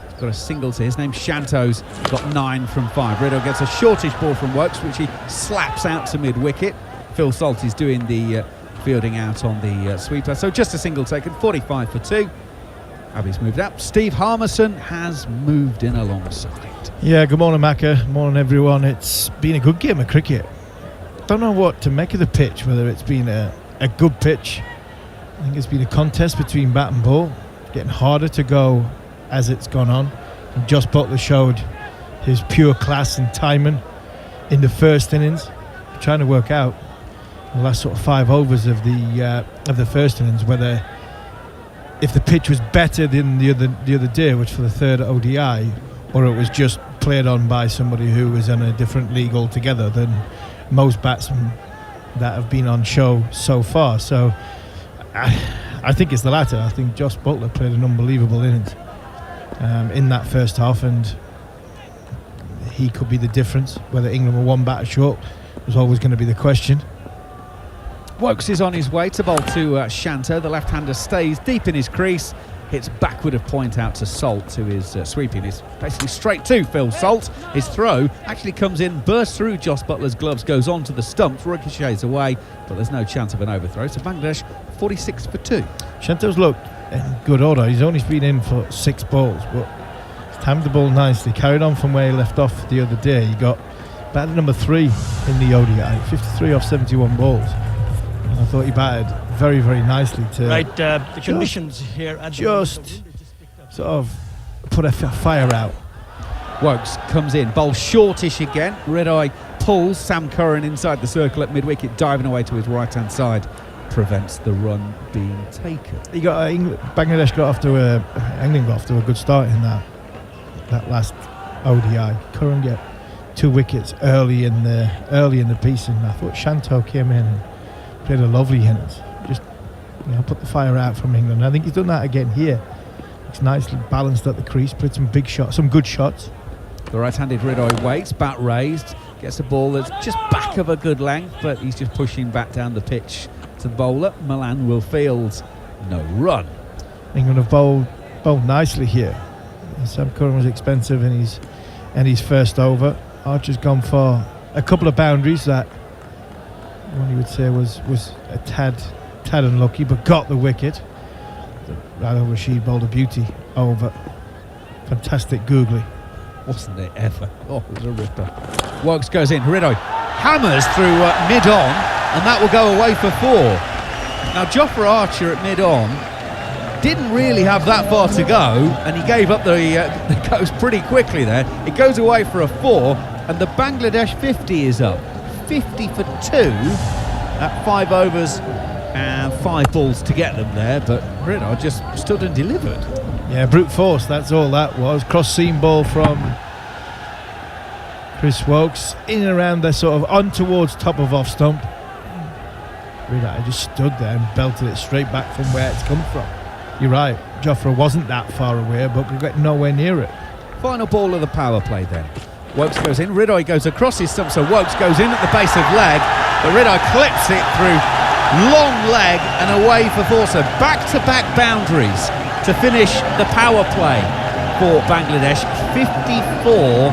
He's got a single to his name. Shanto's got 9 from 5. Ridoy gets a shortish ball from Wokes, which he slaps out to mid-wicket. Phil Salt is doing the fielding out on the sweeper. So just a single taken, 45 for 2. Abby's moved up. Steve Harmison has moved in alongside. Yeah, good morning, Macca. Morning, everyone. It's been a good game of cricket. Don't know what to make of the pitch, whether it's been a good pitch. I think it's been a contest between bat and ball, getting harder to go as it's gone on. And Jos Buttler showed his pure class and timing in the first innings. I'm trying to work out the last sort of 5 overs of the first innings, whether if the pitch was better than the other day, which for the third ODI, or it was just played on by somebody who was in a different league altogether than most batsmen that have been on show so far. So I think it's the latter. I think Jos Buttler played an unbelievable innings in that first half, and he could be the difference. Whether England were 1 batter short was always going to be the question. Wokes is on his way to bowl to Shanto. The left-hander stays deep in his crease, hits backward of point out to Salt, who is sweeping. It's basically straight to Phil Salt. His throw actually comes in, bursts through Jos Buttler's gloves, goes on to the stumps, ricochets away, but there's no chance of an overthrow. So Bangladesh 46 for 2. Shanto's looked in good order. He's only been in for 6 balls, but he's timed the ball nicely, carried on from where he left off the other day. He got batted number 3 in the ODI, 53 off 71 balls. And I thought he batted very, very nicely to the conditions here at just sort of put a fire out. Wokes comes in, bowls shortish again. Ridoy pulls Sam Curran inside the circle at mid-wicket, diving away to his right-hand side, prevents the run being taken. He got Bangladesh got off to England got off to a good start in that last ODI. Curran 2 wickets early in the piece, and I thought Shanto came in and played a lovely innings. Just put the fire out from England. I think he's done that again here. It's nicely balanced at the crease, played some big shots, some good shots. The right-handed Ridoy waits, bat raised, gets the ball that's just back of a good length, but he's just pushing back down the pitch to the bowler. Milan will field, no run. England have bowled nicely here. Sam Curran was expensive in his first over. Archer's gone for a couple of boundaries that one you would say was a tad unlucky, but got the wicket. Rahul Rashid bowled a beauty over. Fantastic googly. Wasn't it ever? Oh, it was a ripper. Wokes goes in. Ridoy hammers through mid-on, and that will go away for 4. Now, Jofra Archer at mid-on didn't really have that far to go, and he gave up the coast pretty quickly there. It goes away for a 4, and the Bangladesh 50 is up. 50 for 2 at 5 overs and 5 balls to get them there, but Ridoy just stood and delivered. Yeah, brute force, that's all that was. Cross-seam ball from Chris Wokes, in and around the sort of on towards top of off stump. Ridoy just stood there and belted it straight back from where it's come from. You're right, Jofra wasn't that far away, but could get nowhere near it. Final ball of the power play then. Wokes goes in, Ridoy goes across his stump, so Wokes goes in at the base of leg, but Ridoy clips it through long leg and away for 4. So back-to-back boundaries to finish the power play for Bangladesh. 54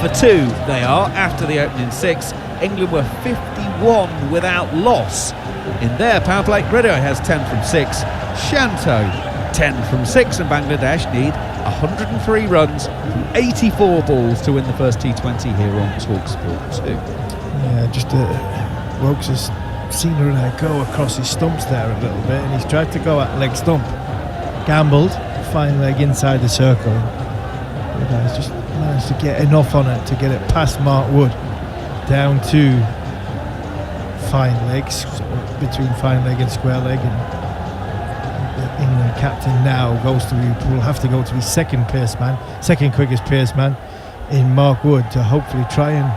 for 2 they are after the opening 6. England were 51 without loss in their power play. Ridoy has 10 from 6, Shanto 10 from 6, and Bangladesh need 103 runs from 84 balls to win the first T20 here on TalkSport 2. Yeah, just Wokes has seen her go across his stumps there a little bit, and he's tried to go at leg stump, gambled, fine leg inside the circle. He's just managed to get enough on it to get it past Mark Wood, down to fine legs, between fine leg and square leg, and the England captain now will have to go to his second quickest pace man in Mark Wood to hopefully try and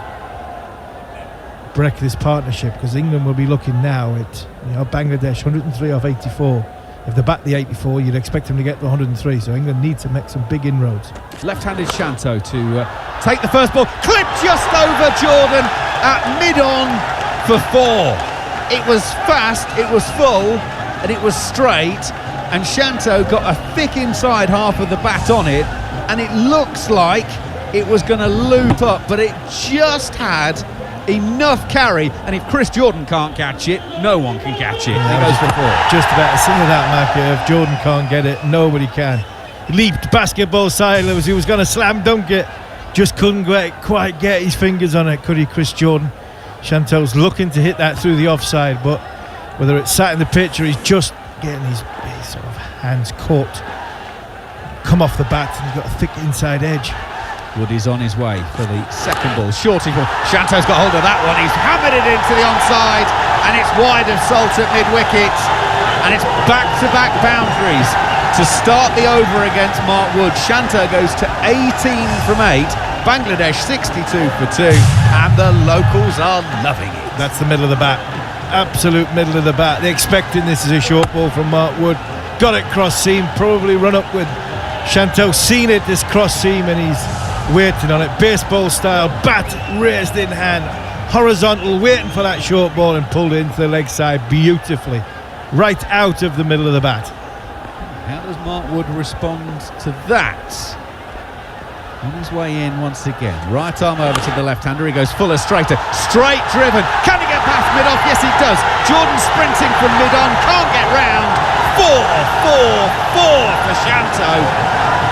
break this partnership, because England will be looking now at Bangladesh 103 off 84. If they bat the 84, you'd expect them to get to 103, so England need to make some big inroads. Left-handed Shanto to take the first ball, clipped just over Jordan at mid-on for 4. It was fast, it was full, and it was straight, and Shanto got a thick inside half of the bat on it, and it looks like it was going to loop up, but it just had enough carry, and if Chris Jordan can't catch it, no one can catch it. Yeah, he goes for 4. Just about to say that, Mark. If Jordan can't get it, nobody can. He leaped basketball style as he was going to slam dunk it, just couldn't quite get his fingers on it, could he, Chris Jordan? Shanto's looking to hit that through the offside, but whether it's sat in the pitch or he's just getting his sort of hands caught, come off the bat, and he's got a thick inside edge. Wood is on his way for the second ball. Shorty ball. Shanto's got hold of that one. He's hammered it into the onside, and it's wide of Salt at mid-wicket. And it's back-to-back boundaries to start the over against Mark Wood. Shanto goes to 18 from 8. Bangladesh 62 for 2. And the locals are loving it. That's the middle of the bat. Absolute middle of the bat. They're expecting this as a short ball from Mark Wood. Got it cross seam. Probably run up with Shanto. Seen it, this cross seam, and he's waiting on it, baseball style, bat raised in hand, horizontal, waiting for that short ball, and pulled into the leg side beautifully, right out of the middle of the bat. How does Mark Wood respond to that? On his way in once again, right arm over to the left-hander, he goes full of straighter, straight driven, can he get past mid-off? Yes he does. Jordan sprinting from mid-on, can't get round. 4 for Shanto.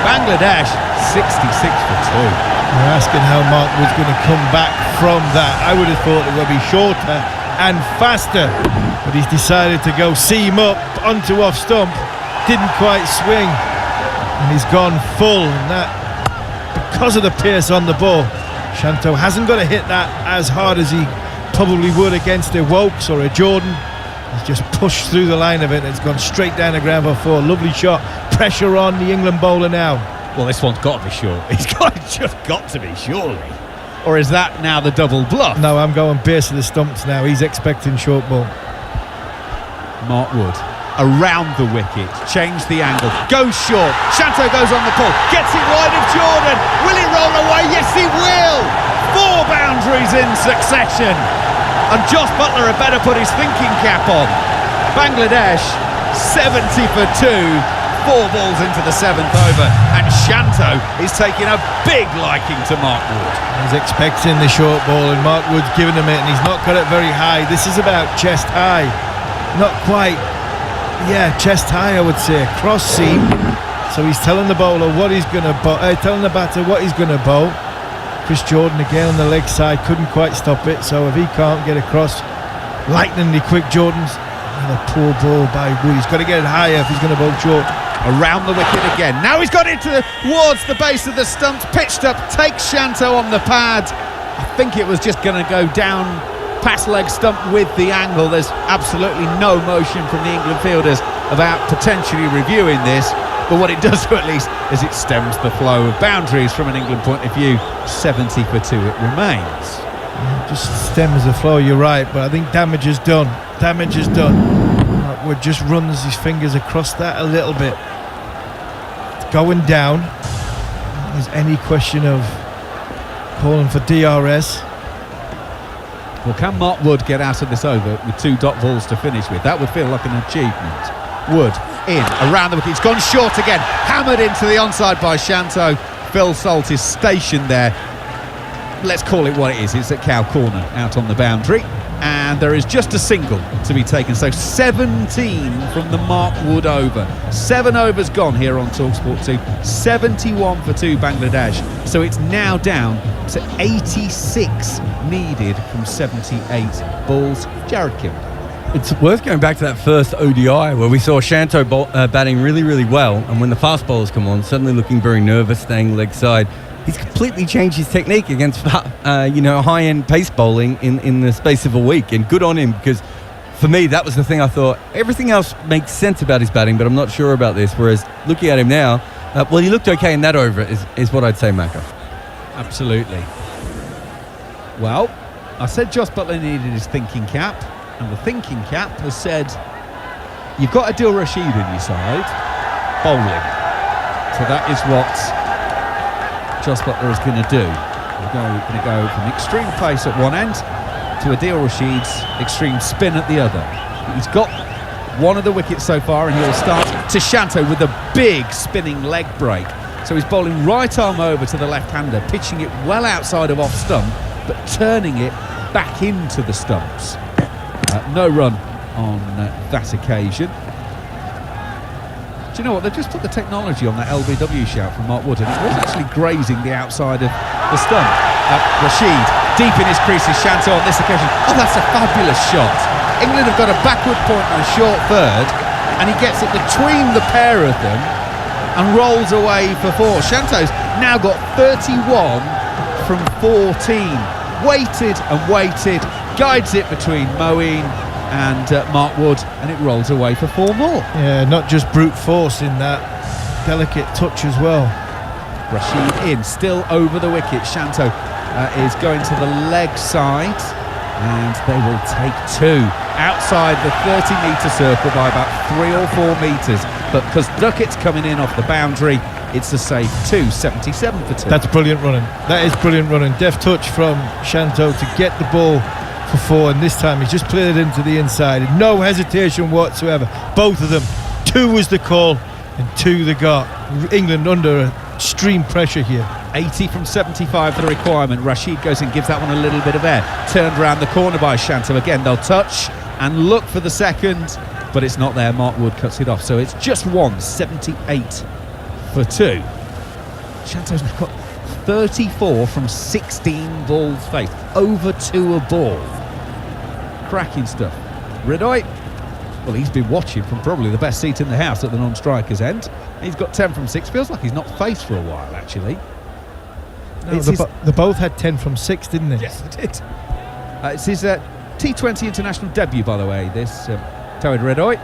Bangladesh 66 for 2. We're asking how Mark was going to come back from that. I would have thought it would be shorter and faster, but he's decided to go seam up onto off stump. Didn't quite swing, and he's gone full, and that because of the pace on the ball. Shanto hasn't got to hit that as hard as he probably would against a Wokes or a Jordan. He's just pushed through the line of it, and it's gone straight down the ground for 4. Lovely shot. Pressure on the England bowler now. Well, this one's got to be short. It's just got to be, surely. or is that now the double bluff? No, I'm going base of the stumps now. He's expecting short ball. Mark Wood around the wicket, change the angle, goes short. Shanto goes on the pull, gets it wide of Jordan. Will he roll away? Yes, he will. 4 boundaries in succession, and Josh Buttler had better put his thinking cap on. Bangladesh 70 for 2, 4 balls into the 7th over, and Shanto is taking a big liking to Mark Wood. He's expecting the short ball, and Mark Wood's giving him it, and he's not got it very high. This is about chest high, not quite. Yeah, chest high, I would say, cross seam. So he's telling the bowler what he's going to bowl, telling the batter what he's going to bowl. Chris Jordan again on the leg side, couldn't quite stop it. So if he can't get across lightningly quick, Jordan's another poor ball by Wood. He's got to get it higher if he's going to bowl short. Around the wicket again. Now he's got it towards the base of the stumps, pitched up, takes Shanto on the pad. I think it was just going to go down past leg stump with the angle. There's absolutely no motion from the England fielders about potentially reviewing this, but what it does do at least is it stems the flow of boundaries from an England point of view. 70 for 2 it remains. Just stems the flow, you're right, but I think damage is done. Damage is done. Mark Wood just runs his fingers across that a little bit. It's going down. There's any question of calling for DRS. Well, can Mark Wood get out of this over with 2 dot balls to finish with? That would feel like an achievement. Wood in, around the wicket. He's gone short again. Hammered into the onside by Shanto. Phil Salt is stationed there. Let's call it what it is. It's at cow corner, out on the boundary. And there is just a single to be taken. So 17 from the Mark Wood over. 7 overs gone here on TalkSport 2. 71 for 2 Bangladesh. So it's now down to 86 needed from 78 balls. Jared Kim. It's worth going back to that first ODI where we saw Shanto batting really, really well, and when the fast bowlers come on, suddenly looking very nervous, staying leg side. He's completely changed his technique against high-end pace bowling in the space of a week, and good on him, because for me that was the thing I thought. Everything else makes sense about his batting, but I'm not sure about this, whereas looking at him now, well, he looked okay in that over is what I'd say, Macca. Absolutely. Well, I said Josh Buttler needed his thinking cap, and the thinking cap has said you've got Adil Rashid in your side bowling. So that is what Josh Buttler is going to do. We're going to go from extreme pace at one end to Adil Rashid's extreme spin at the other. He's got one of the wickets so far, and he'll start to Shanto with a big spinning leg break. So he's bowling right arm over to the left-hander, pitching it well outside of off stump, but turning it back into the stumps. No run on that occasion. Do you know what? They've just put the technology on that LBW shout from Mark Wood, and it was actually grazing the outside of the stump. Rashid, deep in his creases, Shanto on this occasion. Oh, that's a fabulous shot. England have got a backward point and a short third, and he gets it between the pair of them and rolls away for 4. Shanto's now got 31 from 14. Waited and waited, guides it between Moeen and Mark Wood, and it rolls away for 4 more. Yeah, not just brute force in that delicate touch as well. Rashid in, still over the wicket. Shanto is going to the leg side, and they will take 2 outside the 30-metre circle by about 3 or 4 metres. But because Duckett's coming in off the boundary, it's a safe 2, 77 for 2. That's brilliant running. That is brilliant running. Deft touch from Shanto to get the ball for 4, and this time he's just played it into the inside. No hesitation whatsoever. Both of them. 2 was the call, and 2 they got. England under extreme pressure here. 80 from 75 the requirement. Rashid goes in, gives that one a little bit of air. Turned around the corner by Shanto. Again, they'll touch and look for the second, but it's not there. Mark Wood cuts it off. So it's just 1, 78 for 2. Shanto's now got 34 from 16 balls faced. Over 2 a ball. Cracking stuff. Ridoy, well, he's been watching from probably the best seat in the house at the non-striker's end. He's got 10 from 6. Feels like he's not faced for a while, actually. No, they both had 10 from 6, didn't they? Yes, they did. It's his T20 international debut, by the way, this Tawhid Ridoy.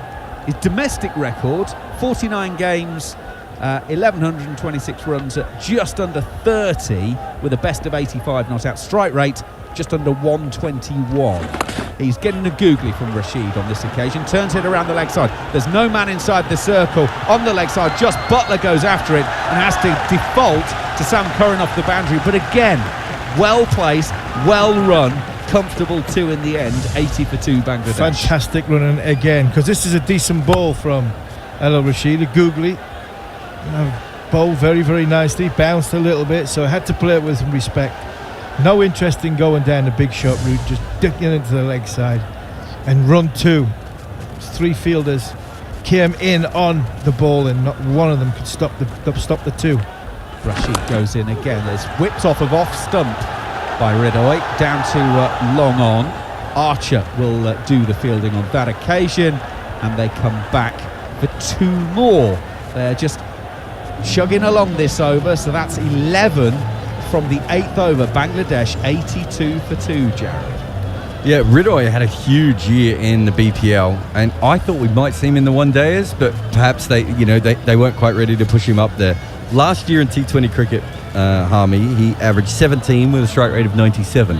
His domestic record, 49 games, 1126 runs at just under 30 with a best of 85 not out. Strike rate just under 121. He's getting a googly from Rashid on this occasion. Turns it around the leg side. There's no man inside the circle. On the leg side, just Butler goes after it and has to default to Sam Curran off the boundary. But again, well placed, well run, comfortable 2 in the end. 80 for 2 Bangladesh. Fantastic running again, because this is a decent ball from El Rashid, a googly. Bowled very, very nicely, bounced a little bit, so I had to play it with some respect. No interest in going down the big shot route, just ducking into the leg side and run 2. 3 fielders came in on the ball and not one of them could stop the 2. Rashid goes in again. There's whipped off stump by Ridoy down to long on. Archer will do the fielding on that occasion, and they come back for 2 more. They're just chugging along this over, so that's 11 from the 8th over. Bangladesh 82 for 2, Jared. Yeah, Ridoy had a huge year in the BPL, and I thought we might see him in the one-dayers, but perhaps they weren't quite ready to push him up there. Last year in T20 cricket, Harmy, he averaged 17 with a strike rate of 97.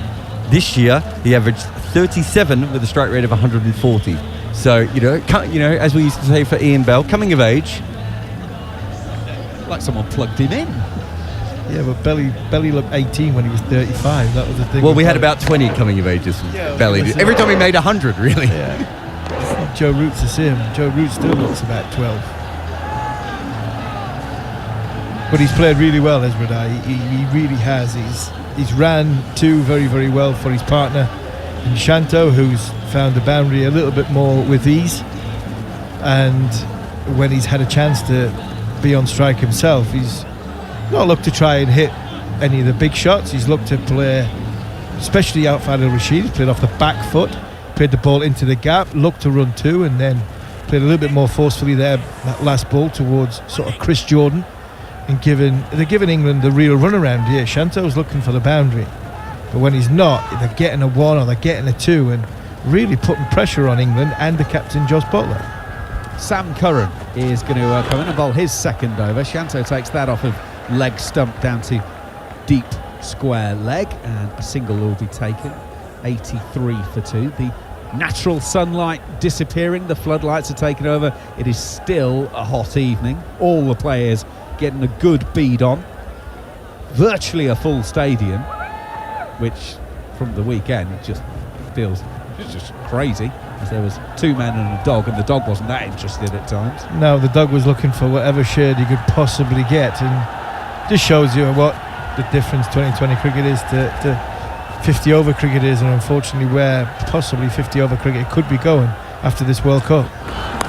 This year, he averaged 37 with a strike rate of 140. So, as we used to say for Ian Bell, coming of age. Like someone plugged him in. Yeah, but Belly looked 18 when he was 35. That was the thing. Well, we had about 20 coming of ages. Belly did. Every time he made 100, really. Yeah. Joe Root's the same. Joe Root still looks about 12. But he's played really well, Esmeralda. He really has. He's ran 2 very, very well for his partner in Shanto, who's found the boundary a little bit more with ease. And when he's had a chance to be on strike himself, he's not looked to try and hit any of the big shots. He's looked to play, especially outside of Rashid. He's played off the back foot, played the ball into the gap, looked to run 2, and then played a little bit more forcefully there, that last ball towards sort of Chris Jordan, and they're giving England the real runaround here. Shanto's looking for the boundary, but when he's not, they're getting a 1 or they're getting a 2 and really putting pressure on England and the captain Jos Butler. Sam Curran is going to come in and bowl his second over. Shanto takes that off of leg stump down to deep square leg, and a single will be taken. 83 for 2. The natural sunlight disappearing, the floodlights are taken over. It is still a hot evening. All the players getting a good bead on. Virtually a full stadium, which from the weekend it just feels just crazy, as there was 2 men and a dog, and the dog wasn't that interested at times. No, the dog was looking for whatever shade he could possibly get, and just shows you what the difference 2020 cricket is to 50 over cricket is, and unfortunately where possibly 50 over cricket could be going after this World Cup.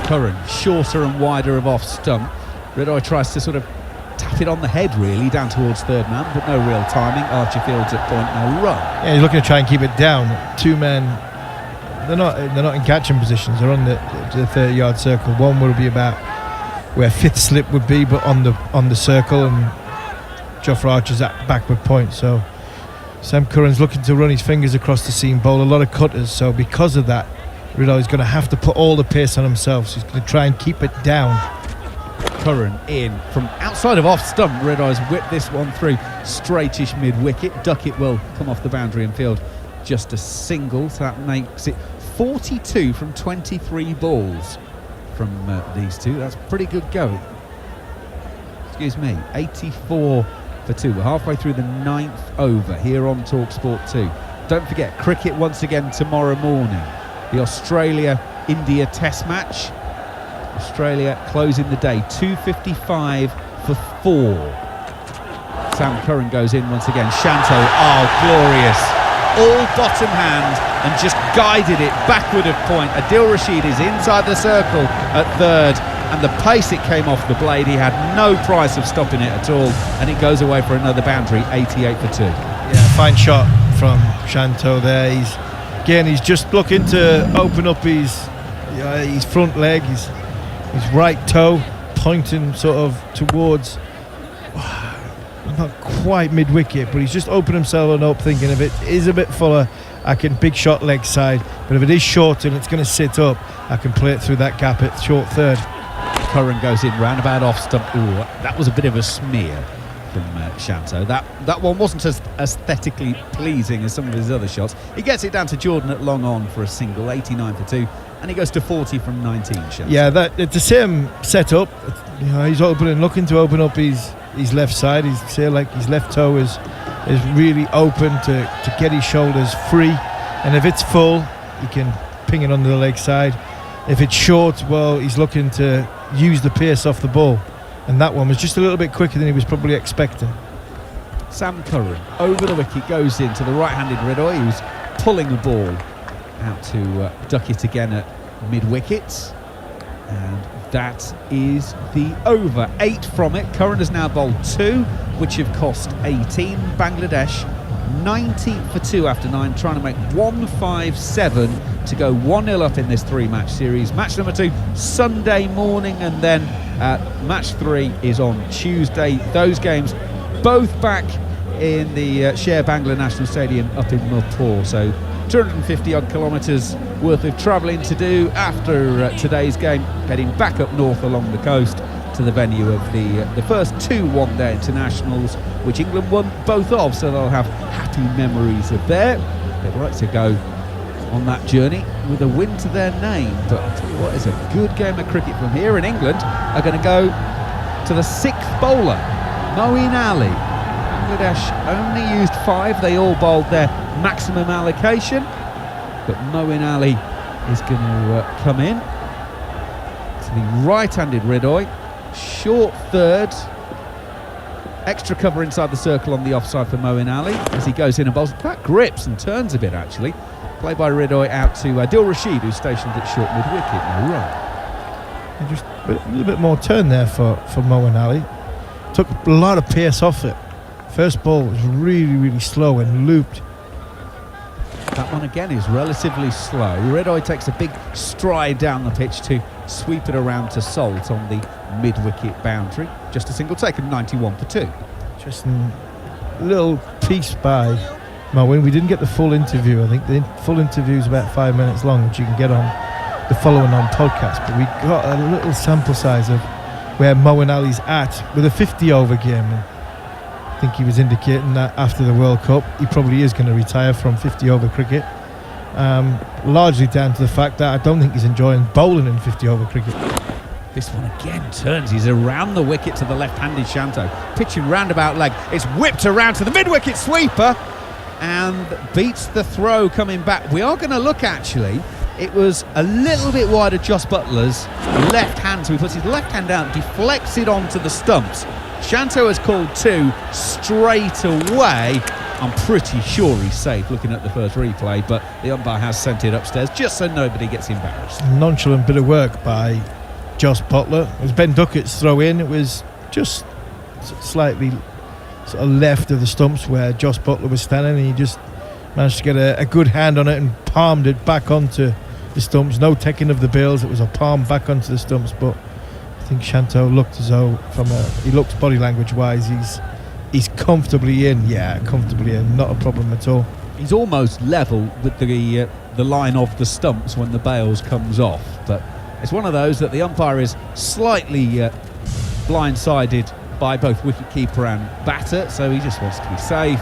Curran shorter and wider of off stump. Ridoy tries to sort of tap it on the head really down towards third man, but no real timing. Archer fields at point, no run. Yeah, he's looking to try and keep it down. 2 men, they're not in catching positions. They're on the 30-yard circle. One will be about where 5th slip would be, but on the circle, and Jofra Archer's at backward point. So Sam Curran's looking to run his fingers across the seam, bowl a lot of cutters. So because of that, Ridoy's going to have to put all the pace on himself. So he's going to try and keep it down. Curran in from outside of off stump. Ridoy's whipped this one through straightish mid-wicket. Duckett will come off the boundary and field just a single, so that makes it 42 from 23 balls from these 2. That's pretty good going. Excuse me, 84 for 2. We're halfway through the 9th over here on TalkSport 2. Don't forget, cricket once again tomorrow morning. The Australia-India Test match. Australia closing the day 2:55 for 4. Sam Curran goes in once again. Shanto, glorious, all bottom hand, and just guided it backward of point. Adil Rashid is inside the circle at third, and the pace it came off the blade, he had no price of stopping it at all, and it goes away for another boundary. 88 for 2. Yeah, fine shot from Shanto there. He's just looking to open up his front leg, his right toe, pointing sort of towards not quite mid-wicket, but he's just opened himself up, thinking if it is a bit fuller, I can big shot leg side, but if it is short and it's going to sit up, I can play it through that gap at short third. Curran goes in roundabout off stump. Ooh, that was a bit of a smear from Shanto. That one wasn't as aesthetically pleasing as some of his other shots. He gets it down to Jordan at long on for a single, 89 for 2, and he goes to 40 from 19. Shanto. Yeah, it's the same setup. You know, he's looking to open up his left side. He's say like his left toe is really open to get his shoulders free, and if it's full, he can ping it on the leg side. If it's short, well, he's looking to use the pace off the ball, and that one was just a little bit quicker than he was probably expecting. Sam Curran over the wicket goes into the right-handed Ridoy, who's pulling the ball out to duck it again at mid-wickets, and that is the over. 8 from it. Curran has now bowled 2, which have cost 18. Bangladesh 90 for 2 after 9, trying to make 157 to go 1-0 up in this 3-match series. Match number 2 Sunday morning, and then match 3 is on Tuesday. Those games both back in the Sher Bangla National Stadium up in Mirpur. So 250 odd kilometres worth of travelling to do after today's game, heading back up north along the coast to the venue of the first 2 one-day internationals, which England won both of, so they'll have happy memories of there. They'd like to go on that journey with a win to their name, but I'll tell you what, it's a good game of cricket from here, and England are going to go to the 6th bowler, Moeen Ali. Bangladesh only used 5, they all bowled their maximum allocation, but Moeen Ali is going to come in to the right-handed Ridoy, short third, extra cover inside the circle on the offside for Moeen Ali as he goes in and bowls. That grips and turns a bit actually. Play by Ridoy out to Adil Rashid, who's stationed at short mid-wicket, no run. And just a little bit more turn there for Moeen Ali. Took a lot of pace off it. First ball was really, really slow and looped. That one again is relatively slow. Ridoy takes a big stride down the pitch to sweep it around to Salt on the mid-wicket boundary. Just a single taken, 91 for 2. Just a little piece by Moeen. We didn't get the full interview. I think the full interview is about 5 minutes long, which you can get on the following on podcast. But we got a little sample size of where Moeen Ali's at with a 50-over game. And I think he was indicating that after the World Cup, he probably is going to retire from 50-over cricket. Largely down to the fact that I don't think he's enjoying bowling in 50-over cricket. This one again turns. He's around the wicket to the left-handed Shanto. Pitching roundabout leg. It's whipped around to the mid-wicket sweeper and beats the throw coming back. We are going to look actually. It was a little bit wide of Jos Buttler's left hand, so he puts his left hand out, deflects it onto the stumps. Shanto has called 2 straight away. I'm pretty sure he's safe looking at the first replay, but the umpire has sent it upstairs just so nobody gets embarrassed. Nonchalant bit of work by Jos Buttler. It was Ben Duckett's throw in. It was just slightly sort of left of the stumps where Jos Buttler was standing, and he just managed to get a good hand on it and palmed it back onto the stumps. No taking of the bails. It was a palm back onto the stumps, but I think Shanto looked as though he looked body language wise he's comfortably in. Yeah, comfortably in, not a problem at all. He's almost level with the line of the stumps when the bails comes off, but it's one of those that the umpire is slightly blindsided by both wicketkeeper and batter, so he just wants to be safe,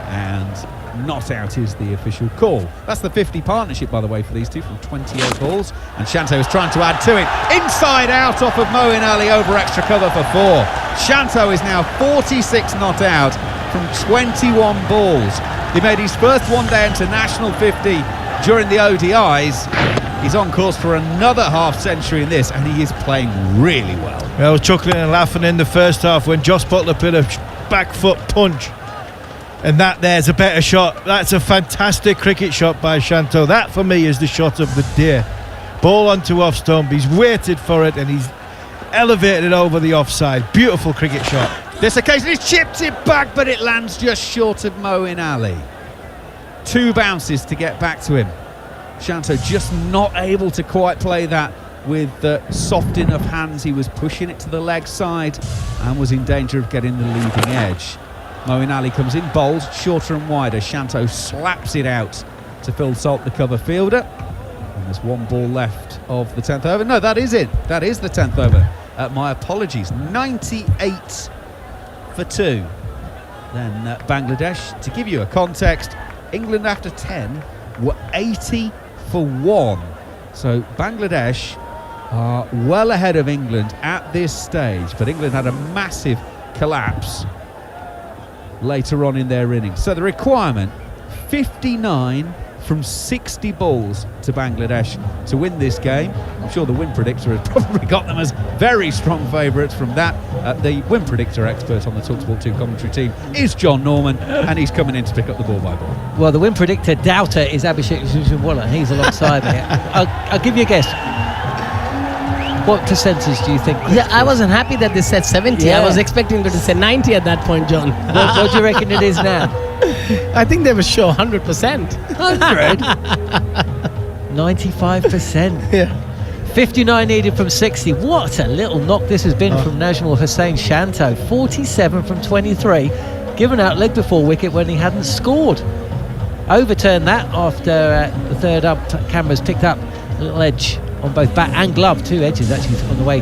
and not out is the official call. That's the 50 partnership, by the way, for these two from 28 balls, and Shanto is trying to add to it. Inside out off of Moeen Ali over extra cover for 4. Shanto is now 46 not out from 21 balls. He made his first one-day international 50 during the ODIs. He's on course for another half-century in this, and he is playing really well. I was chuckling and laughing in the first half when Jos Buttler put a back foot punch, and there's a better shot. That's a fantastic cricket shot by Shanto. That for me is the shot of the day. Ball onto off stump, he's waited for it and he's elevated it over the offside. Beautiful cricket shot. This occasion he's chipped it back, but it lands just short of Moeen Ali. 2 bounces to get back to him. Shanto just not able to quite play that with soft enough hands. He was pushing it to the leg side and was in danger of getting the leading edge. Moeen Ali comes in, bowls shorter and wider. Shanto slaps it out to Phil Salt, the cover fielder. And there's 1 ball left of the 10th over. No, that is it. That is the 10th over. My apologies. 98 for 2. Then Bangladesh, to give you a context, England after 10 were 80 for 1. So Bangladesh are well ahead of England at this stage, but England had a massive collapse later on in their innings. So the requirement, 59 from 60 balls to Bangladesh to win this game. I'm sure the win predictor has probably got them as very strong favourites from that. The win predictor expert on the TalkSport 2 commentary team is John Norman, and he's coming in to pick up the ball by ball. Well, the win predictor doubter is Abhishek Jhunjhunwala. He's alongside me. I'll give you a guess. What percentage do you think? Yeah, I wasn't happy that they said 70. Yeah. I was expecting them to say 90 at that point, John. What do you reckon it is now? I think they were sure 100%. 100? 95%. Yeah. 59 needed from 60. What a little knock this has been from Najmul Hussain Shanto. 47 from 23. Given out leg before wicket when he hadn't scored. Overturned that after the third up. Cameras picked up a little edge on both bat and glove. 2 edges actually on the way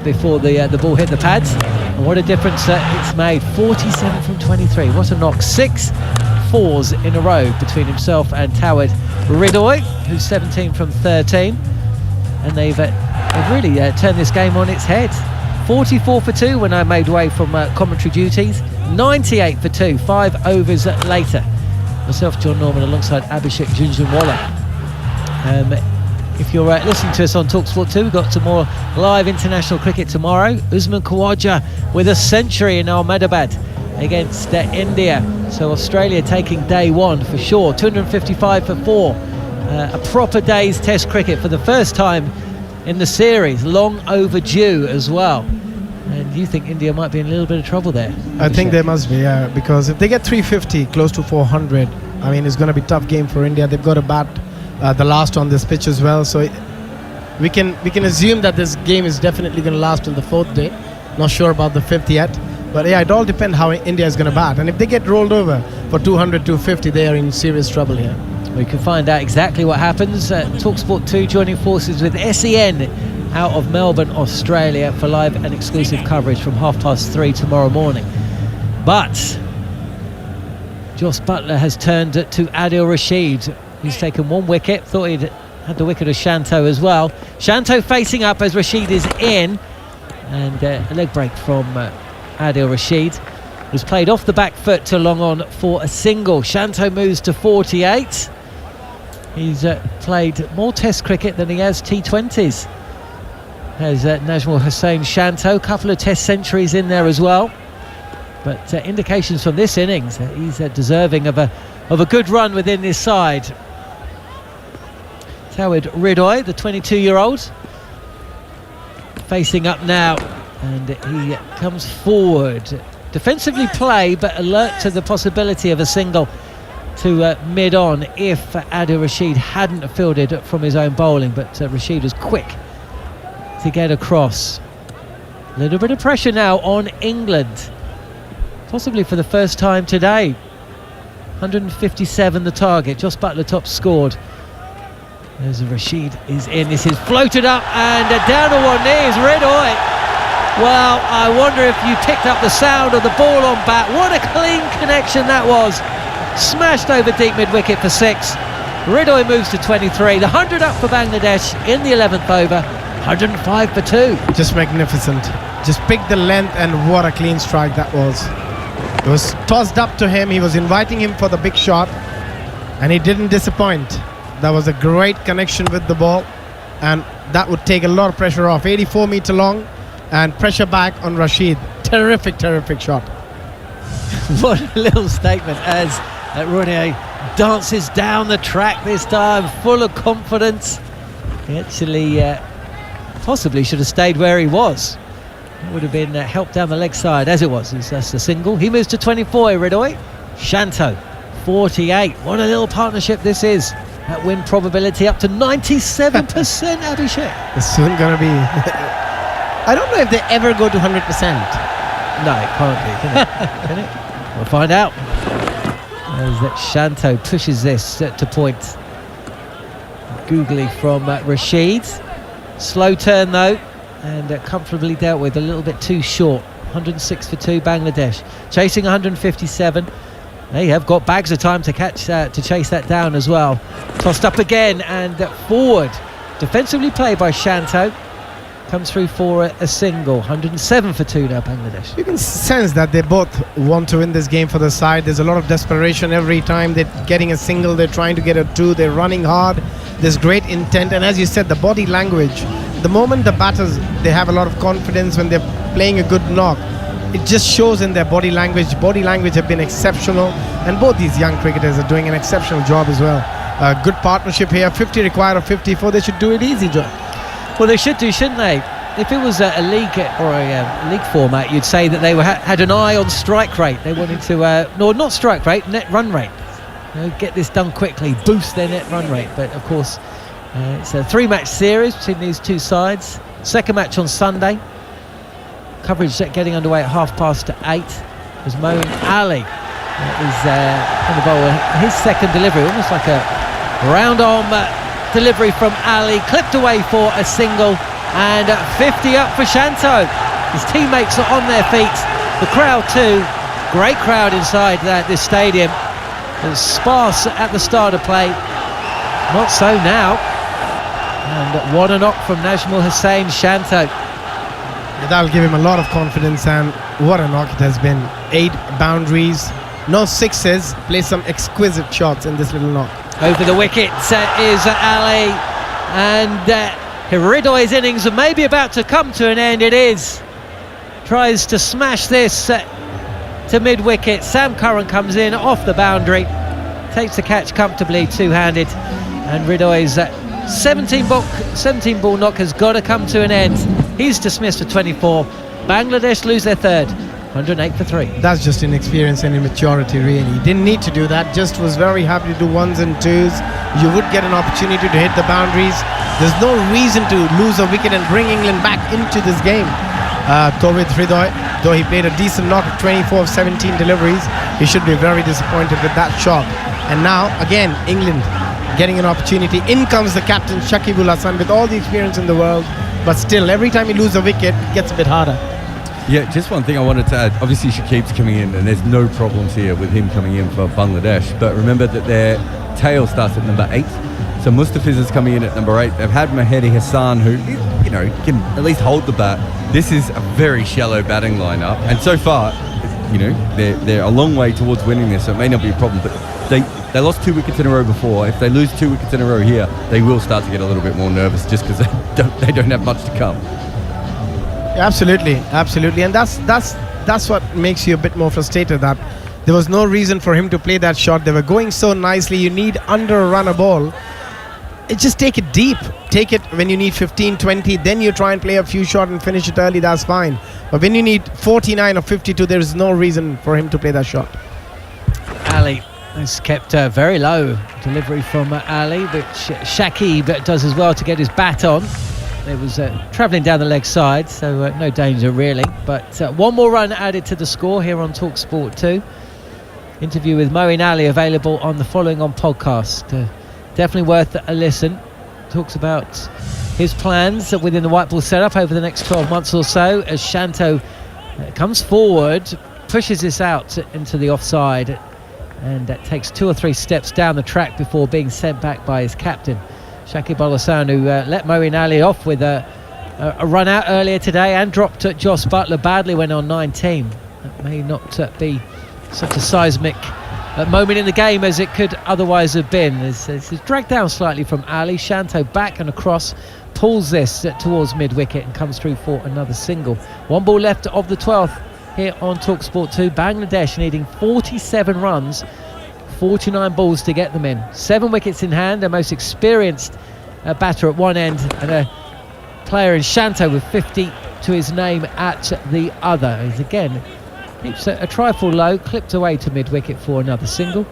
before the ball hit the pads. And what a difference it's made. 47 from 23. What a knock. 6 fours in a row between himself and Tawid Ridoy, who's 17 from 13. And they've really turned this game on its head. 44 for 2 when I made way from commentary duties. 98 for 2, 5 overs later. Myself, John Norman, alongside Abhishek Jhunjhunwala. If you're listening to us on TalkSport 2, we've got some more live international cricket tomorrow. Usman Khawaja with a century in Ahmedabad against India. So Australia taking day 1 for sure. 255 for 4. A proper day's test cricket for the first time in the series. Long overdue as well. And you think India might be in a little bit of trouble there? I think they must be, yeah, because if they get 350, close to 400, I mean, it's going to be a tough game for India. They've got to bat the last on this pitch as well, so we can assume that this game is definitely going to last till the 4th day. Not sure about the 5th yet, but yeah, it all depends how India is going to bat. And if they get rolled over for 200, 250, they are in serious trouble here. We can find out exactly what happens. TalkSport 2 joining forces with SEN out of Melbourne, Australia, for live and exclusive coverage from 3:30 tomorrow morning. But Jos Buttler has turned to Adil Rashid, who's taken 1 wicket. Thought he'd had the wicket of Shanto as well. Shanto facing up as Rashid is in, and a leg break from Adil Rashid was played off the back foot to long on for a single. Shanto moves to 48. He's played more test cricket than he has T20s. Has Najmul Hussain Shanto, a couple of test centuries in there as well. But indications from this innings that he's deserving of a good run within this side. Tawid Ridoy, the 22-year-old, facing up now, and he comes forward. Defensively play, but alert to the possibility of a single to mid-on if Adil Rashid hadn't fielded from his own bowling, but Rashid was quick to get across. A little bit of pressure now on England, possibly for the first time today. 157 the target. Jos Buttler top scored. As Rashid is in, this is floated up and down on one knee is Ridoy. Well, I wonder if you picked up the sound of the ball on bat. What a clean connection that was. Smashed over deep mid-wicket for 6. Ridoy moves to 23. The 100 up for Bangladesh in the 11th over. 105 for 2. Just magnificent. Just picked the length, and what a clean strike that was. It was tossed up to him. He was inviting him for the big shot, and he didn't disappoint. That was a great connection with the ball, and that would take a lot of pressure off. 84 meter long, and pressure back on Rashid. Terrific, terrific shot. What a little statement as Rooney dances down the track this time, full of confidence. He actually possibly should have stayed where he was. It would have been helped down the leg side. As it was, that's a single. He moves to 24, Ridoy. Shanto, 48. What a little partnership this is. That win probability up to 97%, Abhishek. It's soon going to be... I don't know if they ever go to 100%. No, it can't be, can it? Can it? We'll find out. As that Shanto pushes this to point. Googly from Rashid. Slow turn though, and comfortably dealt with, a little bit too short. 106 for 2 Bangladesh, chasing 157. They have got bags of time to catch to chase that down as well. Tossed up again and forward, defensively played by Shanto. Comes through for a single. 107 for 2 now Bangladesh. You can sense that they both want to win this game for the side. There's a lot of desperation every time they're getting a single, they're trying to get a 2, they're running hard. There's great intent, and as you said, the body language. The moment the batters, they have a lot of confidence when they're playing a good knock, it just shows in their body language. Body language have been exceptional, and both these young cricketers are doing an exceptional job as well. Good partnership here. 50 required of 54. They should do it easy, John. Well, they should do, shouldn't they? If it was a league or a league format, you'd say that they had an eye on strike rate. They wanted to, no, not strike rate, net run rate. Get this done quickly, boost their net run rate. But of course, it's a 3-match series between these two sides. Second match on Sunday. Coverage getting underway at 8:30. As Moeen Ali is on the bowl. His second delivery, almost like a round arm delivery from Ali, clipped away for a single, and 50 up for Shanto. His teammates are on their feet. The crowd too. Great crowd inside this stadium. It was sparse at the start of play. Not so now. And what a knock from Najmul Hussain. Shanto. That'll give him a lot of confidence, and what a knock it has been. 8 boundaries, no sixes, plays some exquisite shots in this little knock. Over the wicket is Ali, and Hridoy's innings are maybe about to come to an end. It is. Tries to smash this to mid-wicket. Sam Curran comes in off the boundary, takes the catch comfortably two-handed, and Hridoy's 17 ball knock has got to come to an end. He's dismissed for 24. Bangladesh lose their third, 108 for 3. That's just inexperience and immaturity, really. He didn't need to do that, just was very happy to do 1s and 2s. You would get an opportunity to hit the boundaries. There's no reason to lose a wicket and bring England back into this game. With Hridoy, though he played a decent knock of 24 of 17 deliveries, he should be very disappointed with that shot. And now, again, England getting an opportunity. In comes the captain, Shakibul Hasan, with all the experience in the world. But still, every time you lose a wicket, it gets a bit harder. Yeah, just one thing I wanted to add. Obviously, Shakib's coming in, and there's no problems here with him coming in for Bangladesh. But remember that their tail starts at number 8. So Mustafiz is coming in at number 8. They've had Mahedi Hassan, who, can at least hold the bat. This is a very shallow batting lineup. And so far, they're a long way towards winning this, so it may not be a problem. But they lost 2 wickets in a row before. If they lose 2 wickets in a row here, they will start to get a little bit more nervous, just because they don't have much to come. Absolutely, and that's what makes you a bit more frustrated, that there was no reason for him to play that shot. They were going so nicely. You need under a run a ball. Just take it deep. Take it when you need 15, 20, then you try and play a few shots and finish it early, that's fine. But when you need 49 or 52, there is no reason for him to play that shot. Ali has kept very low. Delivery from Ali, which Shakib does as well to get his bat on. It was travelling down the leg side, so no danger really. But one more run added to the score here on TalkSport 2. Interview with Moeen Ali available on the following on podcast. Definitely worth a listen. Talks about his plans within the white ball setup over the next 12 months or so, as Shanto comes forward, pushes this out into the offside, and takes 2 or 3 steps down the track before being sent back by his captain, Shakib Al Hasan, who let Moeen Ali off with a run out earlier today and dropped Jos Buttler badly when on 19. That may not be such a seismic moment in the game as it could otherwise have been. It's dragged down slightly from Ali. Shanto back and across, pulls this towards mid-wicket and comes through for another single. 1 ball left of the 12th here on TalkSport 2. Bangladesh needing 47 runs, 49 balls to get them in. 7 wickets in hand, their most experienced batter at one end, and a player in Shanto with 50 to his name at the other. As again, keeps a trifle low, clipped away to mid-wicket for another single.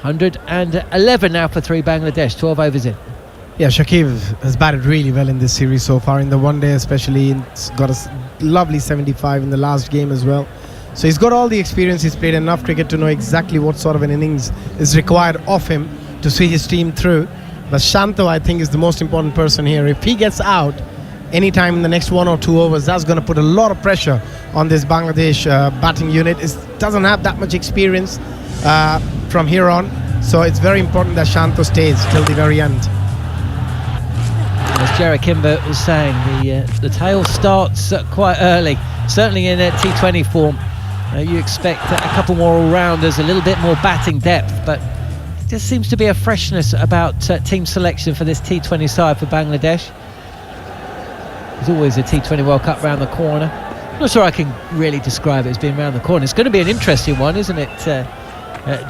111 now for 3 Bangladesh, 12 overs in. Yeah, Shakib has batted really well in this series so far, in the one day especially. He's got a lovely 75 in the last game as well. So he's got all the experience. He's played enough cricket to know exactly what sort of an innings is required of him to see his team through. But Shanto, I think, is the most important person here. If he gets out, anytime in the next 1 or 2 overs, that's going to put a lot of pressure on this Bangladesh batting unit. It doesn't have that much experience from here on, so it's very important that Shanto stays till the very end. As Jarrod Kimber was saying, the tail starts quite early, certainly in T20 form. You expect a couple more all-rounders, a little bit more batting depth, but there just seems to be a freshness about team selection for this T20 side for Bangladesh. There's always a T20 World Cup round the corner. I'm not sure I can really describe it as being round the corner. It's going to be an interesting one, isn't it,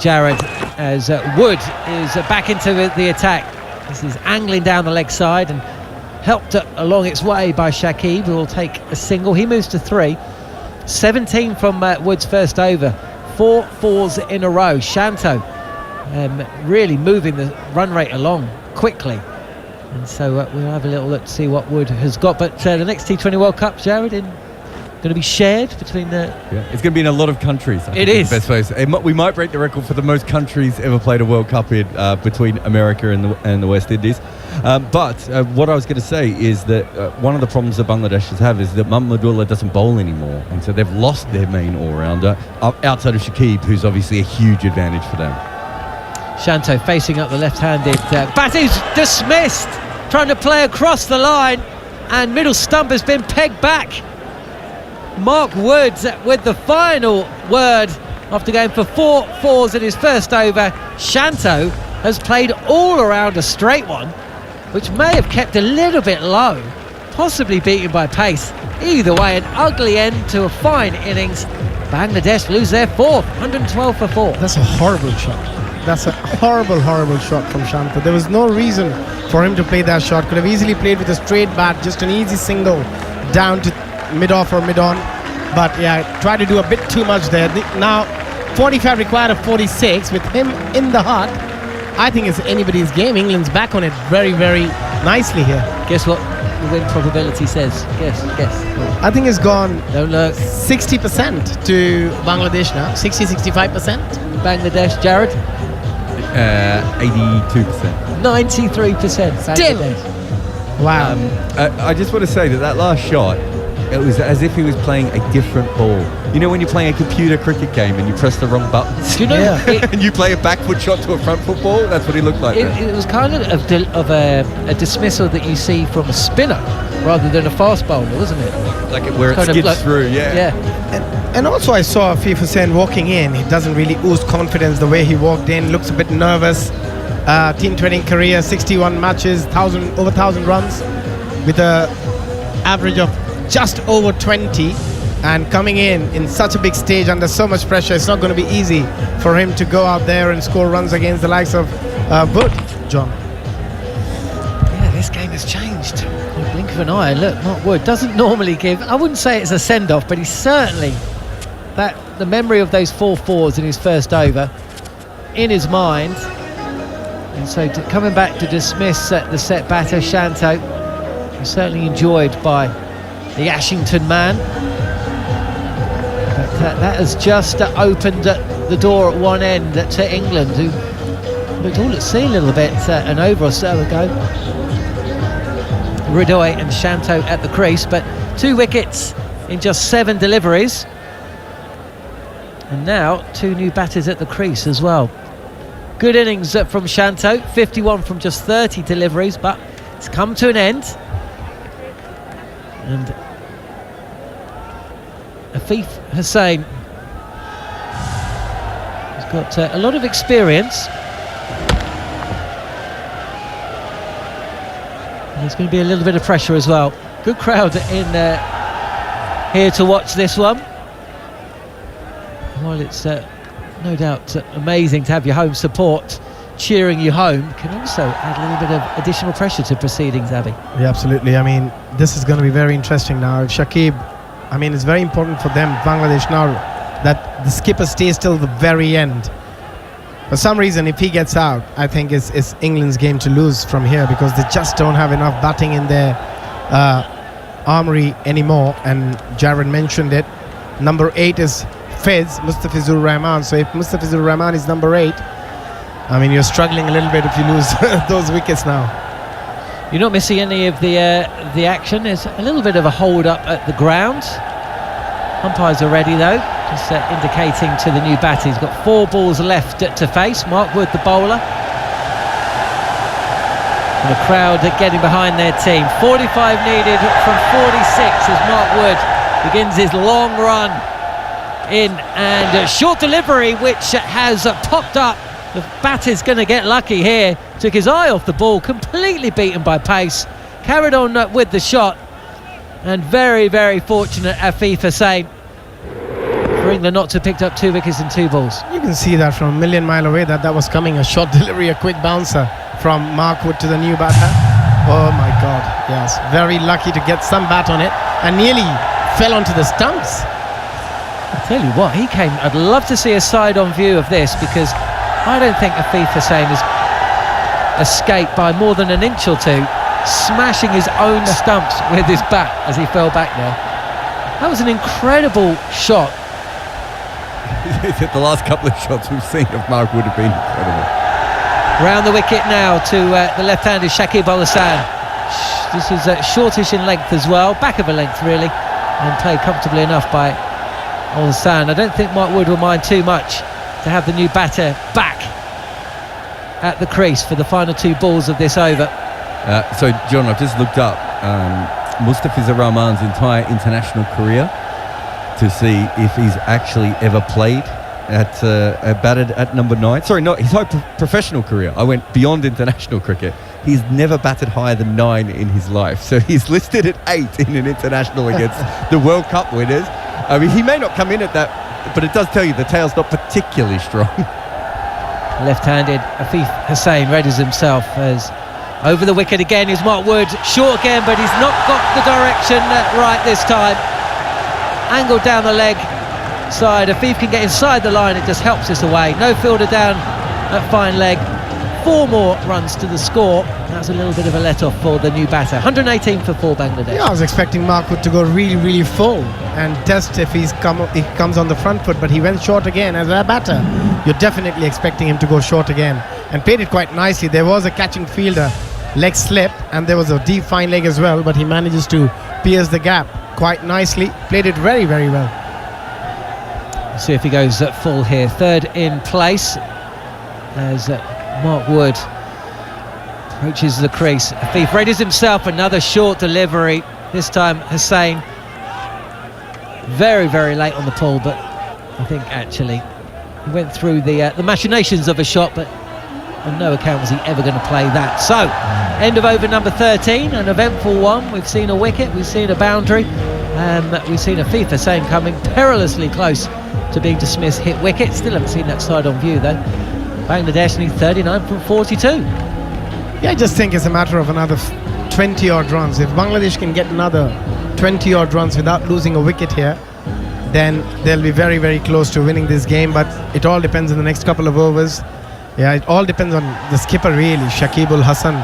Jarrod, as Wood is back into the attack. This is angling down the leg side and helped along its way by Shakib, who will take a single. He moves to 3. 17 from Wood's first over. 4 fours in a row. Shanto really moving the run rate along quickly. And so we'll have a little look to see what Wood has got. But the next T20 World Cup, Jarrod, going to be shared between the... Yeah, it's going to be in a lot of countries. I think is. The best place. We might break the record for the most countries ever played a World Cup in between America and the West Indies. But what I was going to say is that one of the problems that Bangladeshis have is that Mahmudullah doesn't bowl anymore, and so they've lost their main all-rounder outside of Shakib, who's obviously a huge advantage for them. Shanto facing up the left-handed bat is dismissed, trying to play across the line, and middle stump has been pegged back. Mark Woods with the final word after going for 4 fours in his first over. Shanto has played all around a straight one, which may have kept a little bit low, possibly beaten by pace. Either way, an ugly end to a fine innings. Bangladesh lose their 4th, 112 for 4. That's a horrible shot. That's a horrible shot from Shanto. There was no reason for him to play that shot. Could have easily played with a straight bat, just an easy single down to mid-off or mid-on. But yeah, tried to do a bit too much there. Now, 45 required of 46 with him in the hut. I think it's anybody's game. England's back on it very, very nicely here. Guess what the win probability says? Guess. I think it's gone Don't look. 60% to Bangladesh now. 60-65%. Bangladesh, Jarrod? 82%. 93%. Still. Bangladesh. Wow. I just want to say that last shot, it was as if he was playing a different ball. You know when you're playing a computer cricket game and you press the wrong buttons? You know, Yeah. And you play a backward shot to a front foot ball? That's what he looked like. it was kind of a dismissal that you see from a spinner rather than a fast bowler, wasn't it? Like where it Kind of skids like- through, yeah. Yeah. And also I saw Afif Hussain walking in. He doesn't really ooze confidence the way he walked in. Looks a bit nervous. Team 20 career, 61 matches, over 1,000 runs with a average of just over 20, and coming in such a big stage under so much pressure, it's not going to be easy for him to go out there and score runs against the likes of Wood. John. Yeah, this game has changed. In a blink of an eye. Look, Mark Wood doesn't normally give, I wouldn't say it's a send-off, but he's certainly, the memory of those 4 fours in his first over in his mind. And so coming back to dismiss the set batter, Shanto, was certainly enjoyed by the Ashington man. But that has just opened the door at one end to England, who looked all at sea a little bit an over or so ago. Ridoy and Shanto at the crease, but 2 wickets in just 7 deliveries. And now 2 new batters at the crease as well. Good innings from Shanto, 51 from just 30 deliveries, but it's come to an end. And Afif Hussain has got a lot of experience. And there's going to be a little bit of pressure as well. Good crowd in here to watch this one. While it's no doubt amazing to have your home support cheering you home, can also add a little bit of additional pressure to proceedings, Abby. Yeah, absolutely. I mean, this is going to be very interesting now. If Shakib, I mean, it's very important for them, Bangladesh now, that the skipper stays till the very end. For some reason, if he gets out, I think it's England's game to lose from here, because they just don't have enough batting in their armory anymore. And Jarrod mentioned it. Number 8 is Fez, Mustafizur Rahman. So if Mustafizur Rahman is number 8, I mean, you're struggling a little bit if you lose those wickets now. You're not missing any of the action. There's a little bit of a hold up at the ground. Umpires are ready though, just indicating to the new batter he's got 4 balls left to face. Mark Wood, the bowler. And the crowd getting behind their team. 45 needed from 46 as Mark Wood begins his long run in, and a short delivery which has popped up. The batter's going to get lucky here. Took his eye off the ball, completely beaten by pace. Carried on with the shot, and very, very fortunate Afif Hussain for England not to have picked up 2 wickets and 2 balls. You can see that from a million mile away that was coming. A short delivery, a quick bouncer from Mark Wood to the new batter. Oh my God, yes. Very lucky to get some bat on it, and nearly fell onto the stumps. I tell you what, he came. I'd love to see a side-on view of this, because I don't think Afif Hussain has escaped by more than an inch or 2, smashing his own stumps with his bat as he fell back there. That was an incredible shot. The last couple of shots we've seen of Mark would have been incredible. Round the wicket now to the left-handed Shakib Al Hassan. This is shortish in length as well, back of a length really, and played comfortably enough by Al Hassan. I don't think Mark Wood will mind too much to have the new batter back at the crease for the final 2 balls of this over. So John, I've just looked up Mustafizur Rahman's entire international career to see if he's actually ever played at batted at number 9. Sorry, not his whole professional career. I went beyond international cricket. He's never batted higher than 9 in his life. So he's listed at 8 in an international against the World Cup winners. I mean, he may not come in at that, but it does tell you the tail's not particularly strong. Left-handed Afif Hussain readies himself as over the wicket again is Mark Wood. Short again, but he's not got the direction right this time. Angled down the leg side. Afif can get inside the line, it just helps us away. No fielder down at fine leg. 4 more runs to the score. That's a little bit of a let-off for the new batter. 118 for 4 Bangladesh. Yeah, I was expecting Mark Wood to go really, really full and test if he comes on the front foot, but he went short again. As a batter, you're definitely expecting him to go short again, and played it quite nicely. There was a catching fielder leg slip, and there was a deep fine leg as well, but he manages to pierce the gap quite nicely. Played it very, very well. Let's see if he goes full here. 3rd in place as Mark Wood approaches the crease. Afif readies himself. Another short delivery. This time Hussain very, very late on the pull, but I think actually he went through the machinations of a shot, but on no account was he ever going to play that. So end of over number 13, an eventful one. We've seen a wicket, we've seen a boundary, and we've seen Afif Hussain coming perilously close to being dismissed, hit wicket. Still haven't seen that side on view though. Bangladesh need 39 from 42. Yeah, I just think it's a matter of another 20 odd runs. If Bangladesh can get another 20 odd runs without losing a wicket here, then they'll be very, very close to winning this game. But it all depends on the next couple of overs. Yeah, it all depends on the skipper really, Shakib Al Hassan.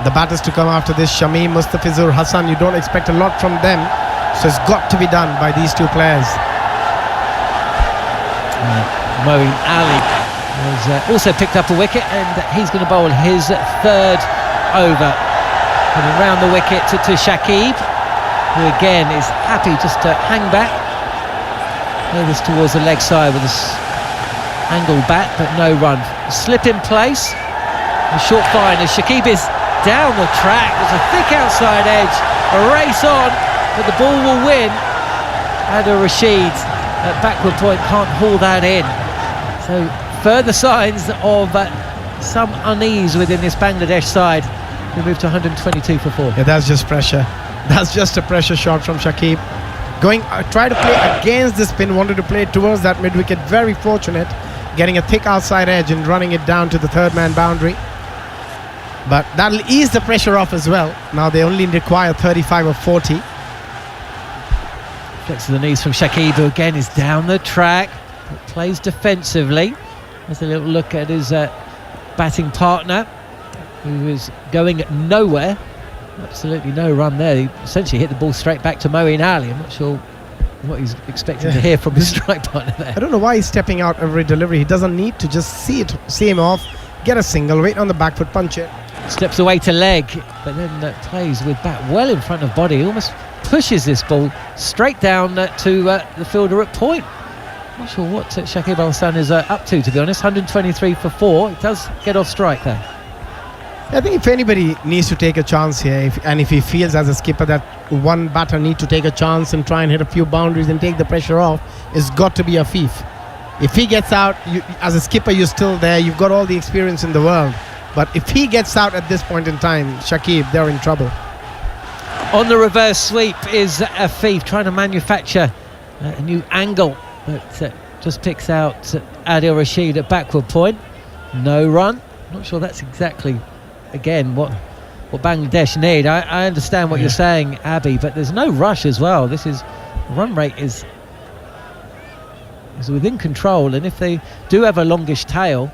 The batters to come after this, Shamim, Mustafizur, Hassan, you don't expect a lot from them, so it's got to be done by these 2 players. Moeen Ali has also picked up a wicket, and he's going to bowl his 3rd over. Coming round the wicket to Shakib, who again is happy just to hang back. Play this towards the leg side with this angled bat, but no run. Slip in place. A short fine as Shakib is down the track. There's a thick outside edge. A race on, but the ball will win. Adil Rashid at backward point can't haul that in. So further signs of some unease within this Bangladesh side. We move to 122 for 4. Yeah, that's just pressure. That's just a pressure shot from Shakib. Going, try to play against the spin, wanted to play towards that mid-wicket. Very fortunate, getting a thick outside edge and running it down to the 3rd man boundary. But that'll ease the pressure off as well. Now they only require 35 or 40. Flex to the knees from Shakib, who again is down the track, but plays defensively. Has a little look at his batting partner, who is going nowhere. Absolutely no run there. He essentially hit the ball straight back to Moeen Ali. I'm not sure what he's expecting to hear from his strike partner there. I don't know why he's stepping out every delivery. He doesn't need to just see him off, get a single, wait on the back foot, punch it. Steps away to leg, but then plays with bat well in front of body. Almost pushes this ball straight down to the fielder at point. Not sure what Shakib Al Hassan is up to be honest. 123 for 4. It does get off strike there. I think if anybody needs to take a chance here, if he feels as a skipper that one batter need to take a chance and try and hit a few boundaries and take the pressure off, it's got to be Afif. If he gets out, as a skipper, you're still there. You've got all the experience in the world. But if he gets out at this point in time, Shakib, they're in trouble. On the reverse sweep is Afif trying to manufacture a new angle, but just picks out Adil Rashid at backward point. No run. Not sure that's exactly, again, what Bangladesh need. I understand what you're saying, Abby, but there's no rush as well. Run rate is within control, and if they do have a longish tail,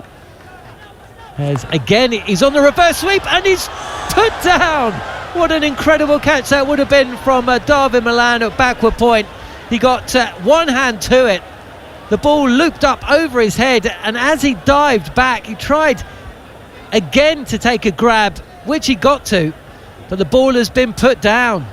as again he's on the reverse sweep and he's put down. What an incredible catch that would have been from Darvin Milan at backward point. He got one hand to it. The ball looped up over his head, and as he dived back, he tried again to take a grab, which he got to, but the ball has been put down.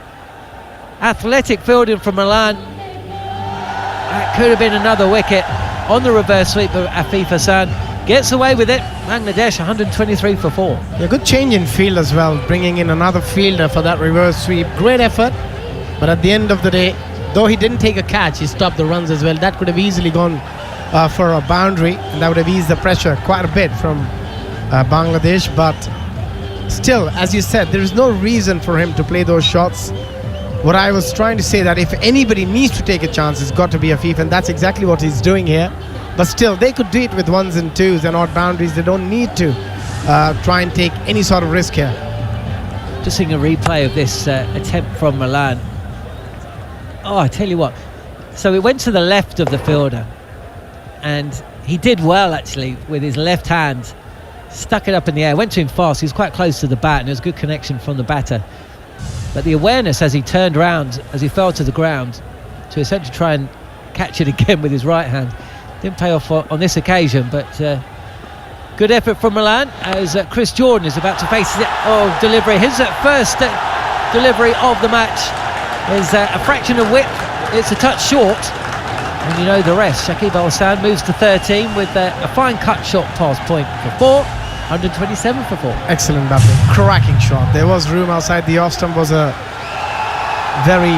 Athletic fielding from Milan. That could have been another wicket. On the reverse sweep, but Afif Hassan gets away with it. Bangladesh 123 for 4. Yeah, good change in field as well, bringing in another fielder for that reverse sweep. Great effort, but at the end of the day, though he didn't take a catch, he stopped the runs as well. That could have easily gone for a boundary, and that would have eased the pressure quite a bit from Bangladesh. But still, as you said, there is no reason for him to play those shots. What I was trying to say, that if anybody needs to take a chance, it's got to be Afif, and that's exactly what he's doing here. But still, they could do it with ones and twos and odd boundaries. They don't need to try and take any sort of risk here. Just seeing a replay of this attempt from Milan. Oh, I tell you what. So it went to the left of the fielder, and he did well actually with his left hand. Stuck it up in the air, went to him fast. He was quite close to the bat, and there was good connection from the batter. But the awareness as he turned around, as he fell to the ground, to essentially try and catch it again with his right hand, didn't pay off on this occasion. But good effort from Milan as Chris Jordan is about to face delivery. His first delivery of the match is a fraction of width. It's a touch short, and you know the rest. Shakib Al Hassan moves to 13 with a fine cut shot past point for 4. 127 for 4. Excellent batting, cracking shot. There was room outside the off stump. Was a very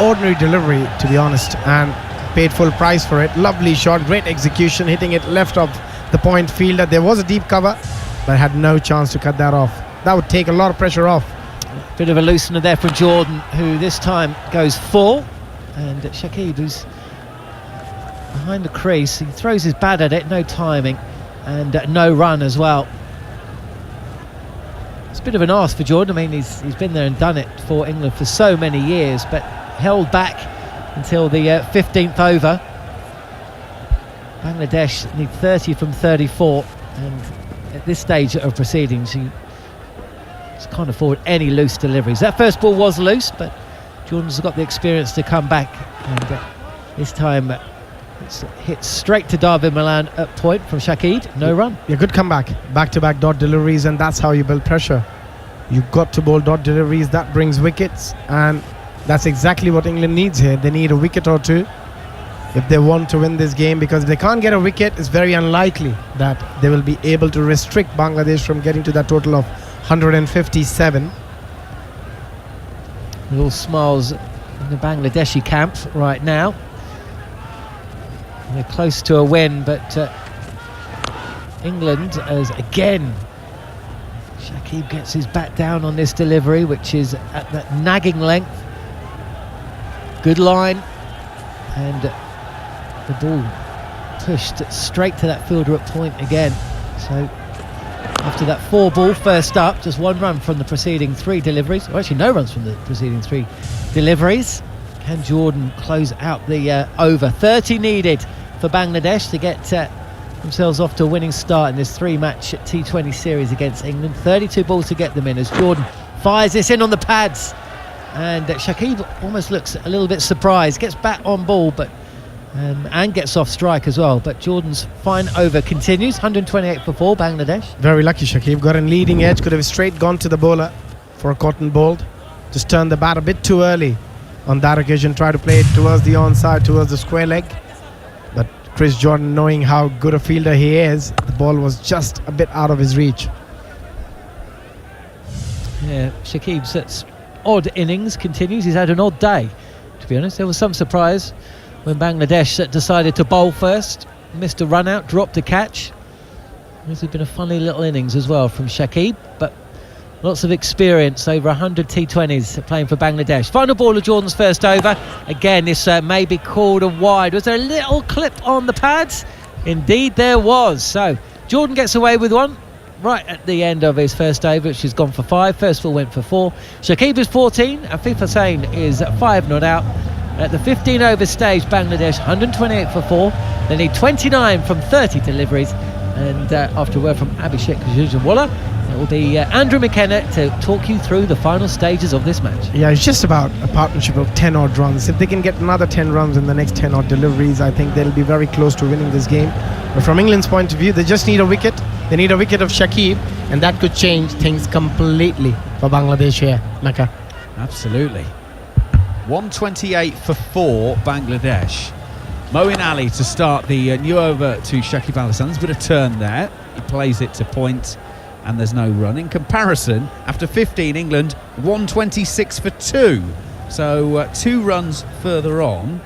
ordinary delivery, to be honest, and paid full price for it. Lovely shot, great execution, hitting it left of the point fielder. There was a deep cover, but had no chance to cut that off. That would take a lot of pressure off. Bit of a loosener there from Jordan, who this time goes full, and Shakib, who's behind the crease, he throws his bat at it, no timing, and no run as well. It's a bit of an ask for Jordan. I mean, he's been there and done it for England for so many years, but held back until the 15th over. Bangladesh need 30 from 34, and at this stage of proceedings, he just can't afford any loose deliveries. That first ball was loose, but Jordan's got the experience to come back, and this time it's hit straight to Darvin Milan at point from Shakib. No run. Yeah, good comeback. Back-to-back dot deliveries, and that's how you build pressure. You've got to bowl dot deliveries. That brings wickets, and that's exactly what England needs here. They need a wicket or two if they want to win this game, because if they can't get a wicket, it's very unlikely that they will be able to restrict Bangladesh from getting to that total of 157. All smiles in the Bangladeshi camp right now. They're close to a win, but England, as again Shakib gets his bat down on this delivery, which is at that nagging length. Good line, and the ball pushed straight to that fielder at point again. So after that 4 ball first up, just 1 run from the preceding 3 deliveries, or actually no runs from the preceding 3 deliveries. Can Jordan close out the over? 30 needed for Bangladesh to get themselves off to a winning start in this 3-match T20 series against England. 32 balls to get them in as Jordan fires this in on the pads, and Shakib almost looks a little bit surprised, gets back on ball, but and gets off strike as well. But Jordan's fine over continues. 128 for 4, Bangladesh. Very lucky Shakib, got in leading edge, could have straight gone to the bowler for a cotton bowled. Just turned the bat a bit too early on that occasion, try to play it towards the onside, towards the square leg. But Chris Jordan, knowing how good a fielder he is, the ball was just a bit out of his reach. Yeah, Shakib's odd innings continues. He's had an odd day, to be honest. There was some surprise when Bangladesh decided to bowl first, missed a run out, dropped a catch. This has been a funny little innings as well from Shakib, but lots of experience, over 100 T20s playing for Bangladesh. Final ball of Jordan's first over. Again, this may be called a wide. Was there a little clip on the pads? Indeed there was. So Jordan gets away with one right at the end of his first over, which has gone for 5. First ball went for 4. Shakib is 14, Afif Hussain is 5 not out. At the 15 over stage, Bangladesh 128 for 4. They need 29 from 30 deliveries. And after a word from Abhishek Jujunwala, it will be Andrew McKenna to talk you through the final stages of this match. Yeah, it's just about a partnership of 10 odd runs. If they can get another 10 runs in the next 10 odd deliveries, I think they'll be very close to winning this game. But from England's point of view, they just need a wicket. They need a wicket of Shakib, and that could change things completely for Bangladesh here, Mecca. Absolutely. 128 for 4, Bangladesh. Moeen Ali to start the new over to Shakib Al Hasan. There's a bit of turn there. He plays it to point, and there's no run. In comparison, after 15, England 126 for 2. So 2 runs further on,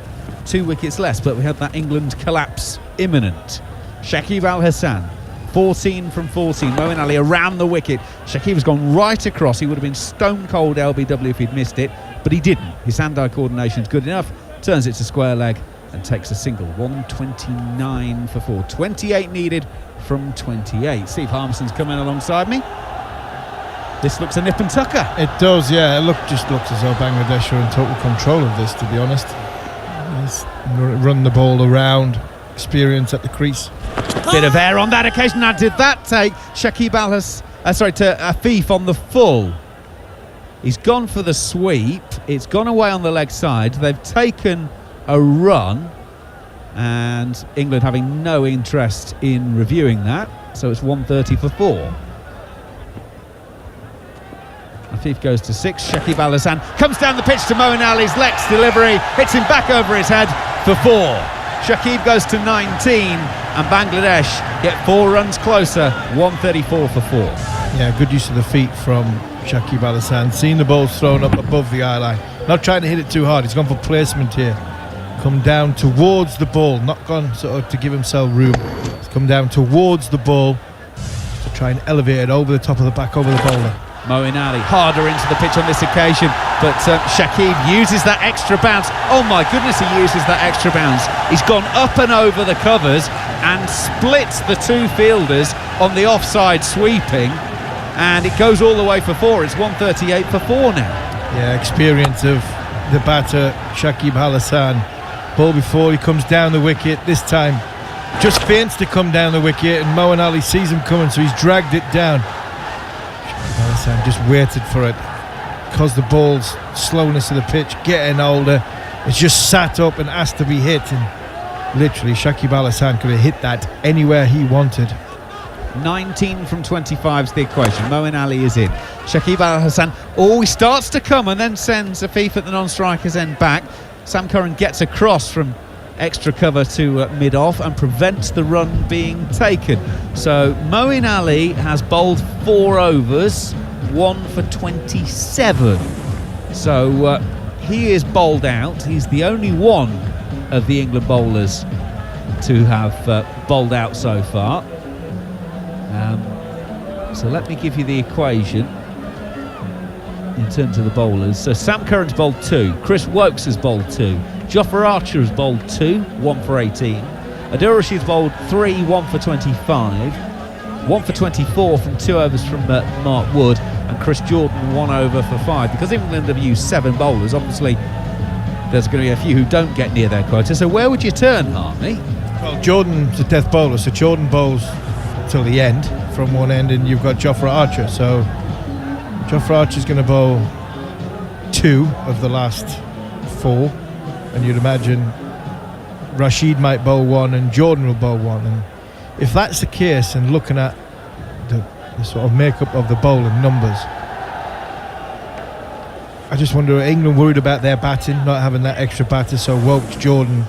2 wickets less, but we had that England collapse imminent. Shakib Al Hasan, 14 from 14. Moeen Ali around the wicket. Shakib has gone right across. He would have been stone cold LBW if he'd missed it, but he didn't. His hand-eye coordination is good enough. Turns it to square leg and takes a single. 129 for 4. 28 needed from 28. Steve Harmison's coming alongside me. This looks a nip and tucker. It does, yeah. It just looks as though Bangladesh are in total control of this, to be honest. He's run the ball around, experience at the crease. Bit of air on that occasion. Now, did that take Shakib Al Hasan, to Afif on the full? He's gone for the sweep. It's gone away on the leg side. They've taken a run, and England having no interest in reviewing that. So it's 130 for 4. Afif goes to 6. Shakib Al Hasan comes down the pitch to Moeen Ali's Lex delivery, hits him back over his head for 4. Shakib goes to 19, and Bangladesh get 4 runs closer, 134 for 4. Yeah, good use of the feet from Shakib Al Hasan. Seen the balls thrown up above the eye line. Not trying to hit it too hard. He's gone for placement here. Come down towards the ball, not gone sort of to give himself room. He's come down towards the ball to try and elevate it over the top of the back, over the bowler. Moeen Ali harder into the pitch on this occasion, but Shakib uses that extra bounce. Oh my goodness, he uses that extra bounce. He's gone up and over the covers and splits the 2 fielders on the offside sweeping, and it goes all the way for 4. It's 138 for 4 now. Yeah, experience of the batter Shakib Al Hasan. Ball before, he comes down the wicket. This time just feints to come down the wicket, and Moeen Ali sees him coming, so he's dragged it down. Shakib Al Hasan just waited for it, because the ball's slowness of the pitch getting older. It's just sat up and asked to be hit, and literally Shakib Al Hasan could have hit that anywhere he wanted. 19 from 25 is the equation. Moeen Ali is in. Shakib Al Hasan always starts to come and then sends Afif at the non-striker's end back. Sam Curran gets across from extra cover to mid-off and prevents the run being taken. So Moeen Ali has bowled 4 overs, 1 for 27. So he is bowled out. He's the only one of the England bowlers to have bowled out so far. So let me give you the equation in terms of the bowlers. So Sam Curran's bowled 2, Chris Wokes has bowled 2, Jofra Archer has bowled 2, 1 for 18, Adil Rashid's bowled 3, 1 for 25, 1 for 24 from 2 overs from Mark Wood, and Chris Jordan 1 over for 5. Because England have used 7 bowlers, obviously there's going to be a few who don't get near their quota. So where would you turn, Harmy? Well, Jordan's a death bowler, so Jordan bowls till the end from one end, and you've got Jofra Archer. So Jofra Archer's going to bowl 2 of the last 4, and you'd imagine Rashid might bowl one and Jordan will bowl one. And if that's the case, and looking at the sort of makeup of the bowling numbers, I just wonder, are England worried about their batting, not having that extra batter? So Wokes, Jordan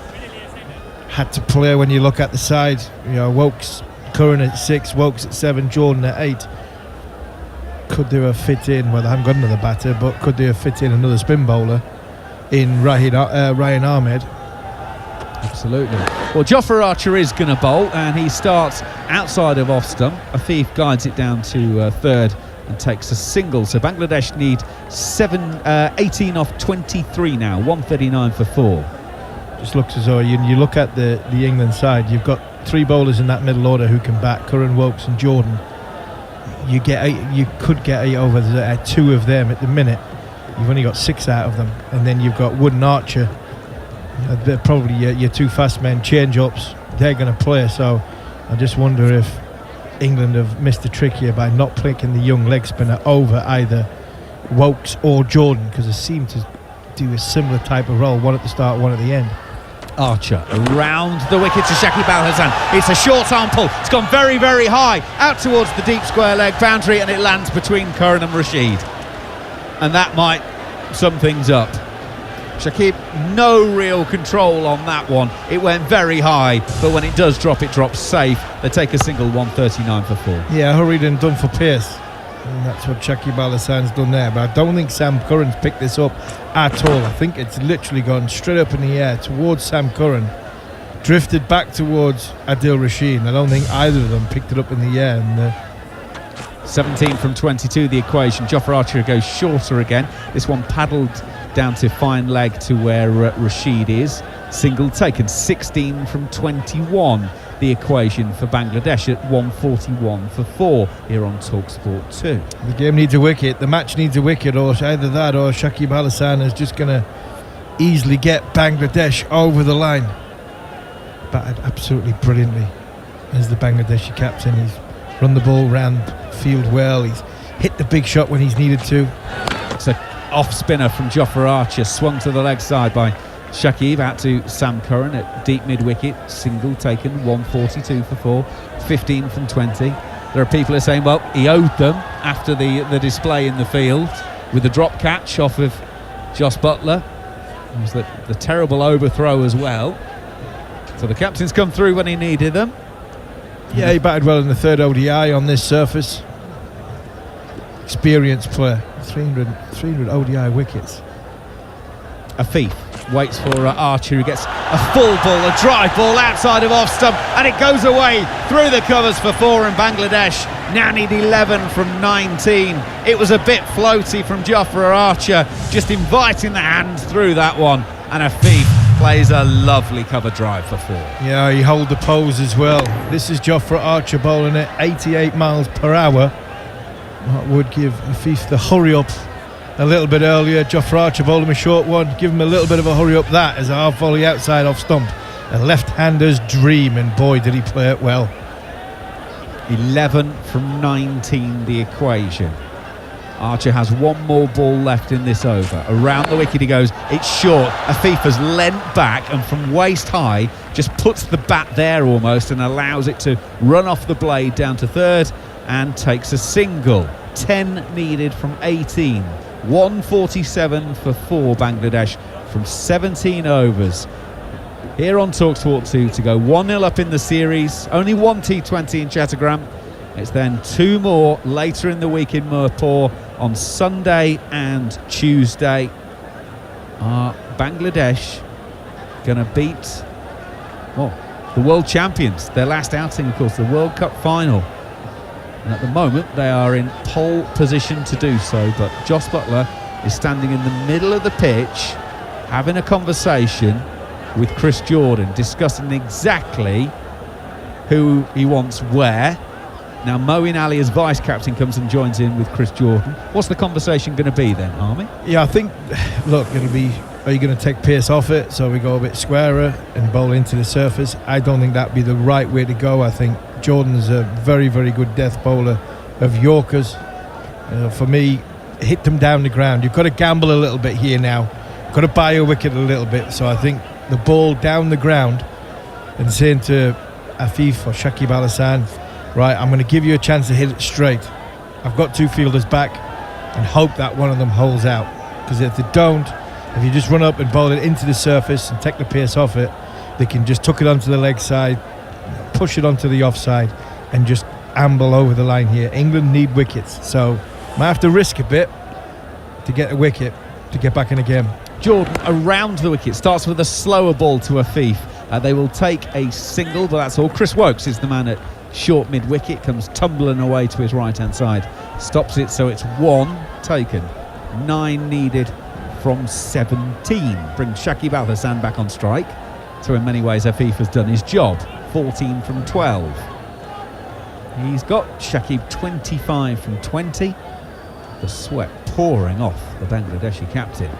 had to play. When you look at the side, Wokes, Curran at 6, Wokes at 7, Jordan at 8. Could they have fit in, well, they haven't got another batter, but could they have fit in another spin bowler in Ryan Ahmed? Absolutely. Well, Jofra Archer is going to bowl, and he starts outside of off stump. Afif guides it down to third and takes a single. So Bangladesh need 18 off 23 now, 139 for 4. Just looks as though you look at the England side, you've got 3 bowlers in that middle order who can bat, Curran, Wokes and Jordan. You could get 8 overs at 2 of them at the minute. You've only got 6 out of them, and then you've got Wood and Archer. They're probably your 2 fast men, change-ups. They're going to play. So I just wonder if England have missed the trick here by not picking the young leg spinner over either Wokes or Jordan, because they seem to do a similar type of role, one at the start, one at the end. Archer around the wicket to Shakib Al Hasan. It's a short arm pull. It's gone very, very high out towards the deep square leg boundary, and it lands between Curran and Rashid. And that might sum things up. Shakib, no real control on that one. It went very high, but when it does drop, it drops safe. They take a single, 139 for 4. Yeah, hurried and done for pace. And that's what Shakib Al Hasan's done there. But I don't think Sam Curran's picked this up at all. I think it's literally gone straight up in the air towards Sam Curran, drifted back towards Adil Rashid. And I don't think either of them picked it up in the air. And 17 from 22, the equation. Jofra Archer goes shorter again. This one paddled down to fine leg to where Rashid is. Single taken. 16 from 21, the equation for Bangladesh at 141 for 4 here on TalkSport 2. The game needs a wicket. The match needs a wicket, or either that or Shakib Al Hasan is just going to easily get Bangladesh over the line. Batted absolutely brilliantly as the Bangladeshi captain. He's run the ball round field well. He's hit the big shot when he's needed to. It's an off spinner from Jofra Archer, swung to the leg side by Shakib out to Sam Curran at deep mid wicket. Single taken, 142 for 4, 15 from 20. There are people who are saying, well, he owed them after the display in the field with the drop catch off of Jos Buttler. It was the terrible overthrow as well. So the captain's come through when he needed them. Yeah, he batted well in the third ODI on this surface. Experienced player, 300 ODI wickets. Afif waits for Archer, who gets a full ball, a drive ball outside of off stump, and it goes away through the covers for 4, and Bangladesh now need 11 from 19. It was a bit floaty from Jofra Archer, just inviting the hand through that one, and Afif plays a lovely cover drive for 4. Yeah, he hold the pose as well. This is Jofra Archer bowling at 88 miles per hour. That would give Afif the hurry up a little bit earlier. Jofra Archer bowled him a short one, give him a little bit of a hurry up. That is a half volley outside off stump, a left-hander's dream, and boy did he play it well. 11 from 19, the equation. Archer has one more ball left in this over. Around the wicket he goes, it's short. Afif has leant back and from waist high just puts the bat there almost and allows it to run off the blade down to third and takes a single. 10 needed from 18. 147 for 4 Bangladesh from 17 overs. Here on TalkSport 2 to go 1-0 up in the series. Only one T20 in Chattogram. It's then 2 more later in the week in Mirpur on Sunday and Tuesday. Are Bangladesh going to beat, well, the world champions? Their last outing, of course, the World Cup final. And at the moment, they are in pole position to do so. But Jos Buttler is standing in the middle of the pitch, having a conversation with Chris Jordan, discussing exactly who he wants where. Now, Moeen Ali, as vice-captain, comes and joins in with Chris Jordan. What's the conversation going to be then, Army? Yeah, I think, look, it'll be, are you going to take pace off it so we go a bit squarer and bowl into the surface? I don't think that'd be the right way to go. I think Jordan's a very, very good death bowler of Yorkers. For me, hit them down the ground. You've got to gamble a little bit here now. Got to buy a wicket a little bit. So I think the ball down the ground and saying to Afif or Shakib Al Hassan, right, I'm going to give you a chance to hit it straight. I've got 2 fielders back, and hope that one of them holds out. Because if they don't, if you just run up and bowl it into the surface and take the pace off it, they can just tuck it onto the leg side, push it onto the offside, and just amble over the line here. England need wickets, so might have to risk a bit to get a wicket to get back in the game. Jordan around the wicket, starts with a slower ball to Afif. They will take a single, but that's all. Chris Wokes is the man at short mid-wicket, comes tumbling away to his right-hand side, stops it, so it's 1 taken. 9 needed from 17. Brings Shakib Al Hassan back on strike. So in many ways, Afif has done his job. 14 from 12. He's got Shakib 25 from 20. The sweat pouring off the Bangladeshi captain.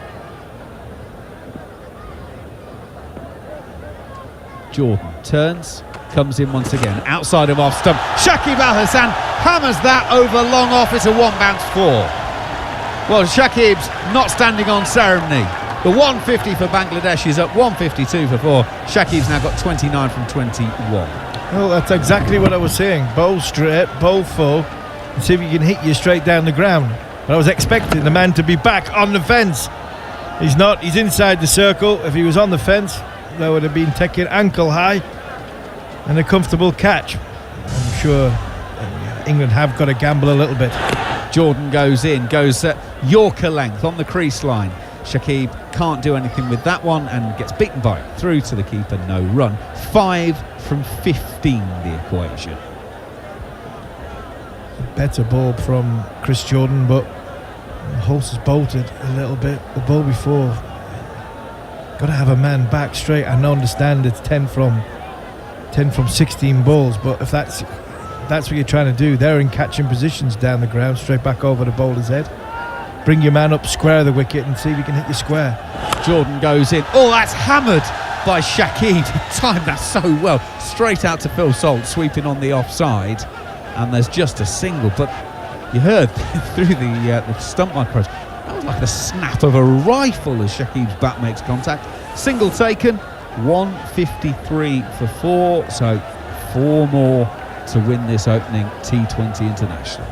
Jordan turns, comes in once again, outside of off stump. Shakib Al Hassan hammers that over long off. It's a 1-bounce 4. Well, Shakib's not standing on ceremony. The 150 for Bangladesh is up 152 for 4. Shakib's now got 29 from 21. Well, that's exactly what I was saying. Bowl straight, bowl full, and see if you can hit you straight down the ground. But I was expecting the man to be back on the fence. He's not. He's inside the circle. If he was on the fence, that would have been taken ankle high and a comfortable catch. I'm sure England have got to gamble a little bit. Jordan goes in, goes Yorker length on the crease line. Shakib can't do anything with that one and gets beaten by it. Through to the keeper, no run. 5 from 15, the equation. Better ball from Chris Jordan, but the horse has bolted a little bit. The ball before, got to have a man back straight. I understand it's 10 from 16 balls, but if that's what you're trying to do, they're in catching positions down the ground, straight back over the bowler's head. Bring your man up, square the wicket, and see if you can hit your square. Jordan goes in. Oh, that's hammered by Shakib. Timed that so well. Straight out to Phil Salt, sweeping on the offside. And there's just a single. But you heard through the stump microphones, that was like the snap of a rifle as Shakib's bat makes contact. Single taken, 153 for 4. So 4 more to win this opening T20 international.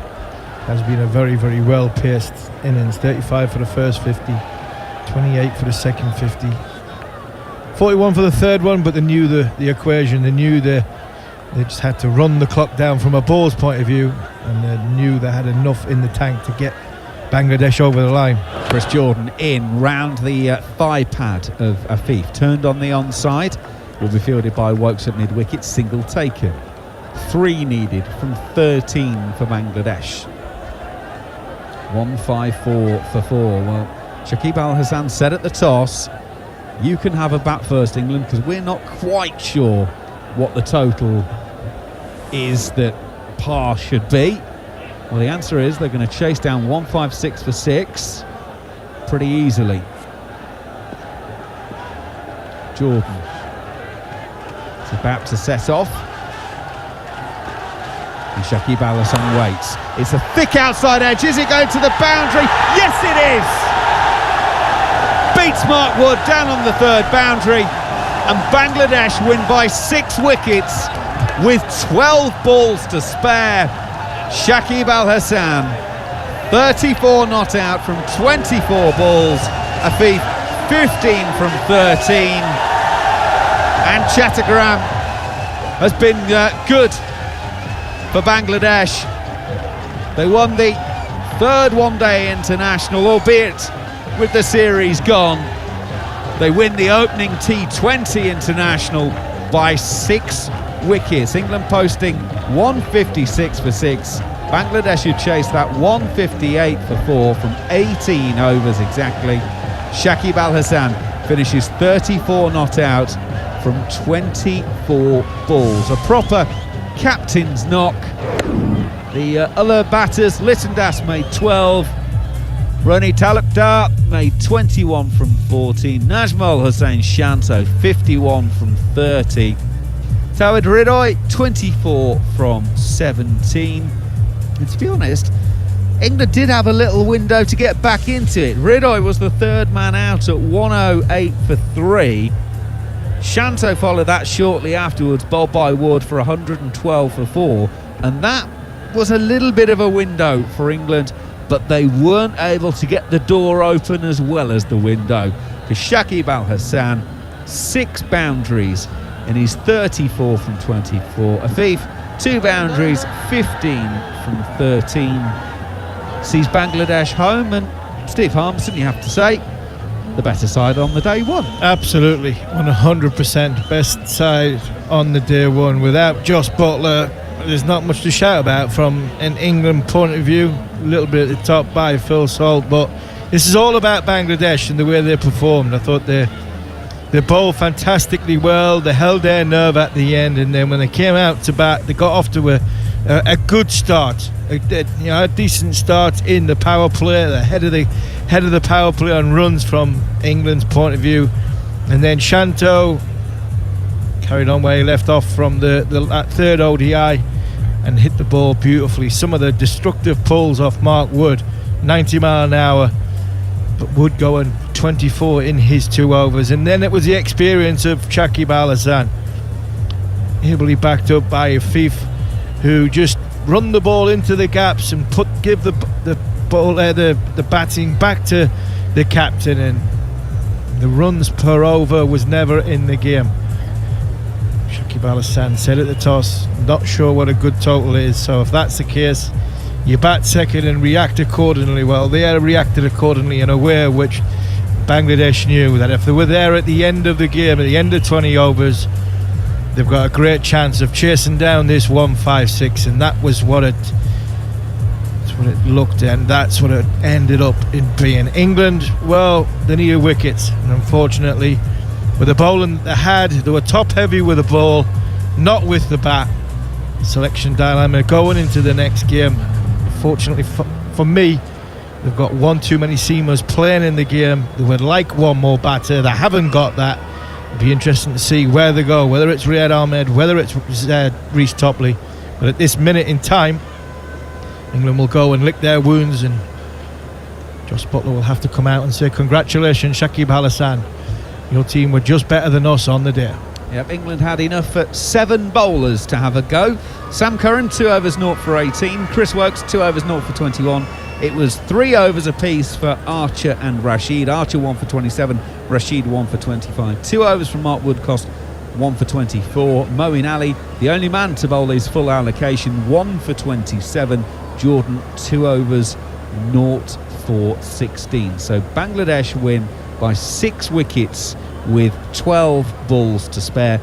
Has been a very, very well-paced innings. 35 for the first 50, 28 for the second 50, 41 for the third one, but they knew the equation. They knew they just had to run the clock down from a ball's point of view, and they knew they had enough in the tank to get Bangladesh over the line. Chris Jordan in round the thigh pad of Afif, turned on the onside, will be fielded by Wokes at mid-wicket, single taken. 3 needed from 13 for Bangladesh. 154 for 4. Well, Shakib Al Hassan said at the toss, you can have a bat first, England, because we're not quite sure what the total is that par should be. Well, the answer is they're going to chase down 156 for 6 pretty easily. Jordan is about to set off. And Shakib Al Hassan waits. It's a thick outside edge. Is it going to the boundary? Yes, it is! Beats Mark Wood down on the 3rd boundary. And Bangladesh win by 6 wickets with 12 balls to spare. Shakib Al Hassan, 34 not out from 24 balls. Afif, 15 from 13. And Chattogram has been good for Bangladesh. They won the 3rd one-day international, albeit with the series gone. They win the opening T20 international by 6 wickets. England posting 156 for 6. Bangladesh who chased that 158 for 4 from 18 overs exactly. Shakib Al Hassan finishes 34 not out from 24 balls. A proper captain's knock. The other batters, Littendas made 12, Roni Talukdar made 21 from 14, Najmal Hussain Shanto 51 from 30, Tawid Ridoy 24 from 17. And to be honest, England did have a little window to get back into it. Ridoy was the 3rd man out at 108 for 3. Shanto followed that shortly afterwards, bowled by Wood for 112 for 4, and that was a little bit of a window for England, but they weren't able to get the door open as well as the window, because Shakib Al Hassan, 6 boundaries in his 34 from 24. Afif, 2 boundaries, 15 from 13. Sees Bangladesh home, and Steve Harmison, you have to say, the better side on the day one. Absolutely, 100% best side on the day one. Without Josh Butler, there's not much to shout about from an England point of view. A little bit at the top by Phil Salt, but this is all about Bangladesh and the way they performed. I thought they bowled fantastically well. They held their nerve at the end, and then when they came out to bat, they got off to a good start, a decent start in the power play. The head of the power play on runs from England's point of view, and then Shanto carried on where he left off from that third ODI and hit the ball beautifully. Some of the destructive pulls off Mark Wood, 90 mile an hour, but Wood going 24 in his 2 overs, and then it was the experience of Shakib Al Hassan, ably backed up by Afif, who just run the ball into the gaps and give the ball the batting back to the captain, and the runs per over was never in the game. Shakib Al Hassan said at the toss, not sure what a good total is, so if that's the case, you bat second and react accordingly. Well, they reacted accordingly in a way which Bangladesh knew that if they were there at the end of the game, at the end of 20 overs, they've got a great chance of chasing down this 156, and that was what it looked, and that's what it ended up in being. England, well, they needed wickets, and unfortunately, with the bowling they had, they were top heavy with the ball, not with the bat. Selection dilemma going into the next game. Fortunately for me, they've got one too many seamers playing in the game. They would like one more batter. They haven't got that. It'd be interesting to see where they go, whether it's Riyad Ahmed, whether it's Reece Topley. But at this minute in time, England will go and lick their wounds, and Josh Butler will have to come out and say, congratulations, Shakib Al Hassan. Your team were just better than us on the day. Yep, England had enough for 7 bowlers to have a go. Sam Curran, 2 overs 0 for 18. Chris Wokes, 2 overs 0 for 21. It was 3 overs apiece for Archer and Rashid. Archer 1 for 27, Rashid 1 for 25. 2 overs from Mark Woodcock, 1 for 24. Moeen Ali, the only man to bowl his full allocation, 1 for 27. Jordan, 2 overs, 0 for 16. So Bangladesh win by 6 wickets with 12 balls to spare.